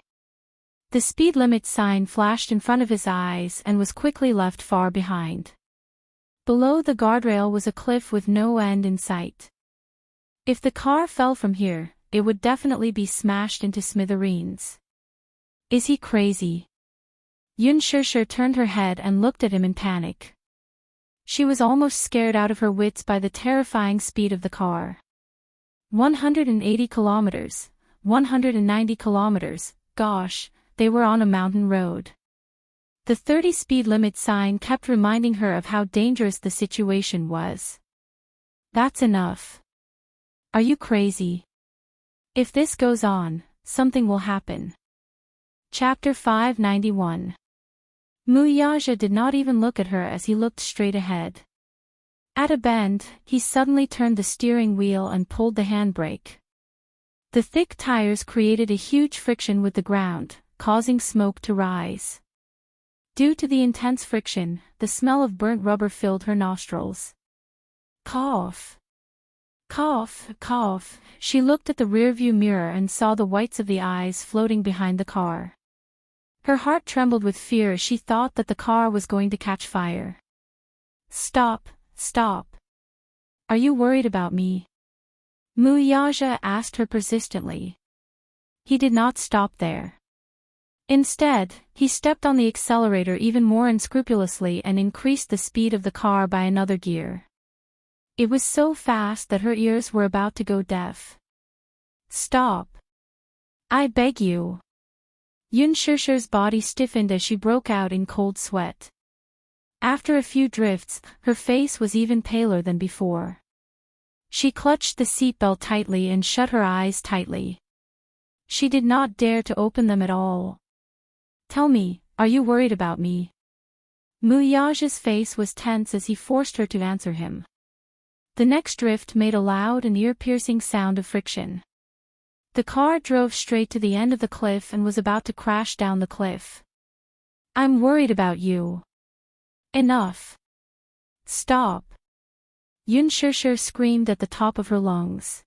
The speed limit sign flashed in front of his eyes and was quickly left far behind. Below the guardrail was a cliff with no end in sight. If the car fell from here, it would definitely be smashed into smithereens. Is he crazy? Yun Shishir turned her head and looked at him in panic. She was almost scared out of her wits by the terrifying speed of the car. 180 kilometers, 190 kilometers, gosh, they were on a mountain road. The 30 speed limit sign kept reminding her of how dangerous the situation was. That's enough. Are you crazy? If this goes on, something will happen. Chapter 591. Muyaja did not even look at her as he looked straight ahead. At a bend, he suddenly turned the steering wheel and pulled the handbrake. The thick tires created a huge friction with the ground, causing smoke to rise. Due to the intense friction, the smell of burnt rubber filled her nostrils. Cough. Cough, cough. She looked at the rearview mirror and saw the whites of the eyes floating behind the car. Her heart trembled with fear as she thought that the car was going to catch fire. Stop, stop. Are you worried about me? Muyaja asked her persistently. He did not stop there. Instead, he stepped on the accelerator even more unscrupulously and increased the speed of the car by another gear. It was so fast that her ears were about to go deaf. Stop. I beg you. Yun Shishir's body stiffened as she broke out in cold sweat. After a few drifts, her face was even paler than before. She clutched the seatbelt tightly and shut her eyes tightly. She did not dare to open them at all. Tell me, are you worried about me? Muyaja's face was tense as he forced her to answer him. The next drift made a loud and ear-piercing sound of friction. The car drove straight to the end of the cliff and was about to crash down the cliff. I'm worried about you. Enough. Stop. Yun Shishir screamed at the top of her lungs.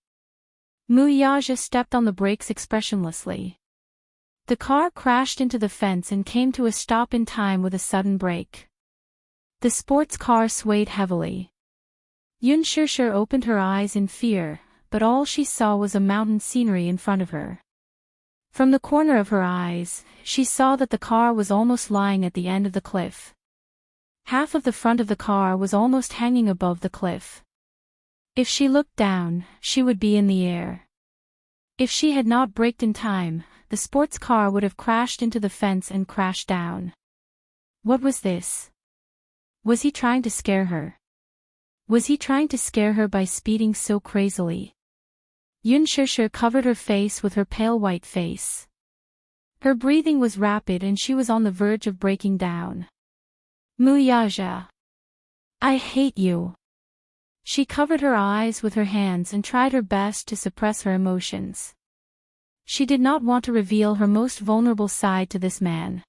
Muyaja stepped on the brakes expressionlessly. The car crashed into the fence and came to a stop in time with a sudden brake. The sports car swayed heavily. Yun Shishir opened her eyes in fear, but all she saw was a mountain scenery in front of her. From the corner of her eyes, she saw that the car was almost lying at the end of the cliff. Half of the front of the car was almost hanging above the cliff. If she looked down, she would be in the air. If she had not braked in time, the sports car would have crashed into the fence and crashed down. What was this? Was he trying to scare her? Was he trying to scare her by speeding so crazily? Yun Shishir covered her face with her pale white face. Her breathing was rapid and she was on the verge of breaking down. Muyaja. I hate you. She covered her eyes with her hands and tried her best to suppress her emotions. She did not want to reveal her most vulnerable side to this man.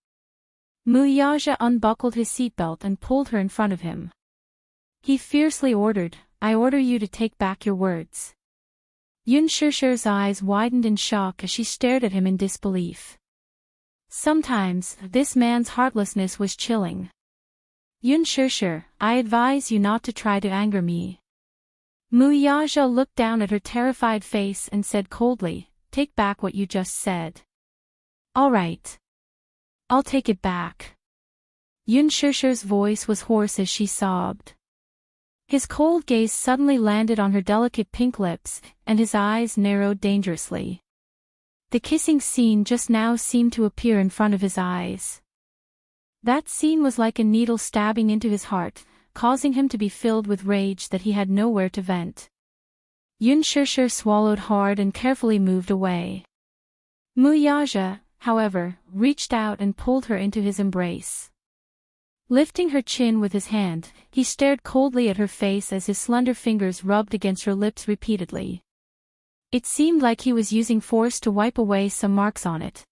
Muyaja unbuckled his seatbelt and pulled her in front of him. He fiercely ordered, I order you to take back your words. Yun Shishir's eyes widened in shock as she stared at him in disbelief. Sometimes, this man's heartlessness was chilling. Yun Shishir, I advise you not to try to anger me. Muyaja looked down at her terrified face and said coldly, "Take back what you just said." "All right. I'll take it back." Yun Shishir's voice was hoarse as she sobbed. His cold gaze suddenly landed on her delicate pink lips, and his eyes narrowed dangerously. The kissing scene just now seemed to appear in front of his eyes. That scene was like a needle stabbing into his heart, causing him to be filled with rage that he had nowhere to vent. Yun Shishir swallowed hard and carefully moved away. Muyaja, however, reached out and pulled her into his embrace. Lifting her chin with his hand, he stared coldly at her face as his slender fingers rubbed against her lips repeatedly. It seemed like he was using force to wipe away some marks on it.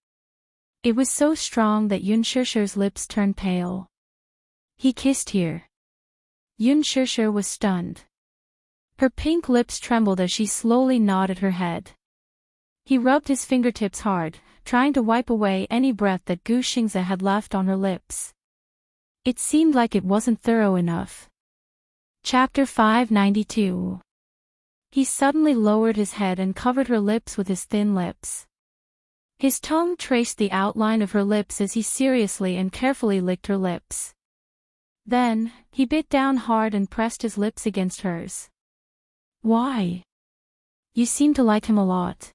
It was so strong that Yun Shishir's lips turned pale. "He kissed here." Yun Shishir was stunned. Her pink lips trembled as she slowly nodded her head. He rubbed his fingertips hard, trying to wipe away any breath that Gu Xingze had left on her lips. It seemed like it wasn't thorough enough. Chapter 592. He suddenly lowered his head and covered her lips with his thin lips. His tongue traced the outline of her lips as he seriously and carefully licked her lips. Then, he bit down hard and pressed his lips against hers. "Why? You seem to like him a lot."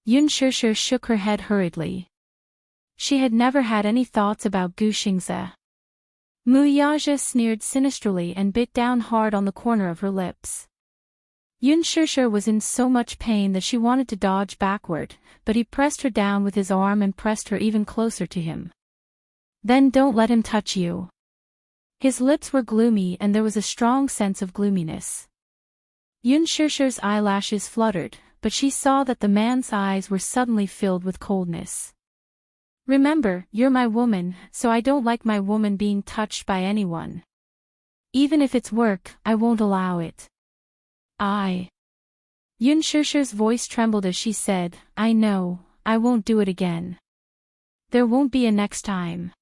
Yun Shishir shook her head hurriedly. She had never had any thoughts about Gu Xingze. Muyaja sneered sinisterly and bit down hard on the corner of her lips. Yun Shishir was in so much pain that she wanted to dodge backward, but he pressed her down with his arm and pressed her even closer to him. "Then don't let him touch you." His lips were gloomy and there was a strong sense of gloominess. Yun Shishir's eyelashes fluttered, but she saw that the man's eyes were suddenly filled with coldness. "Remember, you're my woman, so I don't like my woman being touched by anyone. Even if it's work, I won't allow it." Yun Shishir's voice trembled as she said, "I know, I won't do it again. There won't be a next time."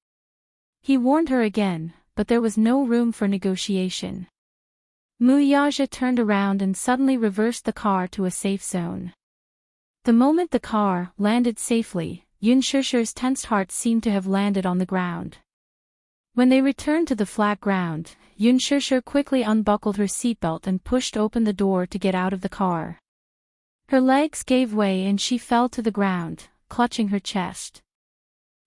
He warned her again, but there was no room for negotiation. Muyaja turned around and suddenly reversed the car to a safe zone. The moment the car landed safely, Yun Shishir's tensed heart seemed to have landed on the ground. When they returned to the flat ground, Yun Shishir quickly unbuckled her seatbelt and pushed open the door to get out of the car. Her legs gave way and she fell to the ground, clutching her chest.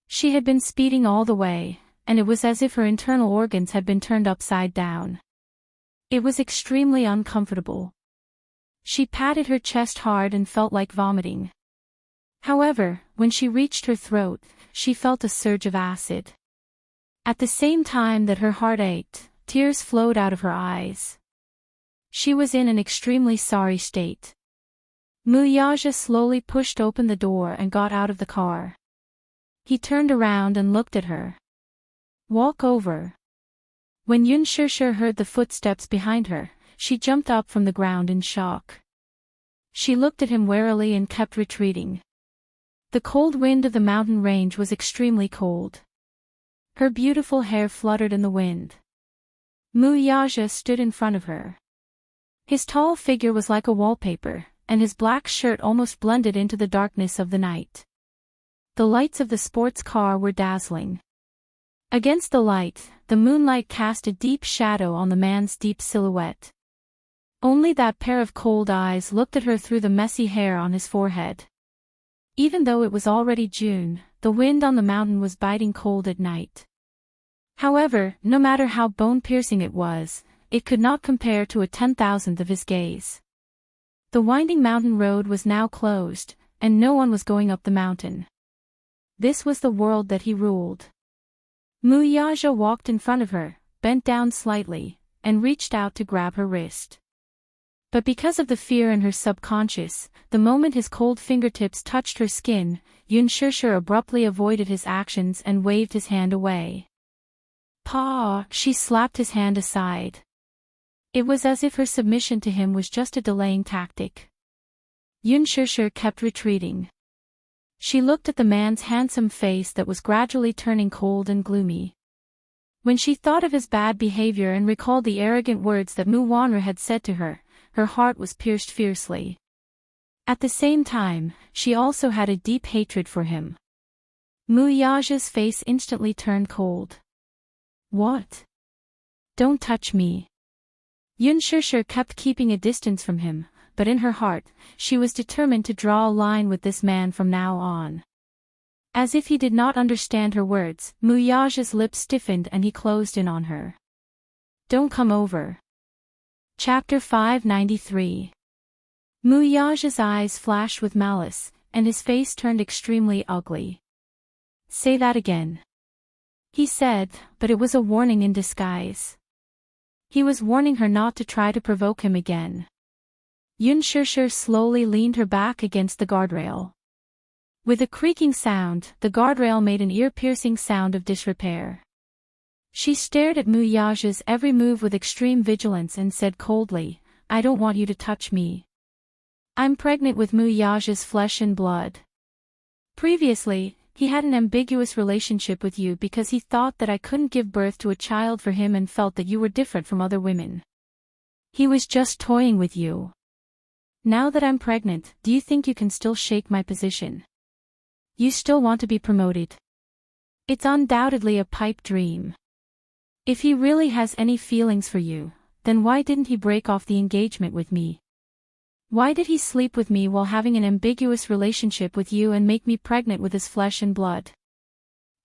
She had been speeding all the way, and it was as if her internal organs had been turned upside down. It was extremely uncomfortable. She patted her chest hard and felt like vomiting. However, when she reached her throat, she felt a surge of acid. At the same time that her heart ached, tears flowed out of her eyes. She was in an extremely sorry state. Muyaja slowly pushed open the door and got out of the car. He turned around and looked at her. "Walk over." When Yun Shishir heard the footsteps behind her, she jumped up from the ground in shock. She looked at him warily and kept retreating. The cold wind of the mountain range was extremely cold. Her beautiful hair fluttered in the wind. Muyaja stood in front of her. His tall figure was like a wallpaper, and his black shirt almost blended into the darkness of the night. The lights of the sports car were dazzling. Against the light, the moonlight cast a deep shadow on the man's deep silhouette. Only that pair of cold eyes looked at her through the messy hair on his forehead. Even though it was already June, the wind on the mountain was biting cold at night. However, no matter how bone-piercing it was, it could not compare to a 10,000th of his gaze. The winding mountain road was now closed, and no one was going up the mountain. This was the world that he ruled. Muyaja walked in front of her, bent down slightly, and reached out to grab her wrist. But because of the fear in her subconscious, the moment his cold fingertips touched her skin, Yun Shishir abruptly avoided his actions and waved his hand away. "Pa!" She slapped his hand aside. It was as if her submission to him was just a delaying tactic. Yun Shishir kept retreating. She looked at the man's handsome face that was gradually turning cold and gloomy. When she thought of his bad behavior and recalled the arrogant words that Mu Wanru had said to her, her heart was pierced fiercely. At the same time, she also had a deep hatred for him. Muyaja's face instantly turned cold. What? Don't touch me. Yun Shishir kept keeping a distance from him, but in her heart, she was determined to draw a line with this man from now on. As if he did not understand her words, Muyaja's lips stiffened and he closed in on her. Don't come over. Chapter 593. Muyaja's eyes flashed with malice, and his face turned extremely ugly. Say that again. He said, but it was a warning in disguise. He was warning her not to try to provoke him again. Yun Shishir slowly leaned her back against the guardrail. With a creaking sound, the guardrail made an ear-piercing sound of disrepair. She stared at Muyaja's every move with extreme vigilance and said coldly, I don't want you to touch me. I'm pregnant with Muyaja's flesh and blood. Previously, he had an ambiguous relationship with you because he thought that I couldn't give birth to a child for him and felt that you were different from other women. He was just toying with you. Now that I'm pregnant, do you think you can still shake my position? You still want to be promoted? It's undoubtedly a pipe dream. If he really has any feelings for you, then why didn't he break off the engagement with me? Why did he sleep with me while having an ambiguous relationship with you and make me pregnant with his flesh and blood?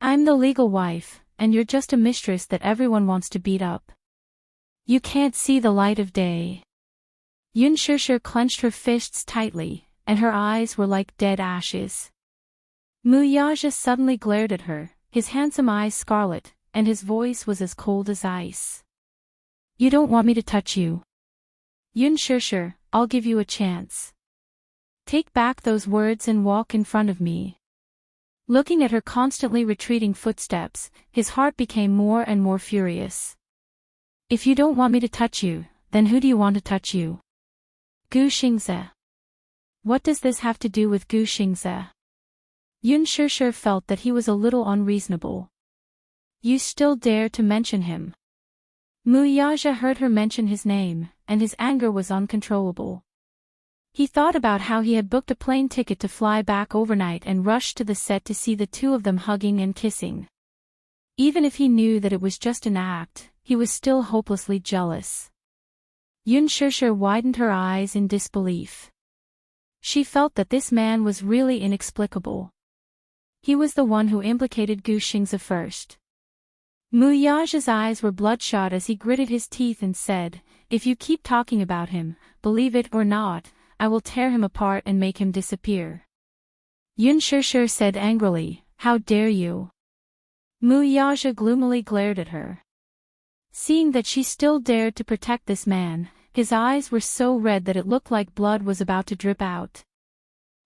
I'm the legal wife, and you're just a mistress that everyone wants to beat up. You can't see the light of day. Yun Shishir clenched her fists tightly, and her eyes were like dead ashes. Muyaja suddenly glared at her, his handsome eyes scarlet, and his voice was as cold as ice. You don't want me to touch you? Yun Shishir, I'll give you a chance. Take back those words and walk in front of me. Looking at her constantly retreating footsteps, his heart became more and more furious. If you don't want me to touch you, then who do you want to touch you? Gu Xingze. What does this have to do with Gu Xingze? Yun Shishir felt that he was a little unreasonable. You still dare to mention him? Muyaja heard her mention his name, and his anger was uncontrollable. He thought about how he had booked a plane ticket to fly back overnight and rushed to the set to see the two of them hugging and kissing. Even if he knew that it was just an act, he was still hopelessly jealous. Yun Shishir widened her eyes in disbelief. She felt that this man was really inexplicable. He was the one who implicated Gu Xingze first. Muyaja's eyes were bloodshot as he gritted his teeth and said, if you keep talking about him, believe it or not, I will tear him apart and make him disappear. Yun Shishir said angrily, how dare you? Muyaja gloomily glared at her. Seeing that she still dared to protect this man, his eyes were so red that it looked like blood was about to drip out.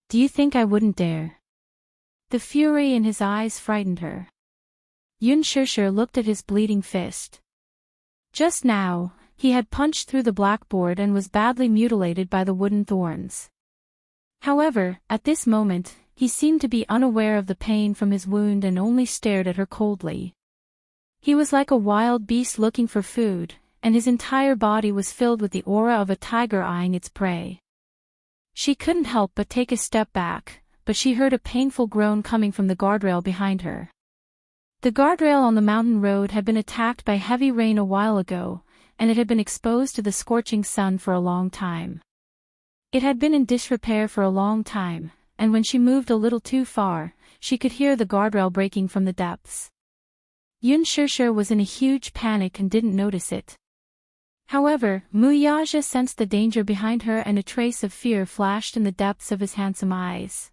Do you think I wouldn't dare? The fury in his eyes frightened her. Yun Shishir looked at his bleeding fist. Just now, he had punched through the blackboard and was badly mutilated by the wooden thorns. However, at this moment, he seemed to be unaware of the pain from his wound and only stared at her coldly. He was like a wild beast looking for food, and his entire body was filled with the aura of a tiger eyeing its prey. She couldn't help but take a step back, but she heard a painful groan coming from the guardrail behind her. The guardrail on the mountain road had been attacked by heavy rain a while ago, and it had been exposed to the scorching sun for a long time. It had been in disrepair for a long time, and when she moved a little too far, she could hear the guardrail breaking from the depths. Yun Shishir was in a huge panic and didn't notice it. However, Muyaja sensed the danger behind her and a trace of fear flashed in the depths of his handsome eyes.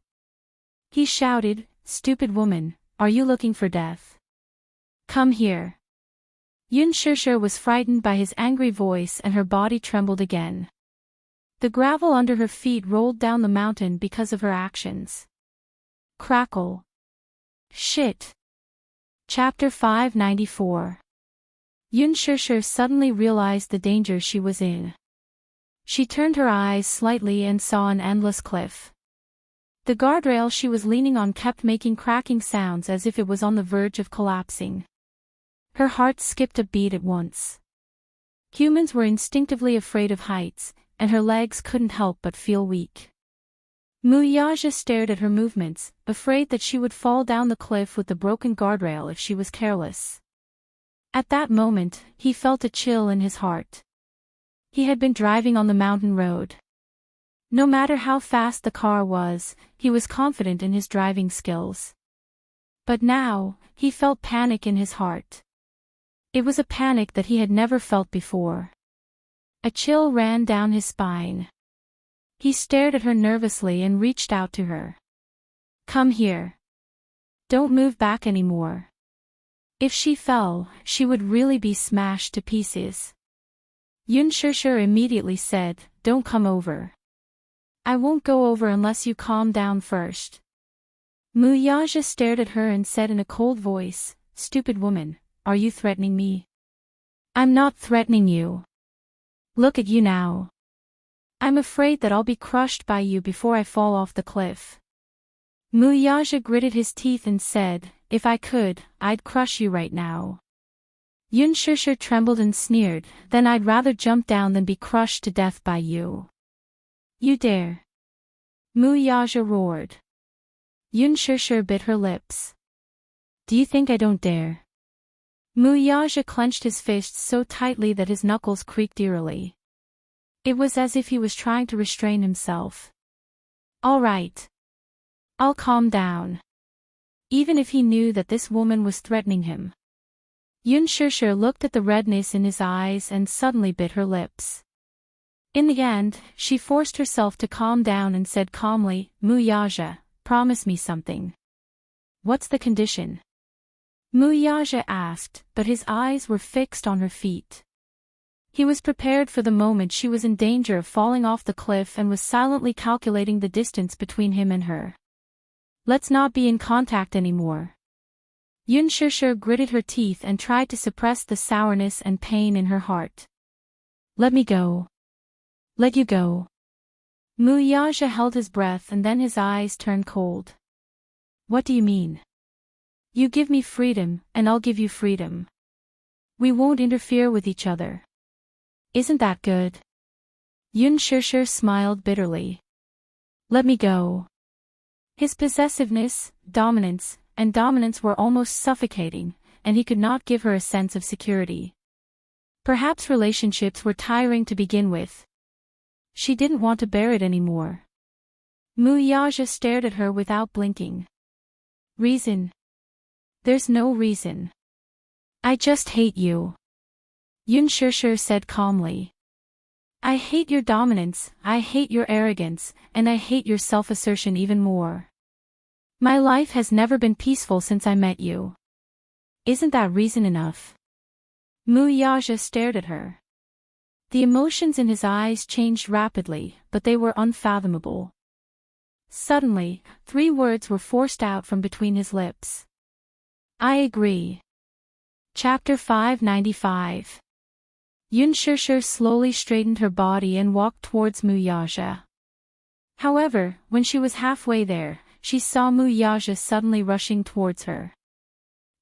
He shouted, stupid woman, are you looking for death? Come here. Yun Shishir was frightened by his angry voice and her body trembled again. The gravel under her feet rolled down the mountain because of her actions. Crackle. Shit. Chapter 594. Yun Shishir suddenly realized the danger she was in. She turned her eyes slightly and saw an endless cliff. The guardrail she was leaning on kept making cracking sounds as if it was on the verge of collapsing. Her heart skipped a beat at once. Humans were instinctively afraid of heights, and her legs couldn't help but feel weak. Muyaja stared at her movements, afraid that she would fall down the cliff with the broken guardrail if she was careless. At that moment, he felt a chill in his heart. He had been driving on the mountain road. No matter how fast the car was, he was confident in his driving skills. But now, he felt panic in his heart. It was a panic that he had never felt before. A chill ran down his spine. He stared at her nervously and reached out to her. "Come here. Don't move back anymore." If she fell, she would really be smashed to pieces. Yun Shishir immediately said, "Don't come over. I won't go over unless you calm down first." Muyaja stared at her and said in a cold voice, "Stupid woman, are you threatening me?" "I'm not threatening you. Look at you now. I'm afraid that I'll be crushed by you before I fall off the cliff." Muyaja gritted his teeth and said, "If I could, I'd crush you right now." Yun Shishir trembled and sneered, "Then I'd rather jump down than be crushed to death by you." "You dare?" Muyaja roared. Yun Shishir bit her lips. "Do you think I don't dare?" Muyaja clenched his fists so tightly that his knuckles creaked eerily. It was as if he was trying to restrain himself. "All right. I'll calm down." Even if he knew that this woman was threatening him. Yun Shishir looked at the redness in his eyes and suddenly bit her lips. In the end, she forced herself to calm down and said calmly, "Muyaja, promise me something." "What's the condition?" Muyaja asked, but his eyes were fixed on her feet. He was prepared for the moment she was in danger of falling off the cliff and was silently calculating the distance between him and her. "Let's not be in contact anymore." Yun Shishir gritted her teeth and tried to suppress the sourness and pain in her heart. "Let me go. Let you go." Muyaja held his breath and then his eyes turned cold. "What do you mean?" "You give me freedom, and I'll give you freedom. We won't interfere with each other. Isn't that good?" Yun Shishir smiled bitterly. "Let me go." His possessiveness, dominance were almost suffocating, and he could not give her a sense of security. Perhaps relationships were tiring to begin with. She didn't want to bear it anymore. Muyaja stared at her without blinking. "Reason? There's no reason. I just hate you," Yun Shishir said calmly. "I hate your dominance, I hate your arrogance, and I hate your self-assertion even more. My life has never been peaceful since I met you. Isn't that reason enough?" Muyaja stared at her. The emotions in his eyes changed rapidly, but they were unfathomable. Suddenly, 3 words were forced out from between his lips. "I agree." Chapter 595. Yun Shishir slowly straightened her body and walked towards Muyaja. However, when she was halfway there, she saw Muyaja suddenly rushing towards her.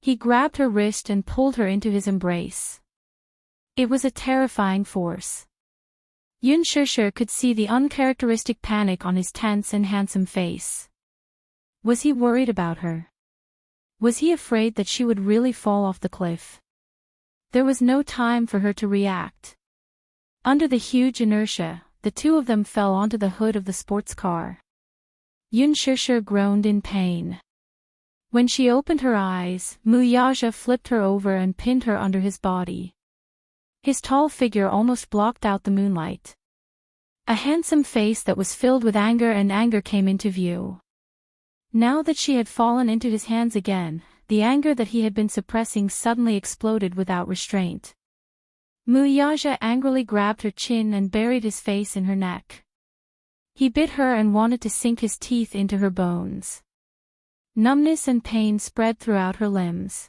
He grabbed her wrist and pulled her into his embrace. It was a terrifying force. Yun Shishir could see the uncharacteristic panic on his tense and handsome face. Was he worried about her? Was he afraid that she would really fall off the cliff? There was no time for her to react. Under the huge inertia, the two of them fell onto the hood of the sports car. Yun Shishir groaned in pain. When she opened her eyes, Muyaja flipped her over and pinned her under his body. His tall figure almost blocked out the moonlight. A handsome face that was filled with anger came into view. Now that she had fallen into his hands again, the anger that he had been suppressing suddenly exploded without restraint. Muyaja angrily grabbed her chin and buried his face in her neck. He bit her and wanted to sink his teeth into her bones. Numbness and pain spread throughout her limbs.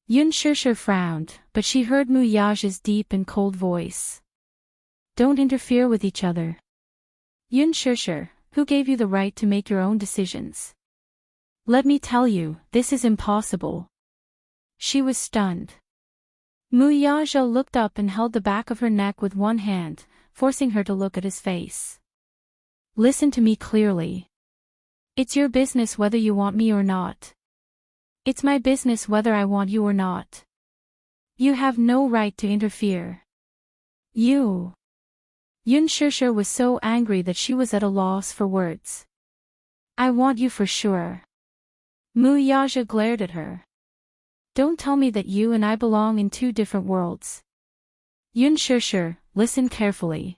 Yun Shishir frowned, but she heard Muyaja's deep and cold voice. "Don't interfere with each other." "Yun Shishir, who gave you the right to make your own decisions?" "Let me tell you, this is impossible." She was stunned. Muyaja looked up and held the back of her neck with one hand, forcing her to look at his face. Listen to me clearly. It's your business whether you want me or not. It's my business whether I want you or not. You have no right to interfere. You. Yun Shishir was so angry that she was at a loss for words. I want you for sure. Muyaja glared at her. Don't tell me that you and I belong in two different worlds. Yun Shishir, listen carefully.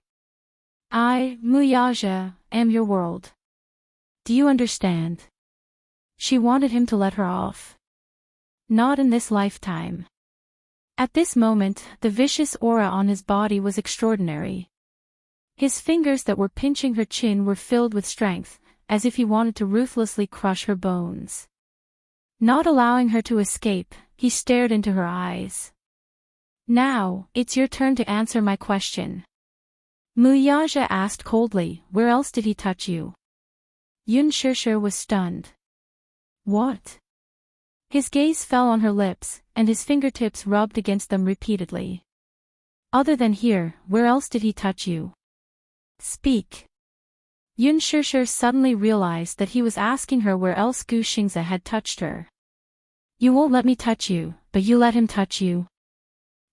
I, Muyaja, am your world. Do you understand? She wanted him to let her off. Not in this lifetime. At this moment, the vicious aura on his body was extraordinary. His fingers that were pinching her chin were filled with strength, as if he wanted to ruthlessly crush her bones. Not allowing her to escape, he stared into her eyes. Now, it's your turn to answer my question. Muyaja asked coldly, where else did he touch you? Yun Shishir was stunned. What? His gaze fell on her lips, and his fingertips rubbed against them repeatedly. Other than here, where else did he touch you? Speak. Yun Shishir suddenly realized that he was asking her where else Gu Xingze had touched her. You won't let me touch you, but you let him touch you.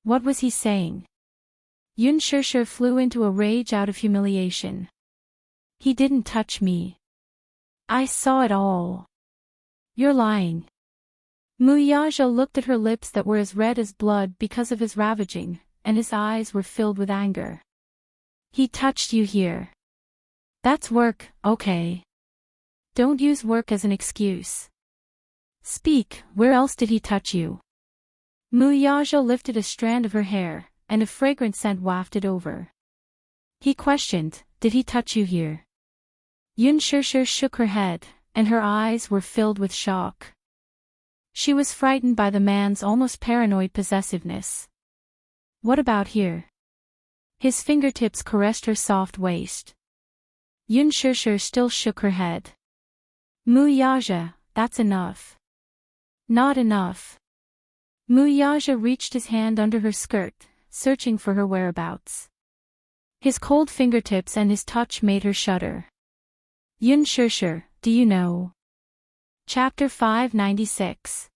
What was he saying? Yun Shishir flew into a rage out of humiliation. He didn't touch me. I saw it all. You're lying. Muyaja looked at her lips that were as red as blood because of his ravaging, and his eyes were filled with anger. He touched you here. That's work, okay. Don't use work as an excuse. Speak, where else did he touch you? Muyaja lifted a strand of her hair, and a fragrant scent wafted over. He questioned, did he touch you here? Yun Shishir shook her head, and her eyes were filled with shock. She was frightened by the man's almost paranoid possessiveness. What about here? His fingertips caressed her soft waist. Yun Shishir still shook her head. Muyaja, that's enough. Not enough. Muyaja reached his hand under her skirt, searching for her whereabouts. His cold fingertips and his touch made her shudder. Yun Shishir, do you know? Chapter 596.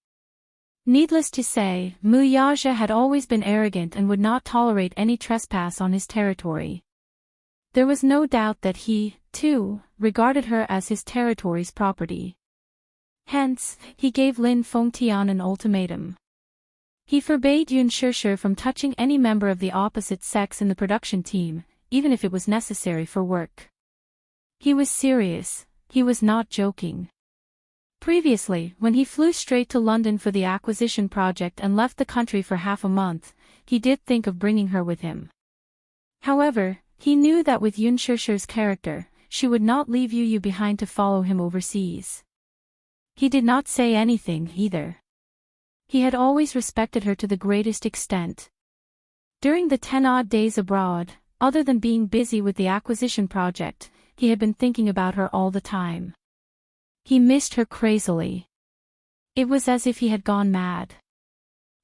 Needless to say, Muyaja had always been arrogant and would not tolerate any trespass on his territory. There was no doubt that he, too, regarded her as his territory's property. Hence, he gave Lin Fengtian an ultimatum. He forbade Yun Shishir from touching any member of the opposite sex in the production team, even if it was necessary for work. He was serious, he was not joking. Previously, when he flew straight to London for the acquisition project and left the country for half a month, he did think of bringing her with him. However, he knew that with Yun Shishir's character, she would not leave Yu behind to follow him overseas. He did not say anything either. He had always respected her to the greatest extent. During the 10-odd days abroad, other than being busy with the acquisition project, he had been thinking about her all the time. He missed her crazily. It was as if he had gone mad.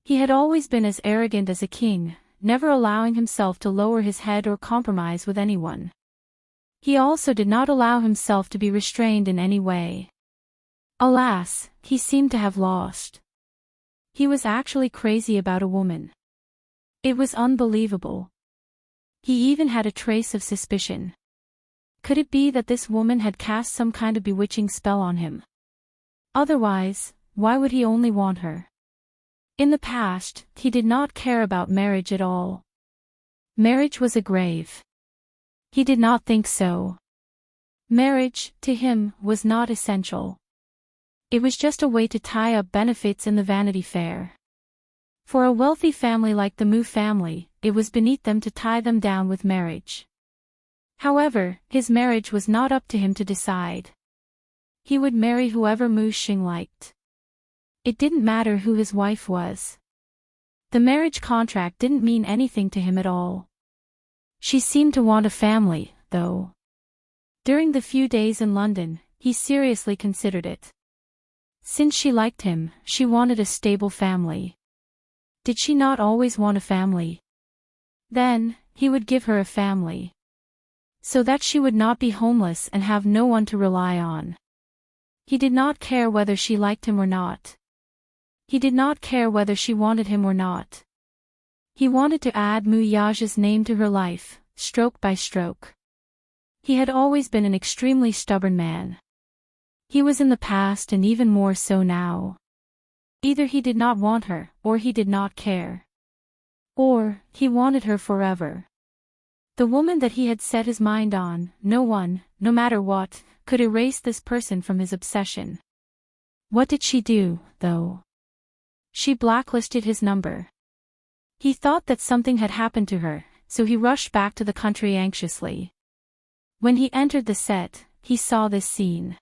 He had always been as arrogant as a king, never allowing himself to lower his head or compromise with anyone. He also did not allow himself to be restrained in any way. Alas, he seemed to have lost. He was actually crazy about a woman. It was unbelievable. He even had a trace of suspicion. Could it be that this woman had cast some kind of bewitching spell on him? Otherwise, why would he only want her? In the past, he did not care about marriage at all. Marriage was a grave. He did not think so. Marriage, to him, was not essential. It was just a way to tie up benefits in the Vanity Fair. For a wealthy family like the Mu family, it was beneath them to tie them down with marriage. However, his marriage was not up to him to decide. He would marry whoever Mu Xing liked. It didn't matter who his wife was. The marriage contract didn't mean anything to him at all. She seemed to want a family, though. During the few days in London, he seriously considered it. Since she liked him, she wanted a stable family. Did she not always want a family? Then, he would give her a family. So that she would not be homeless and have no one to rely on. He did not care whether she liked him or not. He did not care whether she wanted him or not. He wanted to add Muyaja's name to her life, stroke by stroke. He had always been an extremely stubborn man. He was in the past and even more so now. Either he did not want her, or he did not care. Or, he wanted her forever. The woman that he had set his mind on, no one, no matter what, could erase this person from his obsession. What did she do, though? She blacklisted his number. He thought that something had happened to her, so he rushed back to the country anxiously. When he entered the set, he saw this scene.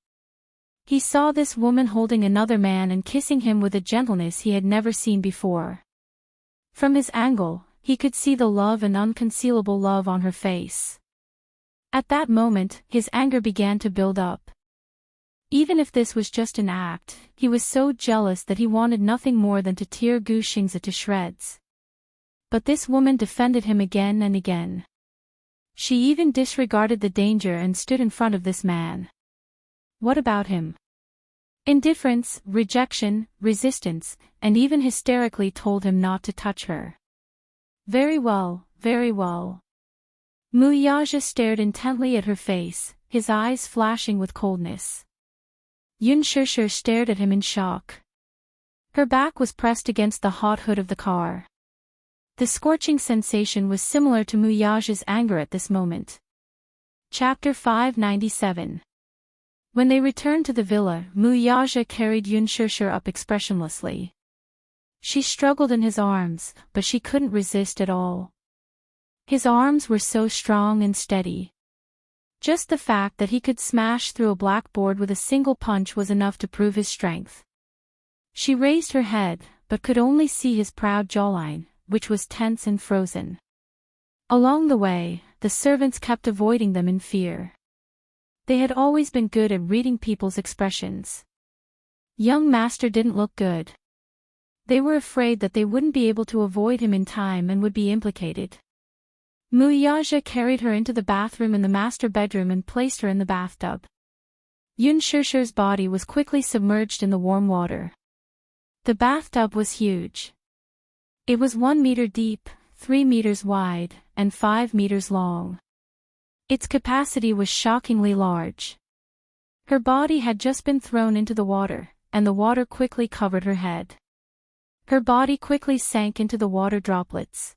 He saw this woman holding another man and kissing him with a gentleness he had never seen before. From his angle, he could see the love and unconcealable love on her face. At that moment, his anger began to build up. Even if this was just an act, he was so jealous that he wanted nothing more than to tear Gu Xingzi to shreds. But this woman defended him again and again. She even disregarded the danger and stood in front of this man. What about him? Indifference, rejection, resistance, and even hysterically told him not to touch her. Very well, very well. Muyaja stared intently at her face, his eyes flashing with coldness. Yun Shishir stared at him in shock. Her back was pressed against the hot hood of the car. The scorching sensation was similar to Muyaja's anger at this moment. Chapter 597. When they returned to the villa, Muyaja carried Yun Shishir up expressionlessly. She struggled in his arms, but she couldn't resist at all. His arms were so strong and steady. Just the fact that he could smash through a blackboard with a single punch was enough to prove his strength. She raised her head, but could only see his proud jawline, which was tense and frozen. Along the way, the servants kept avoiding them in fear. They had always been good at reading people's expressions. Young master didn't look good. They were afraid that they wouldn't be able to avoid him in time and would be implicated. Muyaja carried her into the bathroom in the master bedroom and placed her in the bathtub. Yun Shishir's body was quickly submerged in the warm water. The bathtub was huge. It was 1 meter deep, 3 meters wide, and 5 meters long. Its capacity was shockingly large. Her body had just been thrown into the water, and the water quickly covered her head. Her body quickly sank into the water droplets.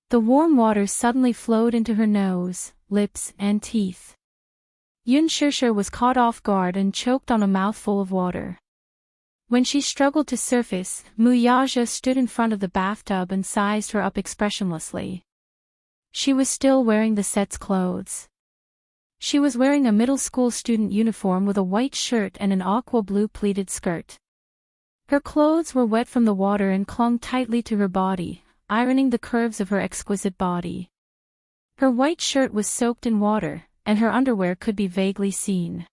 The warm water suddenly flowed into her nose, lips, and teeth. Yun Shishir was caught off guard and choked on a mouthful of water. When she struggled to surface, Muyaja stood in front of the bathtub and sized her up expressionlessly. She was still wearing the set's clothes. She was wearing a middle school student uniform with a white shirt and an aqua blue pleated skirt. Her clothes were wet from the water and clung tightly to her body, ironing the curves of her exquisite body. Her white shirt was soaked in water, and her underwear could be vaguely seen.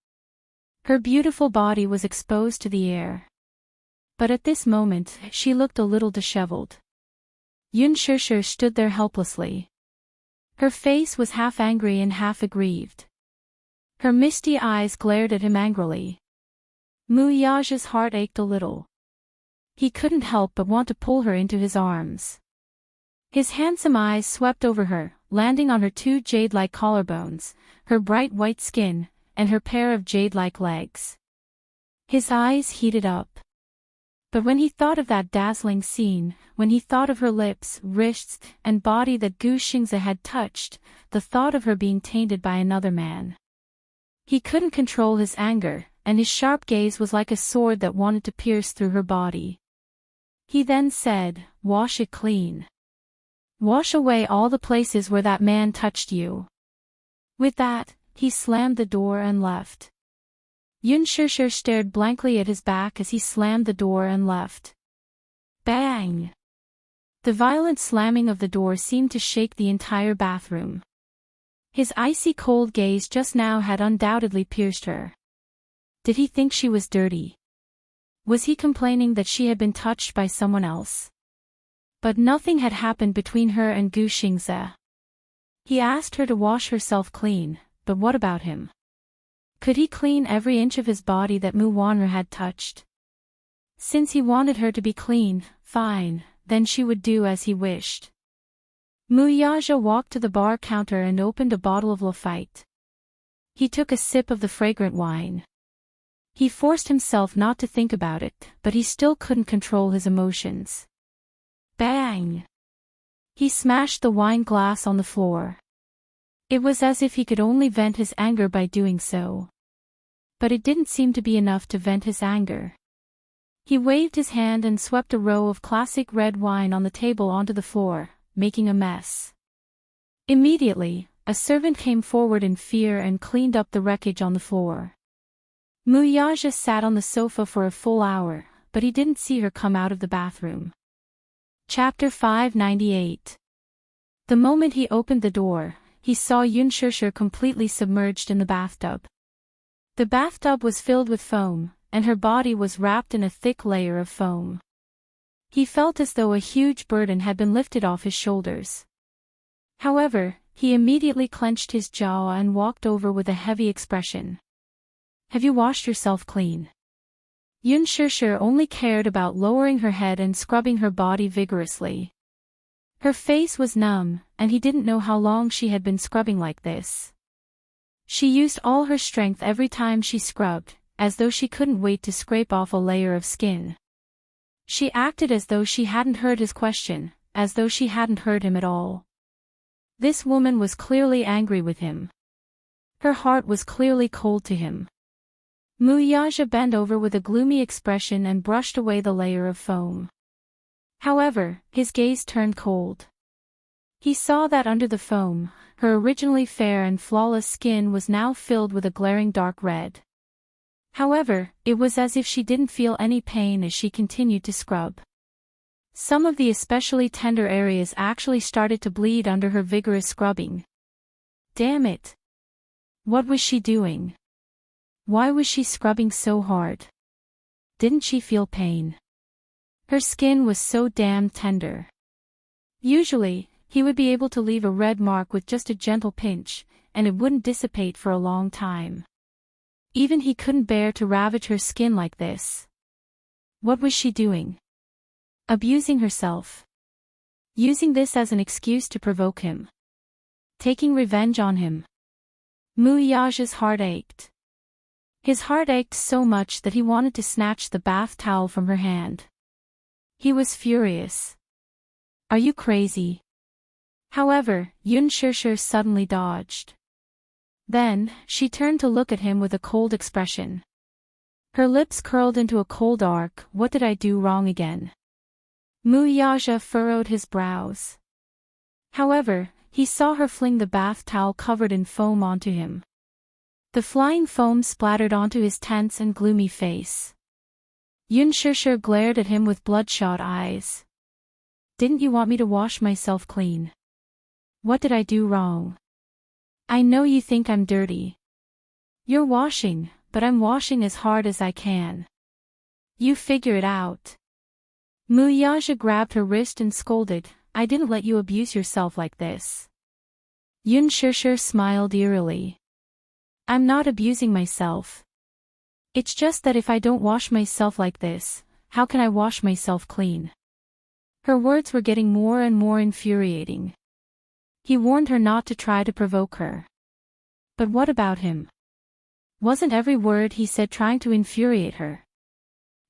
Her beautiful body was exposed to the air. But at this moment, she looked a little disheveled. Yun Shishir stood there helplessly. Her face was half angry and half aggrieved. Her misty eyes glared at him angrily. Muyaja's heart ached a little. He couldn't help but want to pull her into his arms. His handsome eyes swept over her, landing on her 2 jade-like collarbones, her bright white skin, and her pair of jade-like legs. His eyes heated up. But when he thought of that dazzling scene, when he thought of her lips, wrists, and body that Gu Xingzi had touched, the thought of her being tainted by another man. He couldn't control his anger, and his sharp gaze was like a sword that wanted to pierce through her body. He then said, "Wash it clean. Wash away all the places where that man touched you." With that, he slammed the door and left. Yun Shishir stared blankly at his back as he slammed the door and left. Bang! The violent slamming of the door seemed to shake the entire bathroom. His icy cold gaze just now had undoubtedly pierced her. Did he think she was dirty? Was he complaining that she had been touched by someone else? But nothing had happened between her and Gu Xingze. He asked her to wash herself clean, but what about him? Could he clean every inch of his body that Mu Wanru had touched? Since he wanted her to be clean, fine, then she would do as he wished. Mu Yaja walked to the bar counter and opened a bottle of Lafite. He took a sip of the fragrant wine. He forced himself not to think about it, but he still couldn't control his emotions. Bang! He smashed the wine glass on the floor. It was as if he could only vent his anger by doing so. But it didn't seem to be enough to vent his anger. He waved his hand and swept a row of classic red wine on the table onto the floor, making a mess. Immediately, a servant came forward in fear and cleaned up the wreckage on the floor. Mu Yaja sat on the sofa for a full hour, but he didn't see her come out of the bathroom. Chapter 598. The moment he opened the door, he saw Yun Shishir completely submerged in the bathtub. The bathtub was filled with foam, and her body was wrapped in a thick layer of foam. He felt as though a huge burden had been lifted off his shoulders. However, he immediately clenched his jaw and walked over with a heavy expression. Have you washed yourself clean? Yun Shishir only cared about lowering her head and scrubbing her body vigorously. Her face was numb, and he didn't know how long she had been scrubbing like this. She used all her strength every time she scrubbed, as though she couldn't wait to scrape off a layer of skin. She acted as though she hadn't heard his question, as though she hadn't heard him at all. This woman was clearly angry with him. Her heart was clearly cold to him. Mu Yaja bent over with a gloomy expression and brushed away the layer of foam. However, his gaze turned cold. He saw that under the foam, her originally fair and flawless skin was now filled with a glaring dark red. However, it was as if she didn't feel any pain as she continued to scrub. Some of the especially tender areas actually started to bleed under her vigorous scrubbing. Damn it! What was she doing? Why was she scrubbing so hard? Didn't she feel pain? Her skin was so damn tender. Usually, he would be able to leave a red mark with just a gentle pinch, and it wouldn't dissipate for a long time. Even he couldn't bear to ravage her skin like this. What was she doing? Abusing herself. Using this as an excuse to provoke him. Taking revenge on him. Mu Yaja's heart ached. His heart ached so much that he wanted to snatch the bath towel from her hand. He was furious. Are you crazy? However, Yun Shishir suddenly dodged. Then, she turned to look at him with a cold expression. Her lips curled into a cold arc. What did I do wrong again? Mu Yaja furrowed his brows. However, he saw her fling the bath towel covered in foam onto him. The flying foam splattered onto his tense and gloomy face. Yun Shishir glared at him with bloodshot eyes. Didn't you want me to wash myself clean? What did I do wrong? I know you think I'm dirty. You're washing, but I'm washing as hard as I can. You figure it out. Mu Yaja grabbed her wrist and scolded, I didn't let you abuse yourself like this. Yun Shishir smiled eerily. I'm not abusing myself. It's just that if I don't wash myself like this, how can I wash myself clean? Her words were getting more and more infuriating. He warned her not to try to provoke her. But what about him? Wasn't every word he said trying to infuriate her?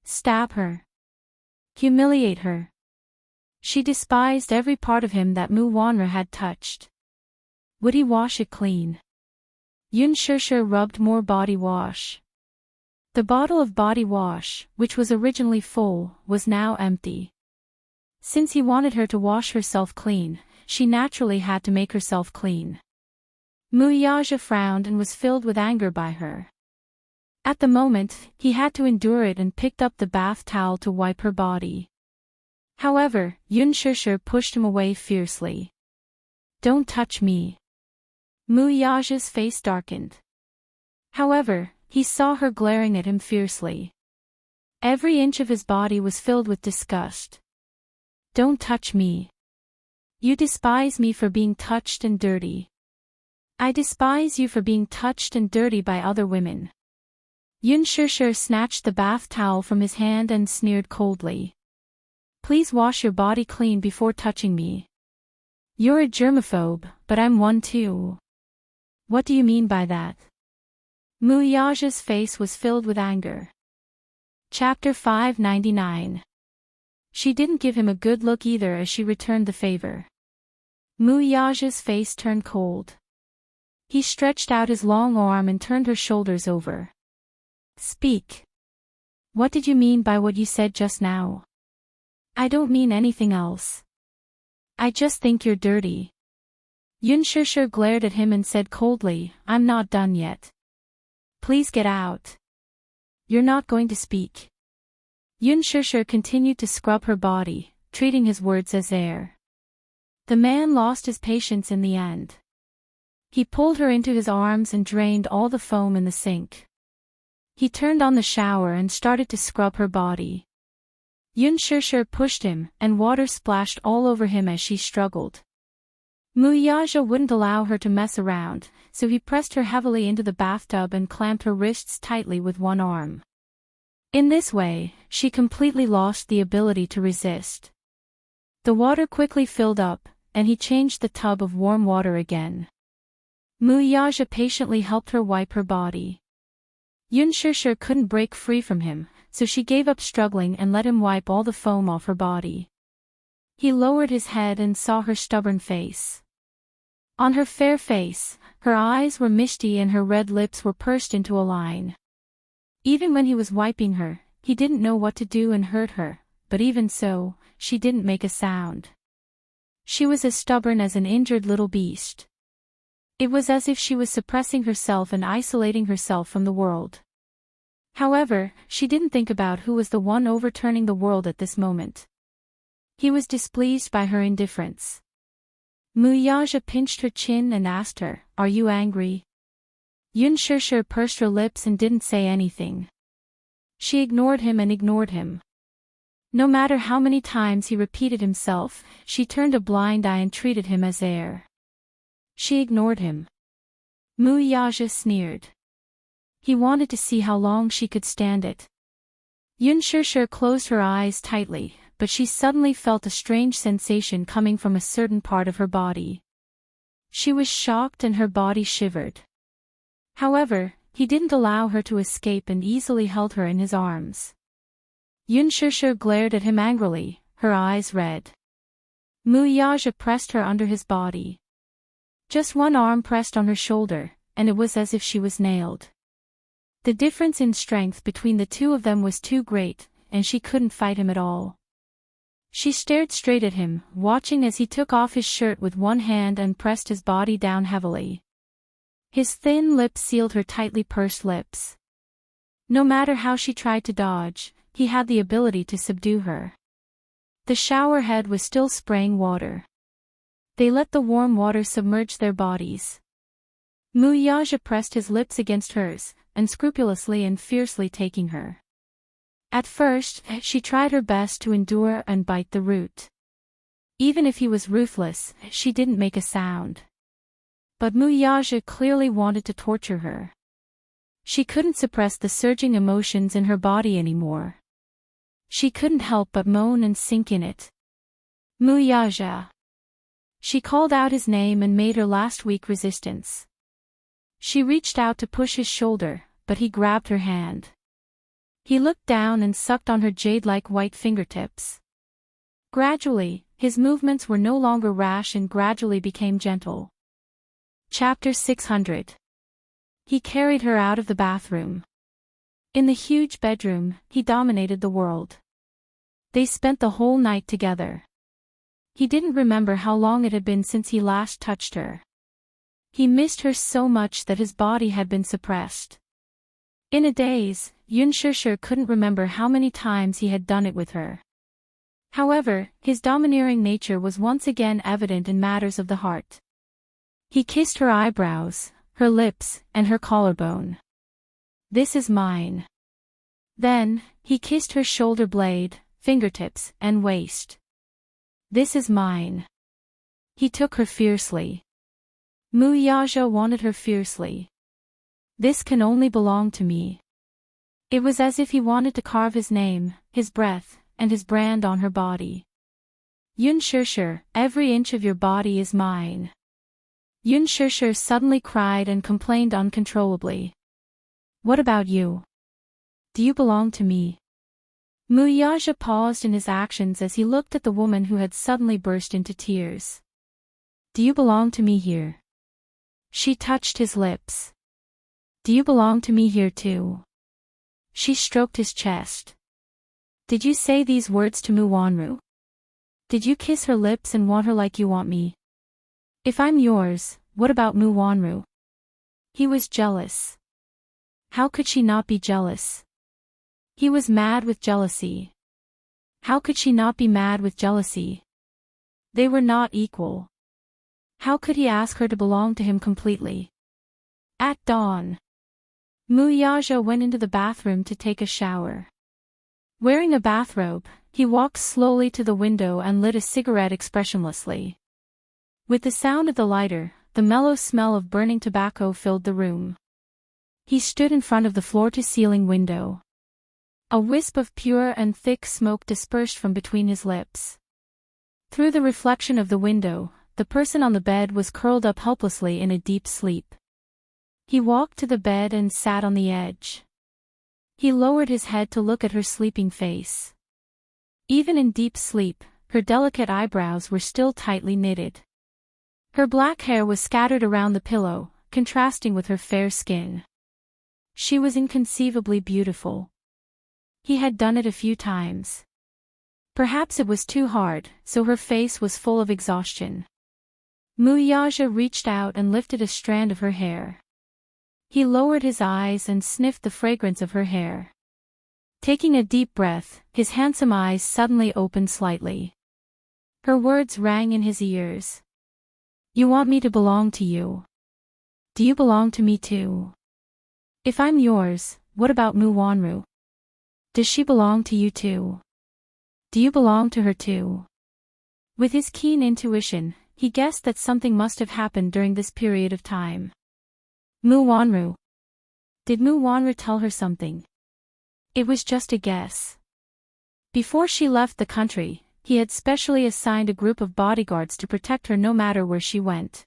Stab her. Humiliate her. She despised every part of him that Mu Wanru had touched. Would he wash it clean? Yun Shishir rubbed more body wash. The bottle of body wash, which was originally full, was now empty. Since he wanted her to wash herself clean, she naturally had to make herself clean. Mu Yaja frowned and was filled with anger by her. At the moment, he had to endure it and picked up the bath towel to wipe her body. However, Yun Shishir pushed him away fiercely. Don't touch me. Mu Yaja's face darkened. However, he saw her glaring at him fiercely. Every inch of his body was filled with disgust. Don't touch me. You despise me for being touched and dirty. I despise you for being touched and dirty by other women. Yun Shishir snatched the bath towel from his hand and sneered coldly. Please wash your body clean before touching me. You're a germaphobe, but I'm one too. What do you mean by that? Muyaja's face was filled with anger. Chapter 599. She didn't give him a good look either as she returned the favor. Muyaja's face turned cold. He stretched out his long arm and turned her shoulders over. Speak. What did you mean by what you said just now? I don't mean anything else. I just think you're dirty. Yun Shishir glared at him and said coldly, I'm not done yet. Please get out. You're not going to speak. Yun Shishir continued to scrub her body, treating his words as air. The man lost his patience in the end. He pulled her into his arms and drained all the foam in the sink. He turned on the shower and started to scrub her body. Yun Shishir pushed him, and water splashed all over him as she struggled. Muyaja wouldn't allow her to mess around, so he pressed her heavily into the bathtub and clamped her wrists tightly with one arm. In this way, she completely lost the ability to resist. The water quickly filled up, and he changed the tub of warm water again. Muyaja patiently helped her wipe her body. Yun Shishir couldn't break free from him, so she gave up struggling and let him wipe all the foam off her body. He lowered his head and saw her stubborn face. On her fair face, her eyes were misty and her red lips were pursed into a line. Even when he was wiping her, he didn't know what to do and hurt her, but even so, she didn't make a sound. She was as stubborn as an injured little beast. It was as if she was suppressing herself and isolating herself from the world. However, she didn't think about who was the one overturning the world at this moment. He was displeased by her indifference. Muyaja pinched her chin and asked her, Are you angry? Yun Shishir pursed her lips and didn't say anything. She ignored him and ignored him. No matter how many times he repeated himself, she turned a blind eye and treated him as air. She ignored him. Muyaja sneered. He wanted to see how long she could stand it. Yun Shishir closed her eyes tightly, but she suddenly felt a strange sensation coming from a certain part of her body. She was shocked and her body shivered. However, he didn't allow her to escape and easily held her in his arms. Yun Shishir glared at him angrily, her eyes red. Muyaja pressed her under his body. Just one arm pressed on her shoulder, and it was as if she was nailed. The difference in strength between the two of them was too great, and she couldn't fight him at all. She stared straight at him, watching as he took off his shirt with one hand and pressed his body down heavily. His thin lips sealed her tightly pursed lips. No matter how she tried to dodge, he had the ability to subdue her. The shower head was still spraying water. They let the warm water submerge their bodies. Muyaja pressed his lips against hers, unscrupulously and fiercely taking her. At first, she tried her best to endure and bite the root. Even if he was ruthless, she didn't make a sound. But Muyaja clearly wanted to torture her. She couldn't suppress the surging emotions in her body anymore. She couldn't help but moan and sink in it. Muyaja. She called out his name and made her last weak resistance. She reached out to push his shoulder, but he grabbed her hand. He looked down and sucked on her jade-like white fingertips. Gradually, his movements were no longer rash and gradually became gentle. Chapter 600. He carried her out of the bathroom. In the huge bedroom, he dominated the world. They spent the whole night together. He didn't remember how long it had been since he last touched her. He missed her so much that his body had been suppressed. In a daze, Yun Shishir couldn't remember how many times he had done it with her. However, his domineering nature was once again evident in matters of the heart. He kissed her eyebrows, her lips, and her collarbone. This is mine. Then, he kissed her shoulder blade, fingertips, and waist. This is mine. He took her fiercely. Mu Yaja wanted her fiercely. This can only belong to me. It was as if he wanted to carve his name, his breath, and his brand on her body. Yun Shirshir, every inch of your body is mine. Yun Shirshir suddenly cried and complained uncontrollably. What about you? Do you belong to me? Mu Yaja paused in his actions as he looked at the woman who had suddenly burst into tears. Do you belong to me here? She touched his lips. Do you belong to me here too? She stroked his chest. Did you say these words to Mu Wanru? Did you kiss her lips and want her like you want me? If I'm yours, what about Mu Wanru? He was jealous. How could she not be jealous? He was mad with jealousy. How could she not be mad with jealousy? They were not equal. How could he ask her to belong to him completely? At dawn, Mu Yaja went into the bathroom to take a shower. Wearing a bathrobe, he walked slowly to the window and lit a cigarette expressionlessly. With the sound of the lighter, the mellow smell of burning tobacco filled the room. He stood in front of the floor-to-ceiling window. A wisp of pure and thick smoke dispersed from between his lips. Through the reflection of the window, the person on the bed was curled up helplessly in a deep sleep. He walked to the bed and sat on the edge. He lowered his head to look at her sleeping face. Even in deep sleep, her delicate eyebrows were still tightly knitted. Her black hair was scattered around the pillow, contrasting with her fair skin. She was inconceivably beautiful. He had done it a few times. Perhaps it was too hard, so her face was full of exhaustion. Mu Yaja reached out and lifted a strand of her hair. He lowered his eyes and sniffed the fragrance of her hair. Taking a deep breath, his handsome eyes suddenly opened slightly. Her words rang in his ears. You want me to belong to you. Do you belong to me too? If I'm yours, what about Mu Wanru? Does she belong to you too? Do you belong to her too? With his keen intuition, he guessed that something must have happened during this period of time. Mu Wanru. Did Mu Wanru tell her something? It was just a guess. Before she left the country, he had specially assigned a group of bodyguards to protect her no matter where she went.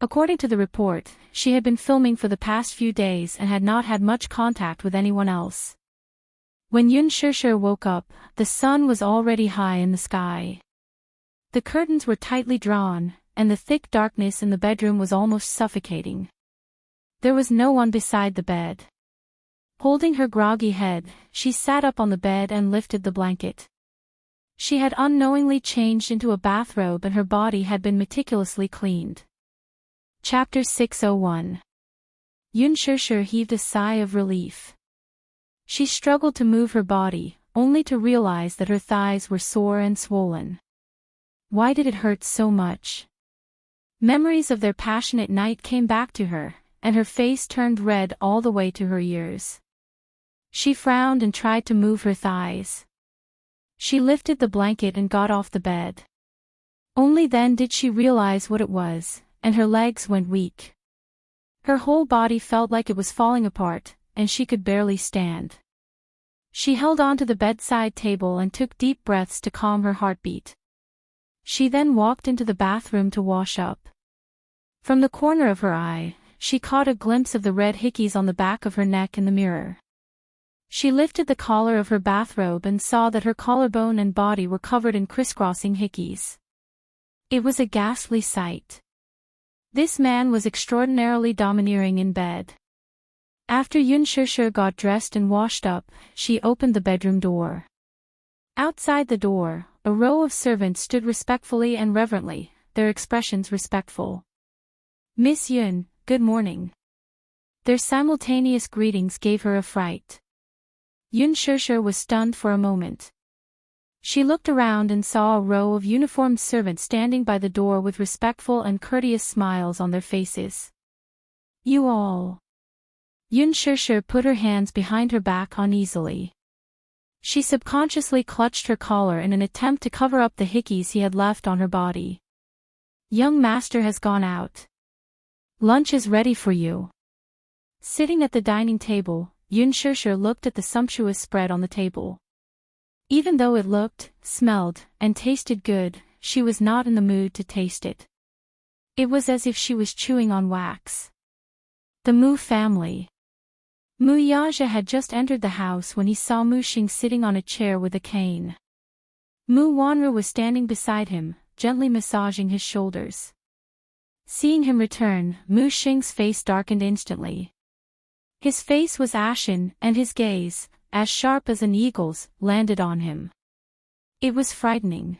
According to the report, she had been filming for the past few days and had not had much contact with anyone else. When Yun Shirshir woke up, the sun was already high in the sky. The curtains were tightly drawn, and the thick darkness in the bedroom was almost suffocating. There was no one beside the bed. Holding her groggy head, she sat up on the bed and lifted the blanket. She had unknowingly changed into a bathrobe and her body had been meticulously cleaned. Chapter 601. Yun Shirshir heaved a sigh of relief. She struggled to move her body, only to realize that her thighs were sore and swollen. Why did it hurt so much? Memories of their passionate night came back to her, and her face turned red all the way to her ears. She frowned and tried to move her thighs. She lifted the blanket and got off the bed. Only then did she realize what it was, and her legs went weak. Her whole body felt like it was falling apart, and she could barely stand. She held onto the bedside table and took deep breaths to calm her heartbeat. She then walked into the bathroom to wash up. From the corner of her eye, she caught a glimpse of the red hickeys on the back of her neck in the mirror. She lifted the collar of her bathrobe and saw that her collarbone and body were covered in crisscrossing hickeys. It was a ghastly sight. This man was extraordinarily domineering in bed. After Yun Shirshir got dressed and washed up, she opened the bedroom door. Outside the door, a row of servants stood respectfully and reverently, their expressions respectful. Miss Yun, good morning. Their simultaneous greetings gave her a fright. Yun Shirshir was stunned for a moment. She looked around and saw a row of uniformed servants standing by the door with respectful and courteous smiles on their faces. You all. Yun Shirshir put her hands behind her back uneasily. She subconsciously clutched her collar in an attempt to cover up the hickeys he had left on her body. Young master has gone out. Lunch is ready for you. Sitting at the dining table, Yun Shishir looked at the sumptuous spread on the table. Even though it looked, smelled, and tasted good, she was not in the mood to taste it. It was as if she was chewing on wax. The Mu family. Mu Yaja had just entered the house when he saw Mu Xing sitting on a chair with a cane. Mu Wanru was standing beside him, gently massaging his shoulders. Seeing him return, Mu Xing's face darkened instantly. His face was ashen, and his gaze, as sharp as an eagle's, landed on him. It was frightening.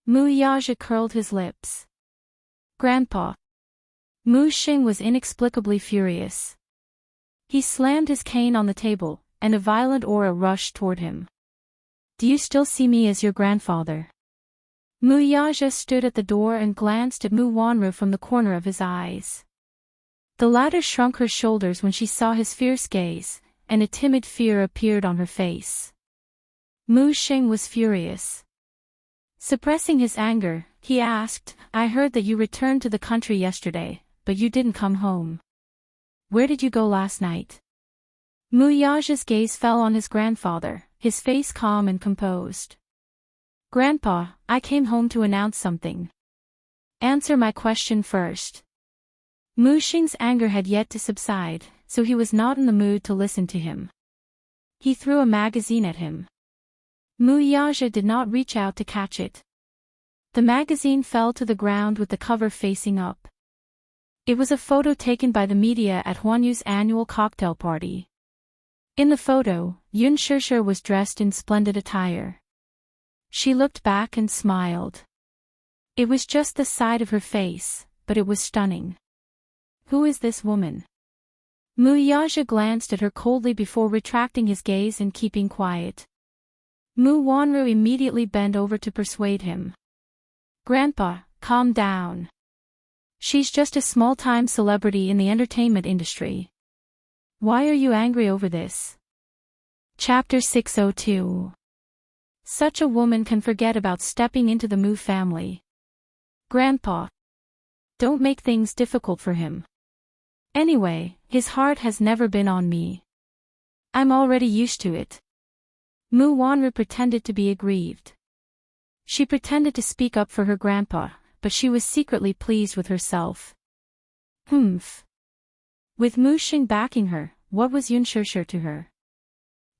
Mu Yaja curled his lips. Grandpa. Mu Xing was inexplicably furious. He slammed his cane on the table, and a violent aura rushed toward him. Do you still see me as your grandfather? Mu Yaja stood at the door and glanced at Mu Wanru from the corner of his eyes. The latter shrunk her shoulders when she saw his fierce gaze, and a timid fear appeared on her face. Mu Xing was furious. Suppressing his anger, he asked, I heard that you returned to the country yesterday, but you didn't come home. Where did you go last night? Mu Yaja's gaze fell on his grandfather, his face calm and composed. Grandpa, I came home to announce something. Answer my question first. Mu Xing's anger had yet to subside, so he was not in the mood to listen to him. He threw a magazine at him. Mu Yaja did not reach out to catch it. The magazine fell to the ground with the cover facing up. It was a photo taken by the media at Huanyu's annual cocktail party. In the photo, Yun Shishir was dressed in splendid attire. She looked back and smiled. It was just the side of her face, but it was stunning. Who is this woman? Mu Yaja glanced at her coldly before retracting his gaze and keeping quiet. Mu Wanru immediately bent over to persuade him. Grandpa, calm down. She's just a small-time celebrity in the entertainment industry. Why are you angry over this? Chapter 602. Such a woman can forget about stepping into the Mu family. Grandpa. Don't make things difficult for him. Anyway, his heart has never been on me. I'm already used to it. Mu Wanru pretended to be aggrieved. She pretended to speak up for her grandpa, but she was secretly pleased with herself. Humph. With Mu Xing backing her, what was Yun Shishir to her?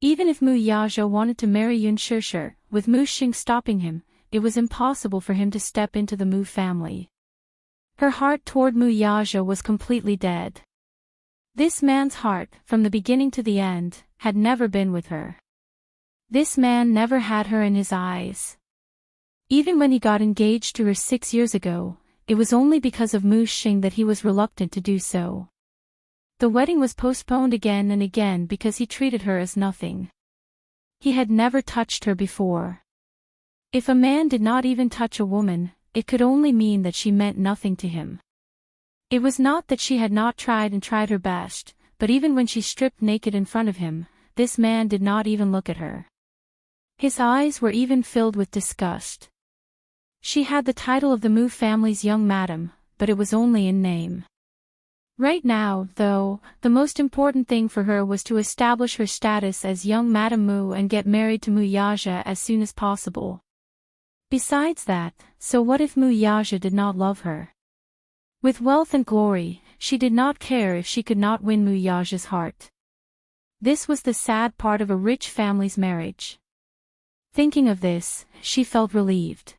Even if Mu Yaja wanted to marry Yun Shishir, with Mu Xing stopping him, it was impossible for him to step into the Mu family. Her heart toward Mu Yaja was completely dead. This man's heart, from the beginning to the end, had never been with her. This man never had her in his eyes. Even when he got engaged to her 6 years ago, it was only because of Mu Xing that he was reluctant to do so. The wedding was postponed again and again because he treated her as nothing. He had never touched her before. If a man did not even touch a woman, it could only mean that she meant nothing to him. It was not that she had not tried and tried her best, but even when she stripped naked in front of him, this man did not even look at her. His eyes were even filled with disgust. She had the title of the Mu family's young madam, but it was only in name. Right now, though, the most important thing for her was to establish her status as young Madame Mu and get married to Mu Yaja as soon as possible. Besides that, so what if Mu Yaja did not love her? With wealth and glory, she did not care if she could not win Mu Yaja's heart. This was the sad part of a rich family's marriage. Thinking of this, she felt relieved.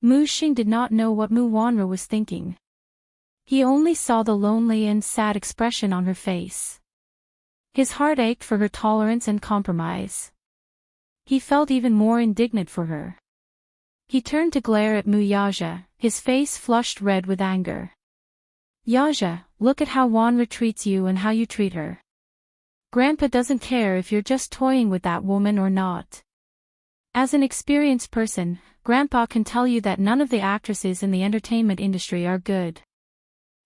Mu Xing did not know what Mu Wanru was thinking. He only saw the lonely and sad expression on her face. His heart ached for her tolerance and compromise. He felt even more indignant for her. He turned to glare at Mu Yaja, his face flushed red with anger. Yaja, look at how Wanru treats you and how you treat her. Grandpa doesn't care if you're just toying with that woman or not. As an experienced person, Grandpa can tell you that none of the actresses in the entertainment industry are good.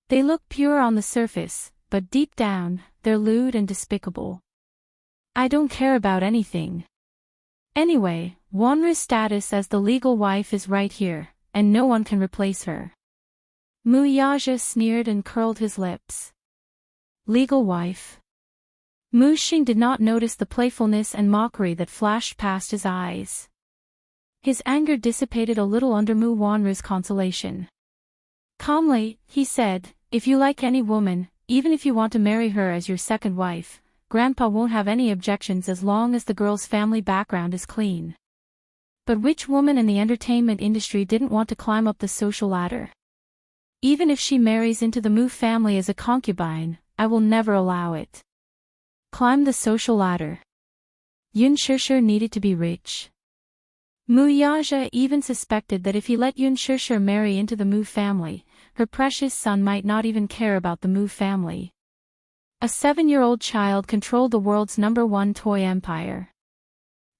They look pure on the surface, but deep down, they're lewd and despicable. I don't care about anything. Anyway, Wanru's status as the legal wife is right here, and no one can replace her. Mu Yaja sneered and curled his lips. Legal wife? Mu Xing did not notice the playfulness and mockery that flashed past his eyes. His anger dissipated a little under Mu Wanru's consolation. Calmly, he said, if you like any woman, even if you want to marry her as your second wife, Grandpa won't have any objections as long as the girl's family background is clean. But which woman in the entertainment industry didn't want to climb up the social ladder? Even if she marries into the Mu family as a concubine, I will never allow it. Climb the social ladder. Yun Shishir needed to be rich. Mu Yaja even suspected that if he let Yun Shishir marry into the Mu family, her precious son might not even care about the Mu family. A 7-year-old child controlled the world's #1 toy empire.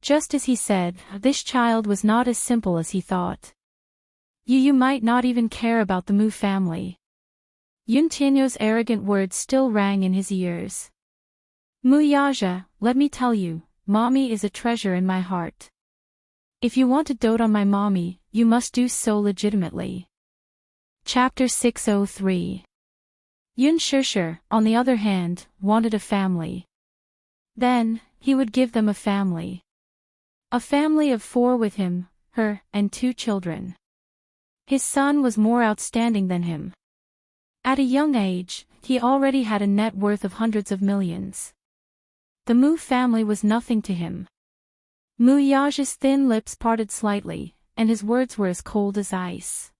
Just as he said, this child was not as simple as he thought. You might not even care about the Mu family. Yun Tianyo's arrogant words still rang in his ears. Mu Yaja, let me tell you, mommy is a treasure in my heart. If you want to dote on my mommy, you must do so legitimately. Chapter 603. Yun Shishir, on the other hand, wanted a family. Then, he would give them a family. A family of 4 with him, her, and 2 children. His son was more outstanding than him. At a young age, he already had a net worth of hundreds of millions. The Mu family was nothing to him. Mu Yaja's thin lips parted slightly, and his words were as cold as ice.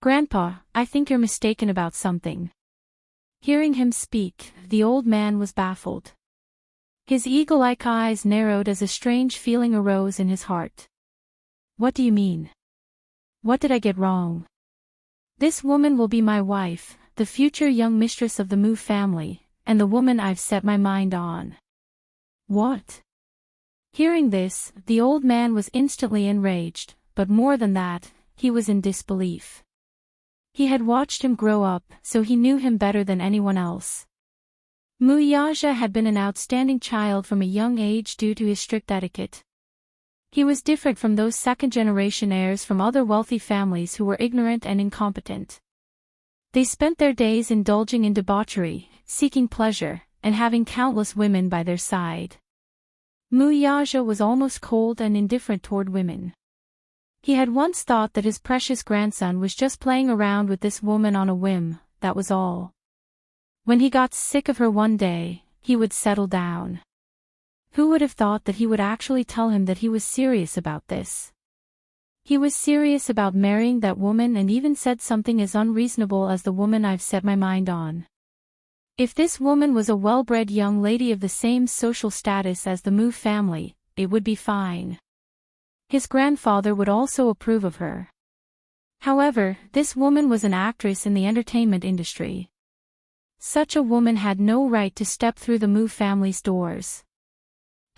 Grandpa, I think you're mistaken about something. Hearing him speak, the old man was baffled. His eagle-like eyes narrowed as a strange feeling arose in his heart. What do you mean? What did I get wrong? This woman will be my wife, the future young mistress of the Mu family, and the woman I've set my mind on. What? Hearing this, the old man was instantly enraged, but more than that, he was in disbelief. He had watched him grow up, so he knew him better than anyone else. Mu Yaja had been an outstanding child from a young age due to his strict etiquette. He was different from those second-generation heirs from other wealthy families who were ignorant and incompetent. They spent their days indulging in debauchery, seeking pleasure, and having countless women by their side. Mu Yaja was almost cold and indifferent toward women. He had once thought that his precious grandson was just playing around with this woman on a whim, that was all. When he got sick of her one day, he would settle down. Who would have thought that he would actually tell him that he was serious about this? He was serious about marrying that woman and even said something as unreasonable as the woman I've set my mind on. If this woman was a well-bred young lady of the same social status as the Mu family, it would be fine. His grandfather would also approve of her. However, this woman was an actress in the entertainment industry. Such a woman had no right to step through the Mu family's doors.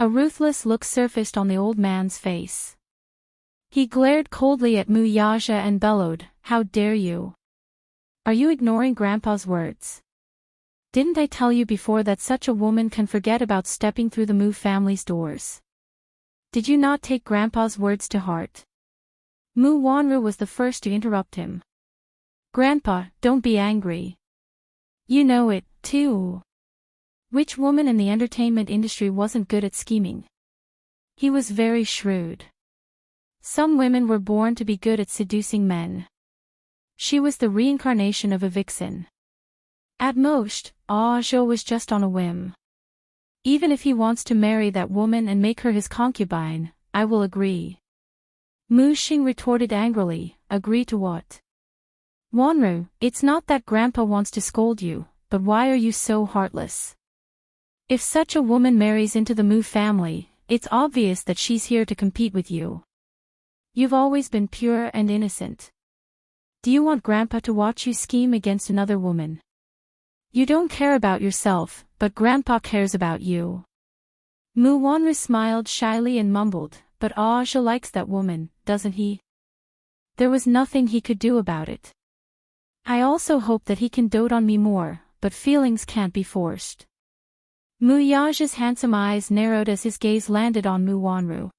A ruthless look surfaced on the old man's face. He glared coldly at Mu Yaja and bellowed, "How dare you? Are you ignoring Grandpa's words? Didn't I tell you before that such a woman can forget about stepping through the Mu family's doors? Did you not take Grandpa's words to heart?" Mu Wanru was the first to interrupt him. "Grandpa, don't be angry. You know it, too. Which woman in the entertainment industry wasn't good at scheming?" He was very shrewd. Some women were born to be good at seducing men. She was the reincarnation of a vixen. At most, Zhou was just on a whim. Even if he wants to marry that woman and make her his concubine, I will agree. Mu Xing retorted angrily, "Agree to what?" "Wanru, it's not that Grandpa wants to scold you, but why are you so heartless? If such a woman marries into the Mu family, it's obvious that she's here to compete with you. You've always been pure and innocent. Do you want Grandpa to watch you scheme against another woman? You don't care about yourself, but Grandpa cares about you." Mu Wanru smiled shyly and mumbled, "But Zhou likes that woman, doesn't he? There was nothing he could do about it. I also hope that he can dote on me more, but feelings can't be forced." Mu Yaja's handsome eyes narrowed as his gaze landed on Mu Wanru.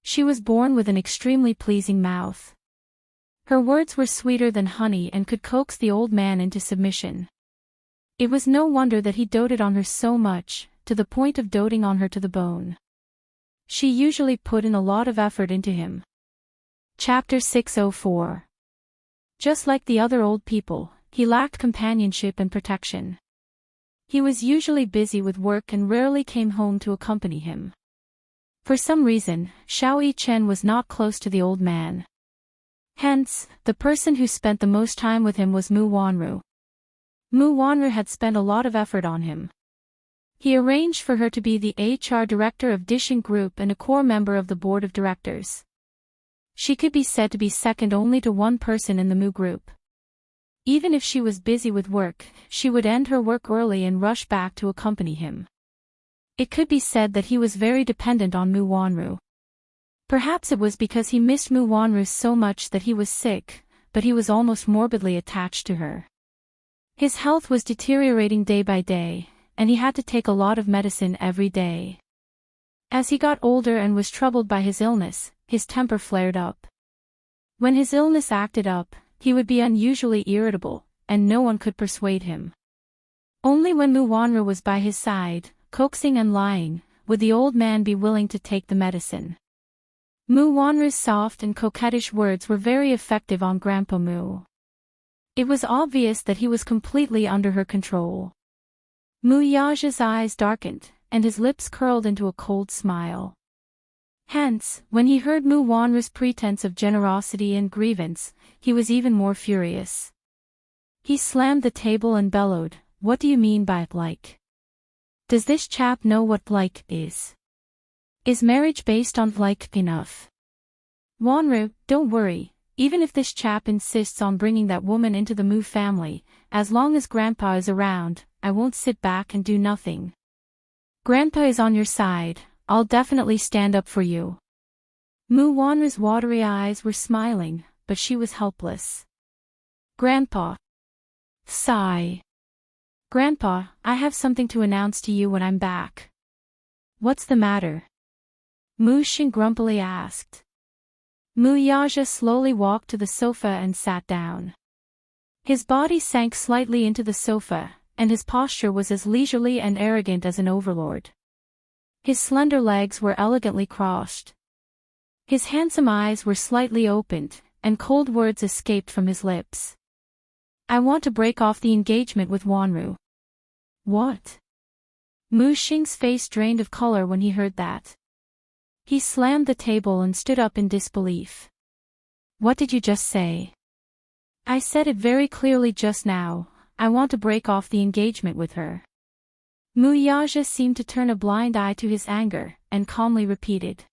She was born with an extremely pleasing mouth. Her words were sweeter than honey and could coax the old man into submission. It was no wonder that he doted on her so much, to the point of doting on her to the bone. She usually put in a lot of effort into him. Chapter 604. Just like the other old people, he lacked companionship and protection. He was usually busy with work and rarely came home to accompany him. For some reason, Xiao Yichen was not close to the old man. Hence, the person who spent the most time with him was Mu Wanru. Mu Wanru had spent a lot of effort on him. He arranged for her to be the HR director of Dishing Group and a core member of the board of directors. She could be said to be second only to one person in the Mu group. Even if she was busy with work, she would end her work early and rush back to accompany him. It could be said that he was very dependent on Mu Wanru. Perhaps it was because he missed Mu Wanru so much that he was sick, but he was almost morbidly attached to her. His health was deteriorating day by day, and he had to take a lot of medicine every day. As he got older and was troubled by his illness, his temper flared up. When his illness acted up, he would be unusually irritable, and no one could persuade him. Only when Mu Wanru was by his side, coaxing and lying, would the old man be willing to take the medicine. Mu Wanru's soft and coquettish words were very effective on Grandpa Mu. It was obvious that he was completely under her control. Mu Yaja's eyes darkened, and his lips curled into a cold smile. Hence, when he heard Mu Wanru's pretense of generosity and grievance, he was even more furious. He slammed the table and bellowed, "What do you mean by like? Does this chap know what like is? Is marriage based on like enough? Wanru, don't worry, even if this chap insists on bringing that woman into the Mu family, as long as Grandpa is around, I won't sit back and do nothing. Grandpa is on your side, I'll definitely stand up for you." Mu Wanru's watery eyes were smiling, but she was helpless. "Grandpa." Sigh. "Grandpa, I have something to announce to you when I'm back." "What's the matter?" Mu Xing grumpily asked. Mu Yaja slowly walked to the sofa and sat down. His body sank slightly into the sofa, and his posture was as leisurely and arrogant as an overlord. His slender legs were elegantly crossed. His handsome eyes were slightly opened, and cold words escaped from his lips. "I want to break off the engagement with Wanru." "What?" Mu Xing's face drained of color when he heard that. He slammed the table and stood up in disbelief. "What did you just say?" "I said it very clearly just now, I want to break off the engagement with her." Mu Yaja seemed to turn a blind eye to his anger, and calmly repeated,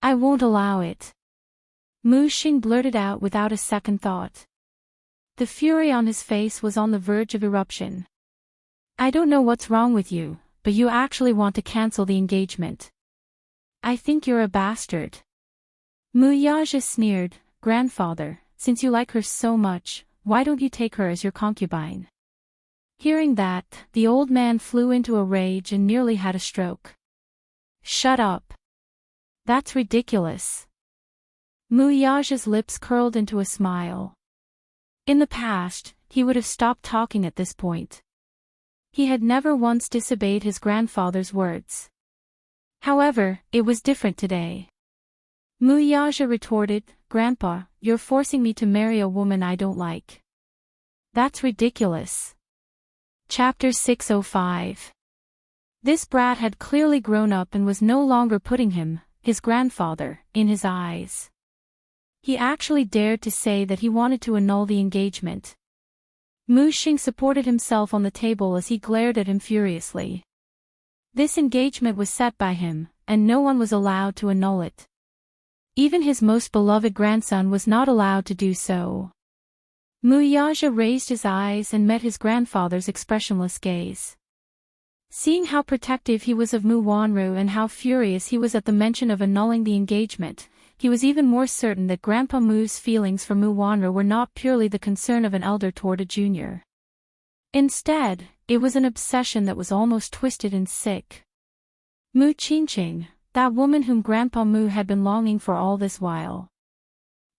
"I won't allow it." Mu Xing blurted out without a second thought. The fury on his face was on the verge of eruption. "I don't know what's wrong with you, but you actually want to cancel the engagement. I think you're a bastard." Mu Yaja sneered, "Grandfather, since you like her so much, why don't you take her as your concubine?" Hearing that, the old man flew into a rage and nearly had a stroke. "Shut up. That's ridiculous." Mu Yaja's lips curled into a smile. In the past, he would have stopped talking at this point. He had never once disobeyed his grandfather's words. However, it was different today. Mu Yaja retorted, "Grandpa, you're forcing me to marry a woman I don't like. That's ridiculous." Chapter 605. This brat had clearly grown up and was no longer putting him, his grandfather, in his eyes. He actually dared to say that he wanted to annul the engagement. Mu Xing supported himself on the table as he glared at him furiously. This engagement was set by him, and no one was allowed to annul it. Even his most beloved grandson was not allowed to do so. Mu Yaja raised his eyes and met his grandfather's expressionless gaze. Seeing how protective he was of Mu Wanru and how furious he was at the mention of annulling the engagement, he was even more certain that Grandpa Mu's feelings for Mu Wanru were not purely the concern of an elder toward a junior. Instead, it was an obsession that was almost twisted and sick. "Mu Qingqing, that woman whom Grandpa Mu had been longing for all this while.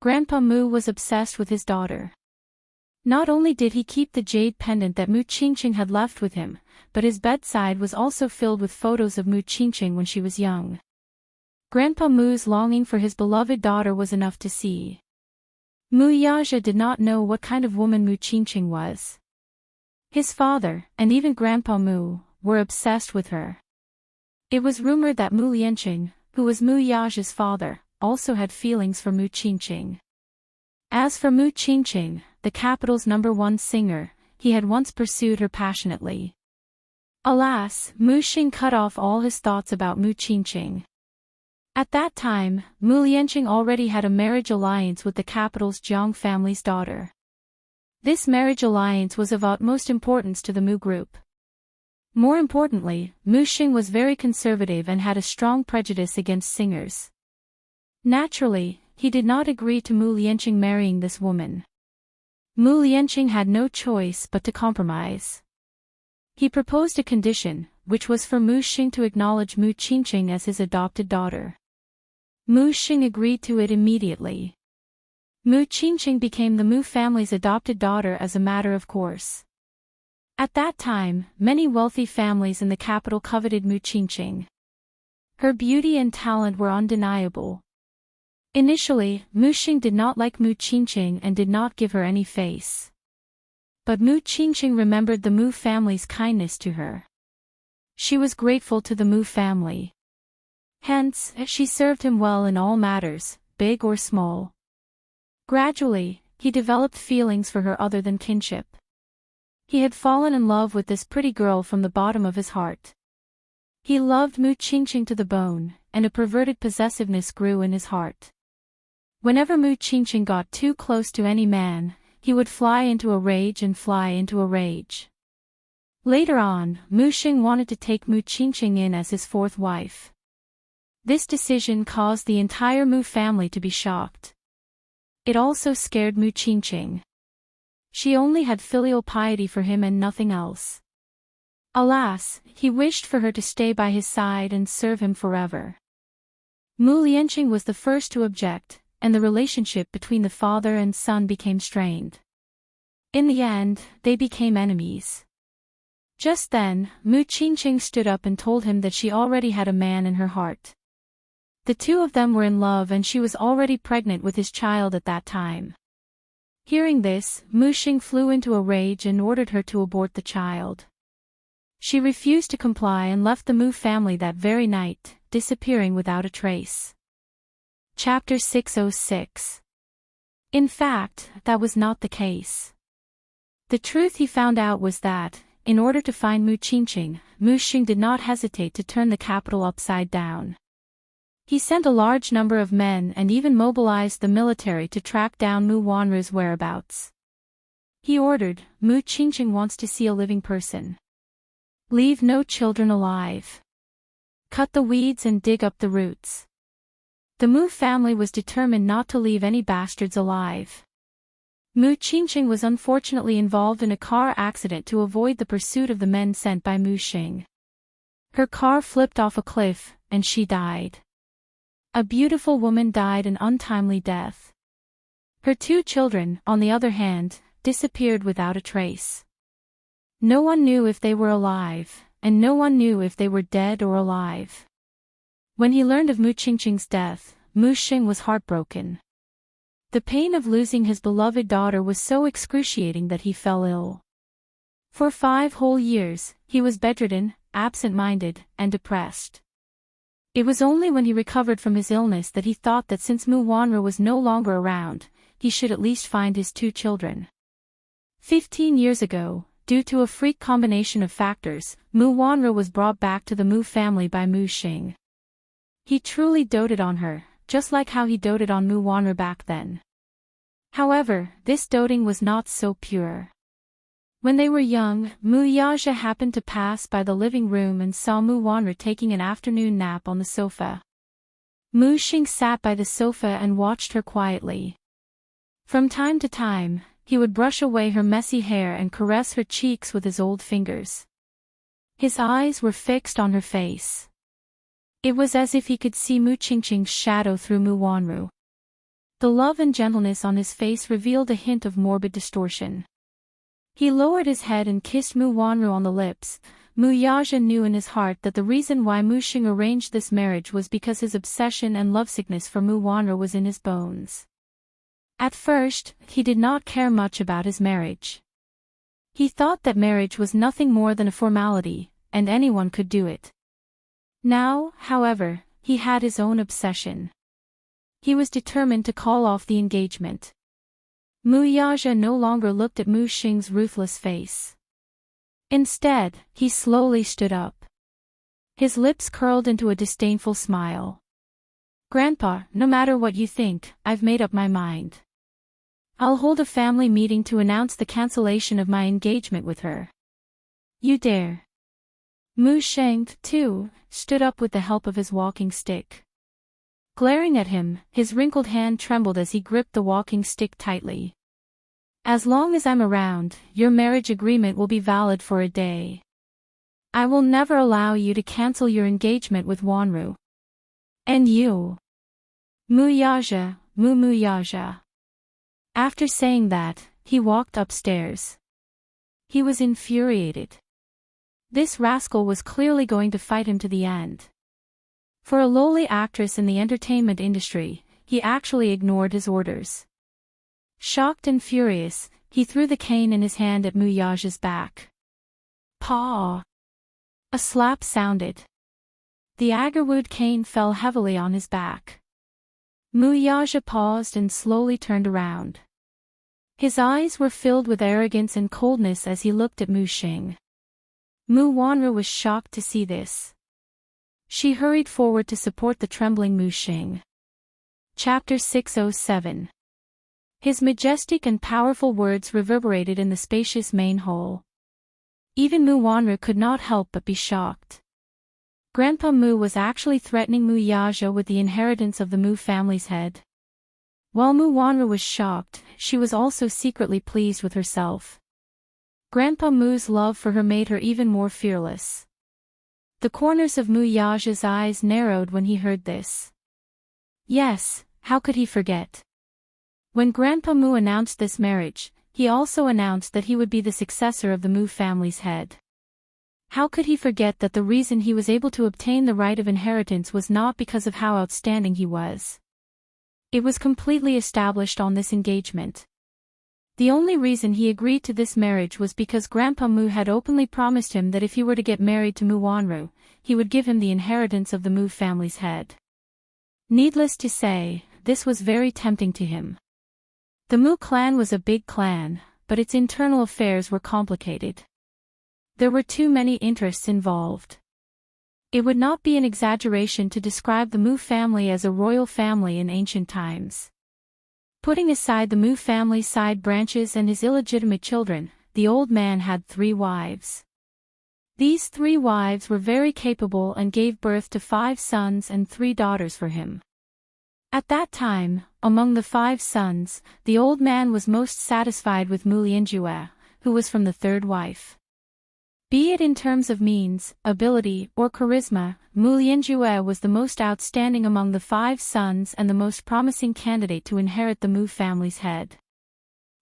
Grandpa Mu was obsessed with his daughter. Not only did he keep the jade pendant that Mu Qingqing had left with him, but his bedside was also filled with photos of Mu Qingqing when she was young. Grandpa Mu's longing for his beloved daughter was enough to see. Mu Yaja did not know what kind of woman Mu Qingqing was. His father, and even Grandpa Mu, were obsessed with her. It was rumored that Mu Lianqing, who was Mu Yaja's father, also had feelings for Mu Qingqing. As for Mu Qingqing, the capital's #1 singer, he had once pursued her passionately. Alas, Mu Xing cut off all his thoughts about Mu Qingqing. At that time, Mu Lianqing already had a marriage alliance with the capital's Jiang family's daughter. This marriage alliance was of utmost importance to the Mu group. More importantly, Mu Xing was very conservative and had a strong prejudice against singers. Naturally, he did not agree to Mu Lianqing marrying this woman. Mu Lianqing had no choice but to compromise. He proposed a condition, which was for Mu Xing to acknowledge Mu Qingqing as his adopted daughter. Mu Xing agreed to it immediately. Mu Qingqing became the Mu family's adopted daughter as a matter of course. At that time, many wealthy families in the capital coveted Mu Qingqing. Her beauty and talent were undeniable. Initially, Mu Xing did not like Mu Qingqing and did not give her any face. But Mu Qingqing remembered the Mu family's kindness to her. She was grateful to the Mu family. Hence, she served him well in all matters, big or small. Gradually, he developed feelings for her other than kinship. He had fallen in love with this pretty girl from the bottom of his heart. He loved Mu Qingqing to the bone, and a perverted possessiveness grew in his heart. Whenever Mu Qingqing got too close to any man, he would fly into a rage and fly into a rage. Later on, Mu Xing wanted to take Mu Qingqing in as his fourth wife. This decision caused the entire Mu family to be shocked. It also scared Mu Qingqing. She only had filial piety for him and nothing else. Alas, he wished for her to stay by his side and serve him forever. Mu Lianqing was the first to object, and the relationship between the father and son became strained. In the end, they became enemies. Just then, Mu Qingqing stood up and told him that she already had a man in her heart. The two of them were in love and she was already pregnant with his child at that time. Hearing this, Mu Xing flew into a rage and ordered her to abort the child. She refused to comply and left the Mu family that very night, disappearing without a trace. Chapter 606. In fact, that was not the case. The truth he found out was that, in order to find Mu Qingqing, Mu Xing did not hesitate to turn the capital upside down. He sent a large number of men and even mobilized the military to track down Mu Wanru's whereabouts. He ordered, Mu Qingqing wants to see a living person. Leave no children alive. Cut the weeds and dig up the roots. The Mu family was determined not to leave any bastards alive. Mu Qingqing was unfortunately involved in a car accident to avoid the pursuit of the men sent by Mu Xing. Her car flipped off a cliff, and she died. A beautiful woman died an untimely death. Her two children, on the other hand, disappeared without a trace. No one knew if they were alive, and no one knew if they were dead or alive. When he learned of Mu Qingqing's death, Mu Xing was heartbroken. The pain of losing his beloved daughter was so excruciating that he fell ill. For 5 whole years, he was bedridden, absent-minded, and depressed. It was only when he recovered from his illness that he thought that since Mu Wanru was no longer around, he should at least find his 2 children. 15 years ago, due to a freak combination of factors, Mu Wanru was brought back to the Mu family by Mu Xing. He truly doted on her, just like how he doted on Mu Wanru back then. However, this doting was not so pure. When they were young, Mu Yaja happened to pass by the living room and saw Mu Wanru taking an afternoon nap on the sofa. Mu Xing sat by the sofa and watched her quietly. From time to time, he would brush away her messy hair and caress her cheeks with his old fingers. His eyes were fixed on her face. It was as if he could see Mu Qingqing's shadow through Mu Wanru. The love and gentleness on his face revealed a hint of morbid distortion. He lowered his head and kissed Mu Wanru on the lips. Mu Yaja knew in his heart that the reason why Mu Xing arranged this marriage was because his obsession and lovesickness for Mu Wanru was in his bones. At first, he did not care much about his marriage. He thought that marriage was nothing more than a formality, and anyone could do it. Now, however, he had his own obsession. He was determined to call off the engagement. Mu Yaja no longer looked at Mu Xing's ruthless face. Instead, he slowly stood up. His lips curled into a disdainful smile. "Grandpa, no matter what you think, I've made up my mind. I'll hold a family meeting to announce the cancellation of my engagement with her." "You dare?" Mu Xing, too, stood up with the help of his walking stick. Glaring at him, his wrinkled hand trembled as he gripped the walking stick tightly. "As long as I'm around, your marriage agreement will be valid for a day. I will never allow you to cancel your engagement with Wanru. And you. Mu Yaja. After saying that, he walked upstairs. He was infuriated. This rascal was clearly going to fight him to the end. For a lowly actress in the entertainment industry, he actually ignored his orders. Shocked and furious, he threw the cane in his hand at Mu Yaja's back. Paw! A slap sounded. The agarwood cane fell heavily on his back. Mu Yaja paused and slowly turned around. His eyes were filled with arrogance and coldness as he looked at Mu Xing. Mu Wanru was shocked to see this. She hurried forward to support the trembling Mu Xing. Chapter 607. His majestic and powerful words reverberated in the spacious main hall. Even Mu Wanru could not help but be shocked. Grandpa Mu was actually threatening Mu Yaja with the inheritance of the Mu family's head. While Mu Wanru was shocked, she was also secretly pleased with herself. Grandpa Mu's love for her made her even more fearless. The corners of Mu Yaja's eyes narrowed when he heard this. Yes, how could he forget? When Grandpa Mu announced this marriage, he also announced that he would be the successor of the Mu family's head. How could he forget that the reason he was able to obtain the right of inheritance was not because of how outstanding he was? It was completely established on this engagement. The only reason he agreed to this marriage was because Grandpa Mu had openly promised him that if he were to get married to Mu Wanru, he would give him the inheritance of the Mu family's head. Needless to say, this was very tempting to him. The Mu clan was a big clan, but its internal affairs were complicated. There were too many interests involved. It would not be an exaggeration to describe the Mu family as a royal family in ancient times. Putting aside the Mu family's side branches and his illegitimate children, the old man had 3 wives. These 3 wives were very capable and gave birth to 5 sons and 3 daughters for him. At that time, among the 5 sons, the old man was most satisfied with Mu Lianjue, who was from the 3rd wife. Be it in terms of means, ability, or charisma, Mu Lianjue was the most outstanding among the 5 sons and the most promising candidate to inherit the Mu family's head.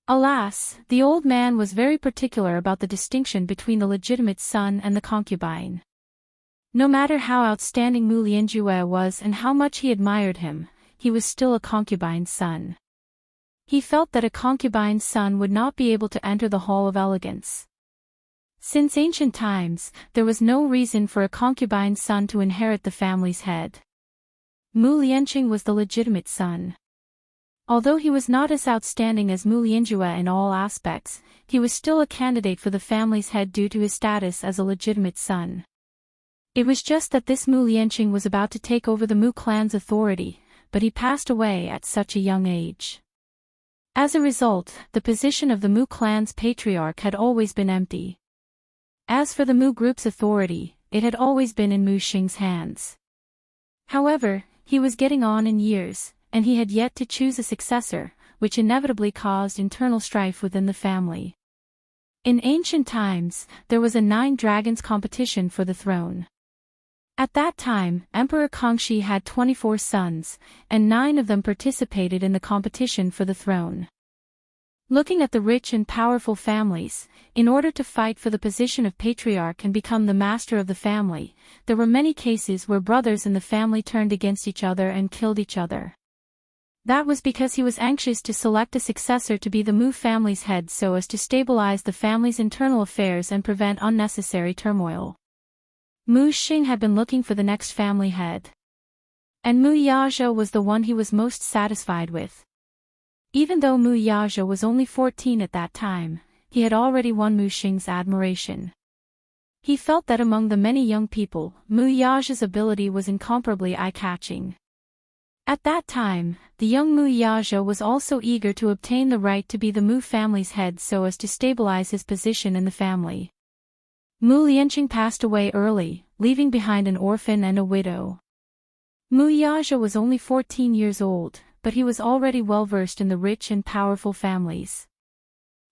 Alas, the old man was very particular about the distinction between the legitimate son and the concubine. No matter how outstanding Mu Lianjue was and how much he admired him, he was still a concubine's son. He felt that a concubine's son would not be able to enter the Hall of Elegance. Since ancient times, there was no reason for a concubine's son to inherit the family's head. Mu Lianqing was the legitimate son. Although he was not as outstanding as Mu Lianjue in all aspects, he was still a candidate for the family's head due to his status as a legitimate son. It was just that this Mu Lianqing was about to take over the Mu clan's authority, but he passed away at such a young age. As a result, the position of the Mu clan's patriarch had always been empty. As for the Mu group's authority, it had always been in Mu Xing's hands. However, he was getting on in years, and he had yet to choose a successor, which inevitably caused internal strife within the family. In ancient times, there was a 9 dragons competition for the throne. At that time, Emperor Kangxi had 24 sons, and 9 of them participated in the competition for the throne. Looking at the rich and powerful families, in order to fight for the position of patriarch and become the master of the family, there were many cases where brothers in the family turned against each other and killed each other. That was because he was anxious to select a successor to be the Mu family's head so as to stabilize the family's internal affairs and prevent unnecessary turmoil. Mu Xing had been looking for the next family head. And Mu Yazhe was the one he was most satisfied with. Even though Mu Yazhe was only 14 at that time, he had already won Mu Xing's admiration. He felt that among the many young people, Mu Yazhe's ability was incomparably eye-catching. At that time, the young Mu Yazhe was also eager to obtain the right to be the Mu family's head so as to stabilize his position in the family. Mu Lianqing passed away early, leaving behind an orphan and a widow. Mu Yazhe was only 14 years old, but he was already well-versed in the rich and powerful families.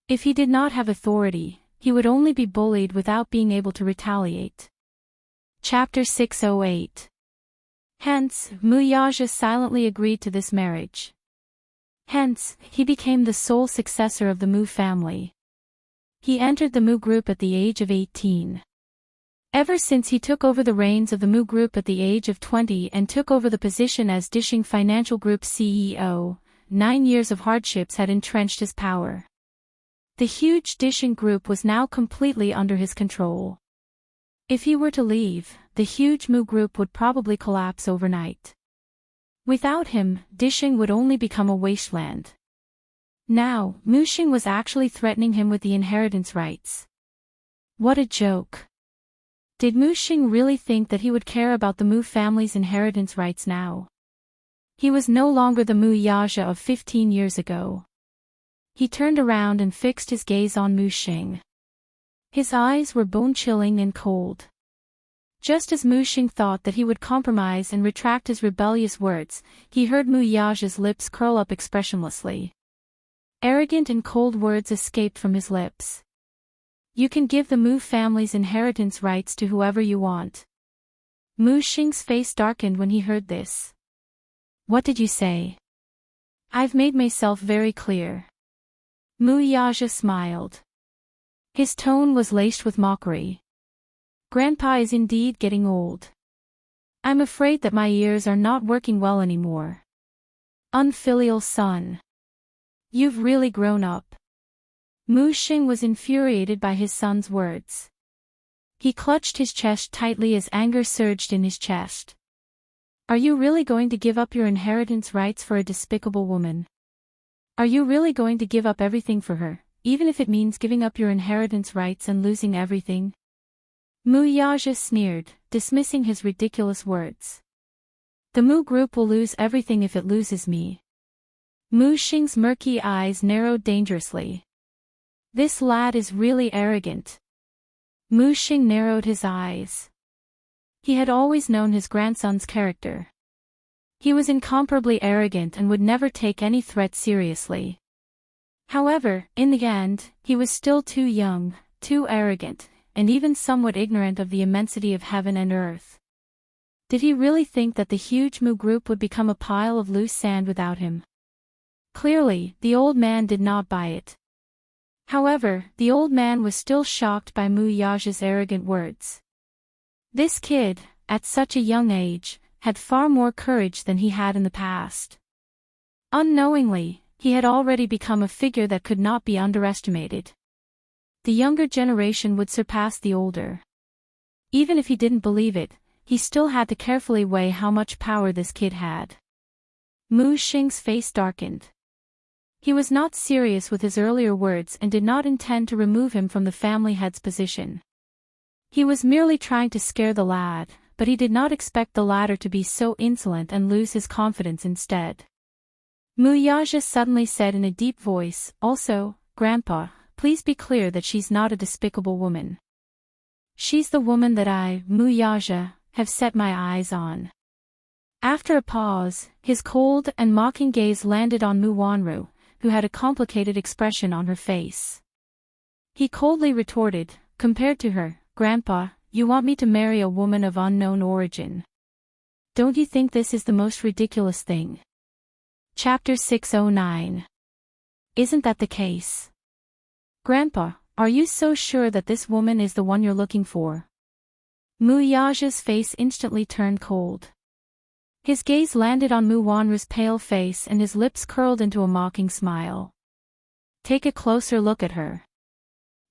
If he did not have authority, he would only be bullied without being able to retaliate. Chapter 608. Hence, Mu Yazhe silently agreed to this marriage. Hence, he became the sole successor of the Mu family. He entered the Mu group at the age of 18. Ever since he took over the reins of the Mu Group at the age of 20 and took over the position as Dishing Financial Group CEO, 9 years of hardships had entrenched his power. The huge Dishing Group was now completely under his control. If he were to leave, the huge Mu Group would probably collapse overnight. Without him, Dishing would only become a wasteland. Now, Mu Xing was actually threatening him with the inheritance rights. What a joke. Did Mu Xing really think that he would care about the Mu family's inheritance rights now? He was no longer the Mu Yazhe of 15 years ago. He turned around and fixed his gaze on Mu Xing. His eyes were bone-chilling and cold. Just as Mu Xing thought that he would compromise and retract his rebellious words, he heard Mu Yazhe's lips curl up expressionlessly. Arrogant and cold words escaped from his lips. You can give the Mu family's inheritance rights to whoever you want. Mu Xing's face darkened when he heard this. What did you say? I've made myself very clear. Mu Yazhe smiled. His tone was laced with mockery. Grandpa is indeed getting old. I'm afraid that my ears are not working well anymore. Unfilial son. You've really grown up. Mu Xing was infuriated by his son's words. He clutched his chest tightly as anger surged in his chest. Are you really going to give up your inheritance rights for a despicable woman? Are you really going to give up everything for her, even if it means giving up your inheritance rights and losing everything? Mu Yazhe sneered, dismissing his ridiculous words. The Mu Group will lose everything if it loses me. Mu Xing's murky eyes narrowed dangerously. This lad is really arrogant. Mu Xing narrowed his eyes. He had always known his grandson's character. He was incomparably arrogant and would never take any threat seriously. However, in the end, he was still too young, too arrogant, and even somewhat ignorant of the immensity of heaven and earth. Did he really think that the huge Mu Group would become a pile of loose sand without him? Clearly, the old man did not buy it. However, the old man was still shocked by Mu Yazhe's arrogant words. This kid, at such a young age, had far more courage than he had in the past. Unknowingly, he had already become a figure that could not be underestimated. The younger generation would surpass the older. Even if he didn't believe it, he still had to carefully weigh how much power this kid had. Mu Xing's face darkened. He was not serious with his earlier words and did not intend to remove him from the family head's position. He was merely trying to scare the lad, but he did not expect the latter to be so insolent and lose his confidence instead. Mu Yazhe suddenly said in a deep voice, "Also, Grandpa, please be clear that she's not a despicable woman. She's the woman that I, Mu Yazhe, have set my eyes on." After a pause, his cold and mocking gaze landed on Mu Wanru, who had a complicated expression on her face. He coldly retorted, "Compared to her, Grandpa, you want me to marry a woman of unknown origin. Don't you think this is the most ridiculous thing? Chapter 609. Isn't that the case? Grandpa, are you so sure that this woman is the one you're looking for? Mu Yaja's face instantly turned cold. His gaze landed on Mu Wanru's pale face and his lips curled into a mocking smile. Take a closer look at her.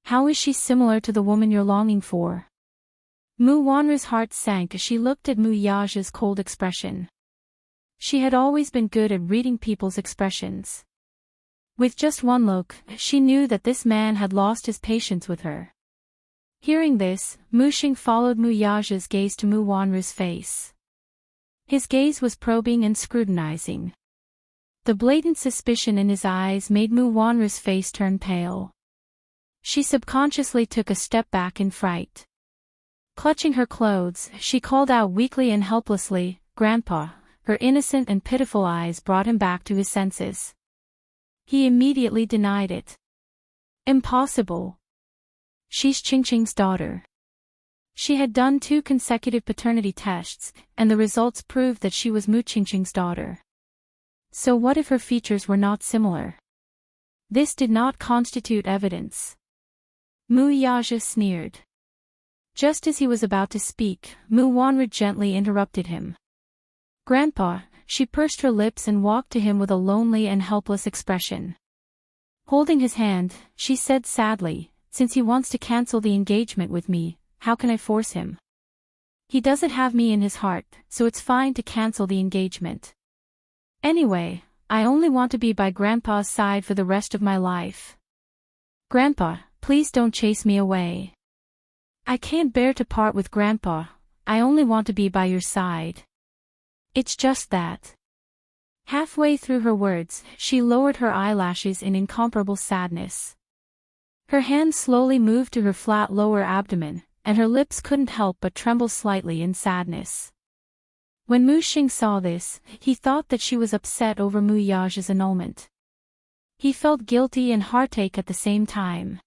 How is she similar to the woman you're longing for? Mu Wanru's heart sank as she looked at Mu Yaja's cold expression. She had always been good at reading people's expressions. With just one look, she knew that this man had lost his patience with her. Hearing this, Mu Xing followed Mu Yaja's gaze to Mu Wanru's face. His gaze was probing and scrutinizing. The blatant suspicion in his eyes made Mu Wanru's face turn pale. She subconsciously took a step back in fright. Clutching her clothes, she called out weakly and helplessly, "Grandpa." Her innocent and pitiful eyes brought him back to his senses. He immediately denied it. Impossible. She's Qingqing's daughter. She had done 2 consecutive paternity tests, and the results proved that she was Mu Qingqing's daughter. So what if her features were not similar? This did not constitute evidence. Mu Yaja sneered. Just as he was about to speak, Mu Wanru gently interrupted him. Grandpa, she pursed her lips and walked to him with a lonely and helpless expression. Holding his hand, she said sadly, since he wants to cancel the engagement with me, how can I force him? He doesn't have me in his heart, so it's fine to cancel the engagement. Anyway, I only want to be by Grandpa's side for the rest of my life. Grandpa, please don't chase me away. I can't bear to part with Grandpa, I only want to be by your side. It's just that. Halfway through her words, she lowered her eyelashes in incomparable sadness. Her hand slowly moved to her flat lower abdomen, and her lips couldn't help but tremble slightly in sadness. When Mu Xing saw this, he thought that she was upset over Mu Yaja's annulment. He felt guilty and heartache at the same time.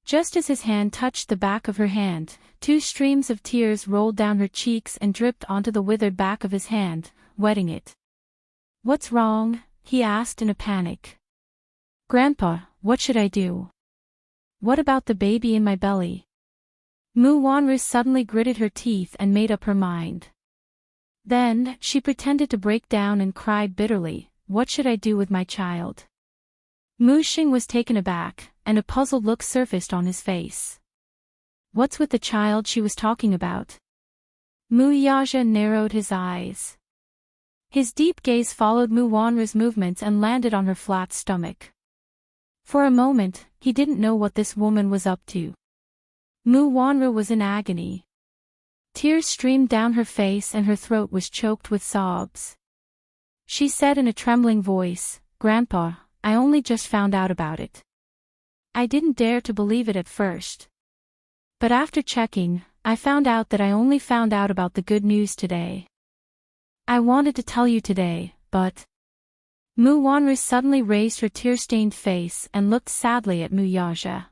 Just as his hand touched the back of her hand, 2 streams of tears rolled down her cheeks and dripped onto the withered back of his hand, wetting it. What's wrong? He asked in a panic. Grandpa, what should I do? What about the baby in my belly? Mu Wanru suddenly gritted her teeth and made up her mind. Then, she pretended to break down and cried bitterly, what should I do with my child? Mu Xing was taken aback, and a puzzled look surfaced on his face. What's with the child she was talking about? Mu Yaja narrowed his eyes. His deep gaze followed Mu Wanru's movements and landed on her flat stomach. For a moment, he didn't know what this woman was up to. Mu Wanru was in agony. Tears streamed down her face and her throat was choked with sobs. She said in a trembling voice, Grandpa, I only just found out about it. I didn't dare to believe it at first. But after checking, I found out that I only found out about the good news today. I wanted to tell you today, but... Mu Wanru suddenly raised her tear-stained face and looked sadly at Mu Yaja.